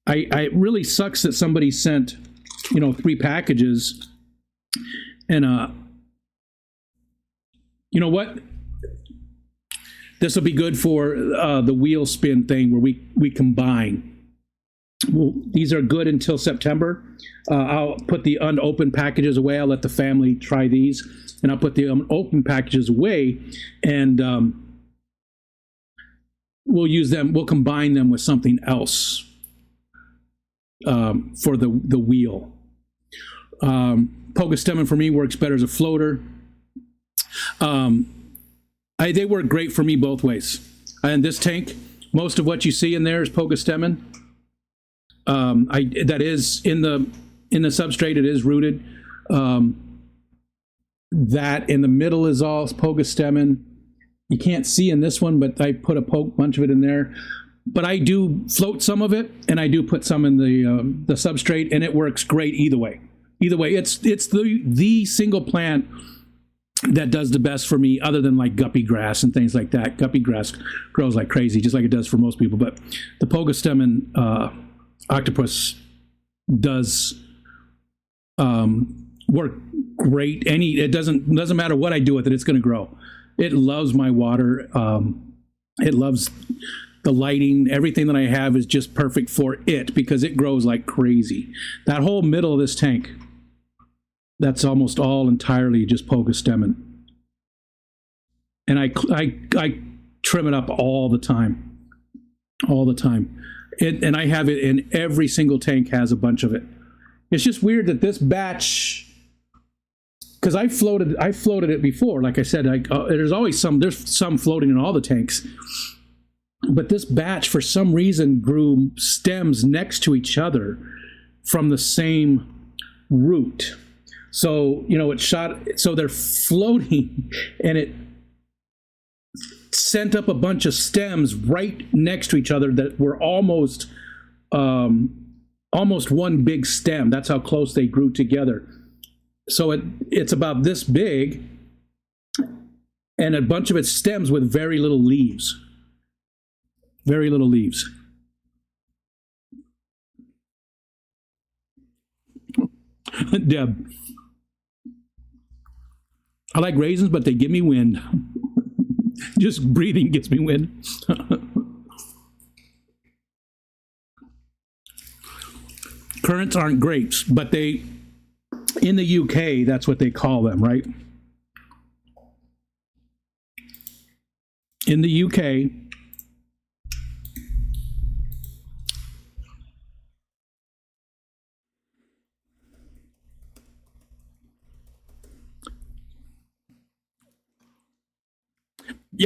It really sucks that somebody sent, 3 packages, and you know what? This will be good for the wheel spin thing where we combine. Well, these are good until September. I'll put the unopened packages away. I'll let the family try these, and I'll put the unopened packages away, and we'll use them. We'll combine them with something else for the wheel. Pogastemon for me works better as a floater. They work great for me both ways. And this tank, most of what you see in there is Pogastemon. That is in the substrate. It is rooted. That in the middle is all Pogastemon. You can't see in this one, but I put a bunch of it in there. But I do float some of it, and I do put some in the substrate, and it works great either way. Either way, it's the single plant that does the best for me, other than like guppy grass and things like that. Guppy grass grows like crazy, just like it does for most people. But the Pogastemon octopus does work great. It doesn't matter what I do with it, it's going to grow. It loves my water. It loves the lighting. Everything that I have is just perfect for it because it grows like crazy. That whole middle of this tank, that's almost all entirely just Pogastemon. And I trim it up all the time. All the time. And I have it in every single tank has a bunch of it. It's just weird that this batch, because I floated it before. Like I said, there's some floating in all the tanks. But this batch, for some reason, grew stems next to each other from the same root. So, so they're floating, and it sent up a bunch of stems right next to each other that were almost one big stem. That's how close they grew together. So it's about this big, and a bunch of it stems with very little leaves. Very little leaves. Deb. I like raisins, but they give me wind. Just breathing gets me wind. Currants aren't grapes, but they, in the UK, that's what they call them, right? In the UK,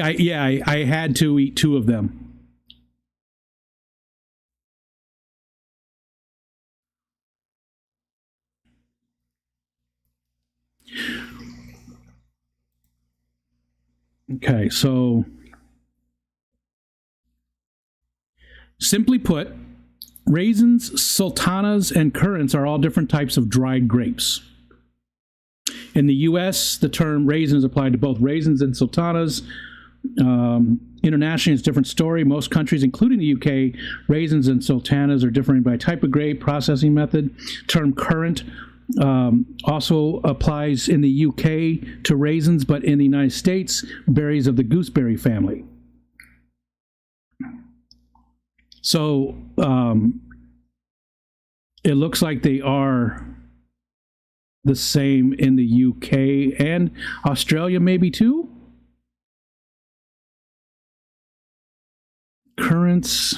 I had to eat 2 of them. Okay, so simply put, raisins, sultanas, and currants are all different types of dried grapes. In the U.S., the term raisin is applied to both raisins and sultanas. Internationally, it's a different story. Most countries, including the UK, raisins and sultanas are different by type of grape, processing method. Term currant also applies in the UK to raisins, but in the United States, berries of the gooseberry family. So it looks like they are the same in the UK and Australia, maybe too. Currants.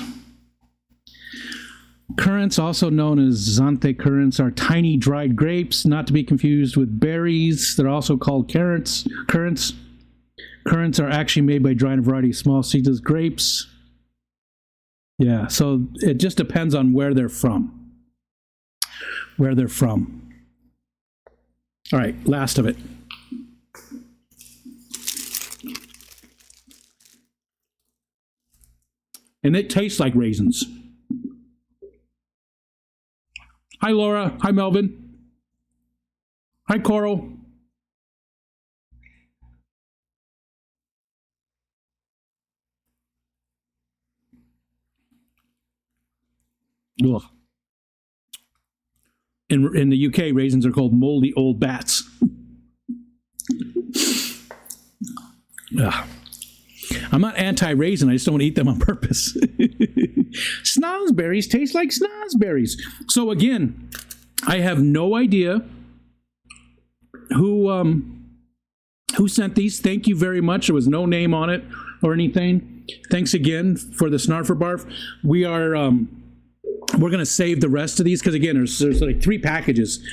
Currants, also known as Xanthe currants, are tiny dried grapes, not to be confused with berries. They're also called currants. Currants are actually made by drying a variety of small seedless grapes. Yeah, so it just depends on where they're from. Where they're from. All right, last of it. And it tastes like raisins. Hi, Laura. Hi, Melvin. Hi, Coral. Ugh. In the UK, raisins are called moldy old bats. Ugh. I'm not anti-raisin. I just don't eat them on purpose. Snozberries taste like snozberries. So again, I have no idea who sent these. Thank you very much. There was no name on it or anything. Thanks again for the Snarfer Barf. We are we're going to save the rest of these because again, there's like 3 packages.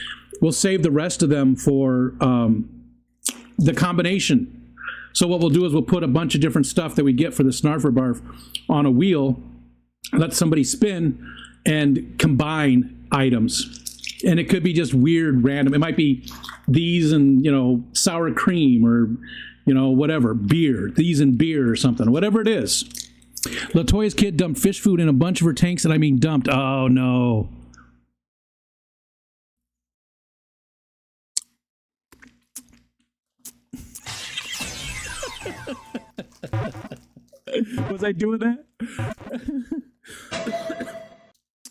We'll save the rest of them for the combination. So what we'll do is we'll put a bunch of different stuff that we get for the Snarfer Barf on a wheel, let somebody spin, and combine items. And it could be just weird, random. It might be these and, sour cream or, whatever, beer. These and beer or something, whatever it is. Latoya's kid dumped fish food in a bunch of her tanks, and I mean dumped. Oh, no. Was I doing that?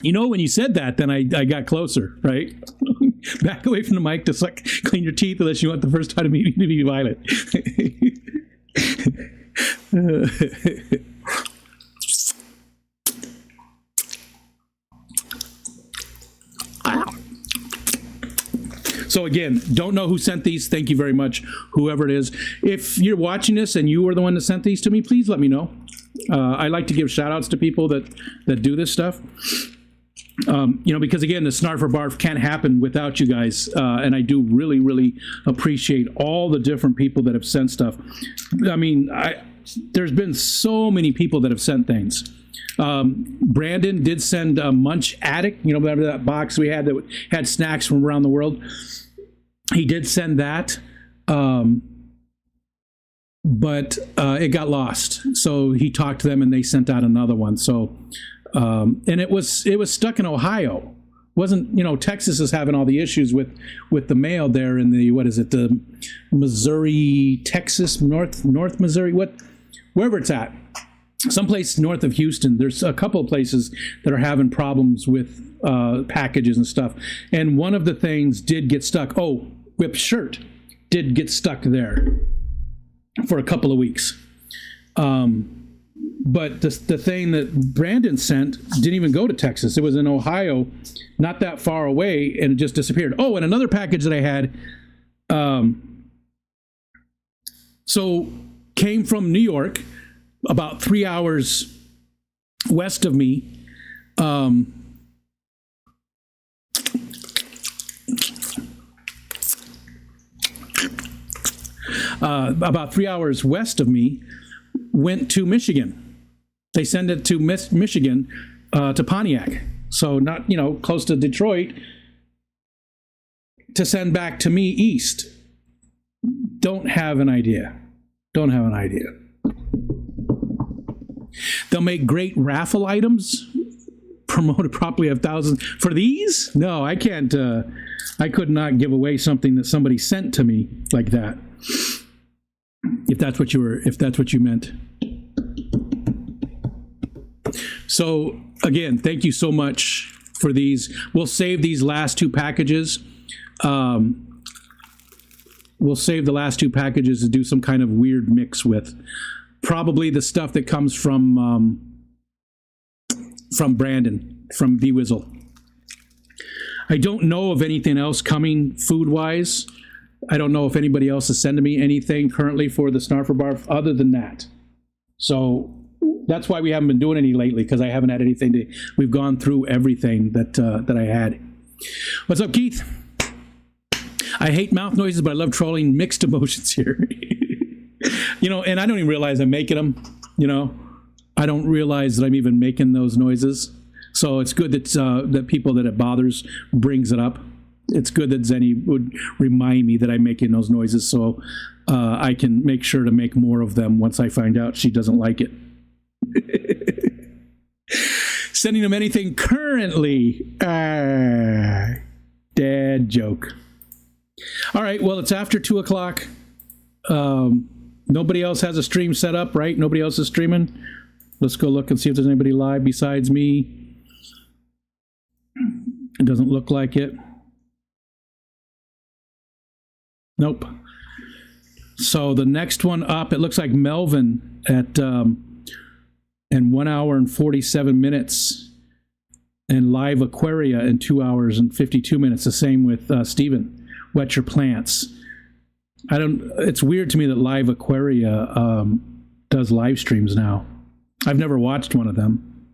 When you said that, then I got closer, right? Back away from the mic to clean your teeth unless you want the first time to be violent. So again, don't know who sent these. Thank you very much, whoever it is. If you're watching this and you were the one that sent these to me, please let me know. I like to give shout outs to people that do this stuff. Because again, the Snarfer Barf can't happen without you guys. And I do really, really appreciate all the different people that have sent stuff. I mean, there's been so many people that have sent things. Brandon did send a Munch Addict, remember that box we had that had snacks from around the world. He did send that, but it got lost. So he talked to them and they sent out another one. So, and it was stuck in Ohio. Wasn't, Texas is having all the issues with the mail there in the, the Missouri, Texas, North Missouri, wherever it's at. Someplace north of Houston, there's a couple of places that are having problems with packages and stuff. And one of the things did get stuck. Oh, Whip shirt did get stuck there for a couple of weeks. But the thing that Brandon sent didn't even go to Texas. It was in Ohio, not that far away, and it just disappeared. Oh, and another package that I had, so came from New York, about 3 hours west of me. About 3 hours west of me, went to Michigan. They send it to Michigan, to Pontiac. So not, close to Detroit, to send back to me east. Don't have an idea. They'll make great raffle items, promoted properly of thousands. For these? No, I can't. I could not give away something that somebody sent to me like that. If that's what you meant. So again, thank you so much for these. We'll save these last two packages. We'll save the last two packages to do some kind of weird mix with. Probably the stuff that comes from Brandon, from B-Wizzle. I don't know of anything else coming food-wise. I don't know if anybody else is sending me anything currently for the Snarfer Barf other than that. So that's why we haven't been doing any lately, because I haven't had anything we've gone through everything that I had. What's up, Keith? I hate mouth noises, but I love trolling. Mixed emotions here. And I don't even realize I'm making them. I don't realize that I'm even making those noises. So it's good that people that it bothers brings it up. It's good that Zenny would remind me that I'm making those noises, so I can make sure to make more of them once I find out she doesn't like it. Sending them anything currently. Dad joke. All right, well, it's after 2 o'clock. Nobody else has a stream set up, right? Nobody else is streaming. Let's go look and see if there's anybody live besides me. It doesn't look like it. Nope. So the next one up, it looks like Melvin at in 1 hour and 47 minutes, and Live Aquaria in 2 hours and 52 minutes. The same with Steven, Wet Your Plants. It's weird to me that Live Aquaria does live streams now. I've never watched one of them.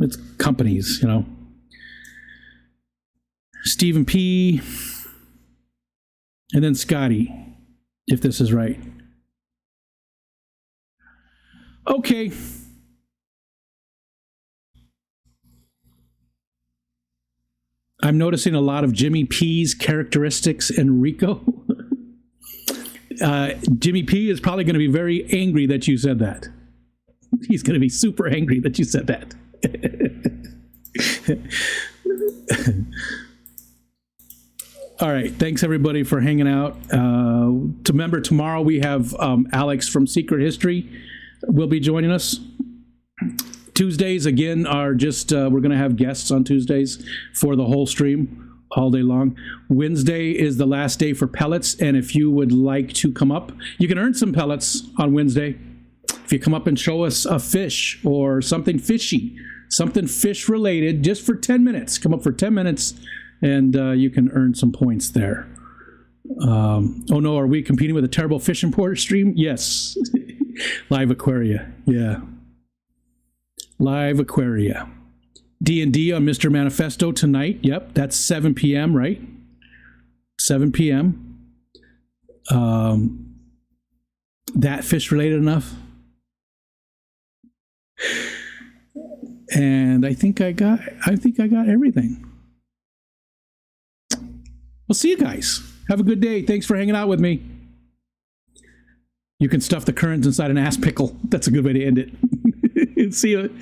It's companies, Stephen P. And then Scotty, if this is right. Okay. I'm noticing a lot of Jimmy P's characteristics in Rico. Jimmy P is probably going to be very angry that you said that. He's going to be super angry that you said that. All right. Thanks, everybody, for hanging out. Remember, tomorrow we have Alex from Secret History will be joining us. Tuesdays, again, are just, we're going to have guests on Tuesdays for the whole stream all day long. Wednesday is the last day for pellets, and if you would like to come up, you can earn some pellets on Wednesday. If you come up and show us a fish or something fishy, something fish-related, just for 10 minutes. Come up for 10 minutes. And you can earn some points there. Oh no, are we competing with a terrible fish importer stream? Yes. Live Aquaria, yeah. Live Aquaria. D&D on Mr. Manifesto tonight. Yep, that's 7 p.m., right? 7 p.m. That fish related enough? And I think I got everything. We'll see you guys. Have a good day. Thanks for hanging out with me. You can stuff the currants inside an ass pickle. That's a good way to end it. See you.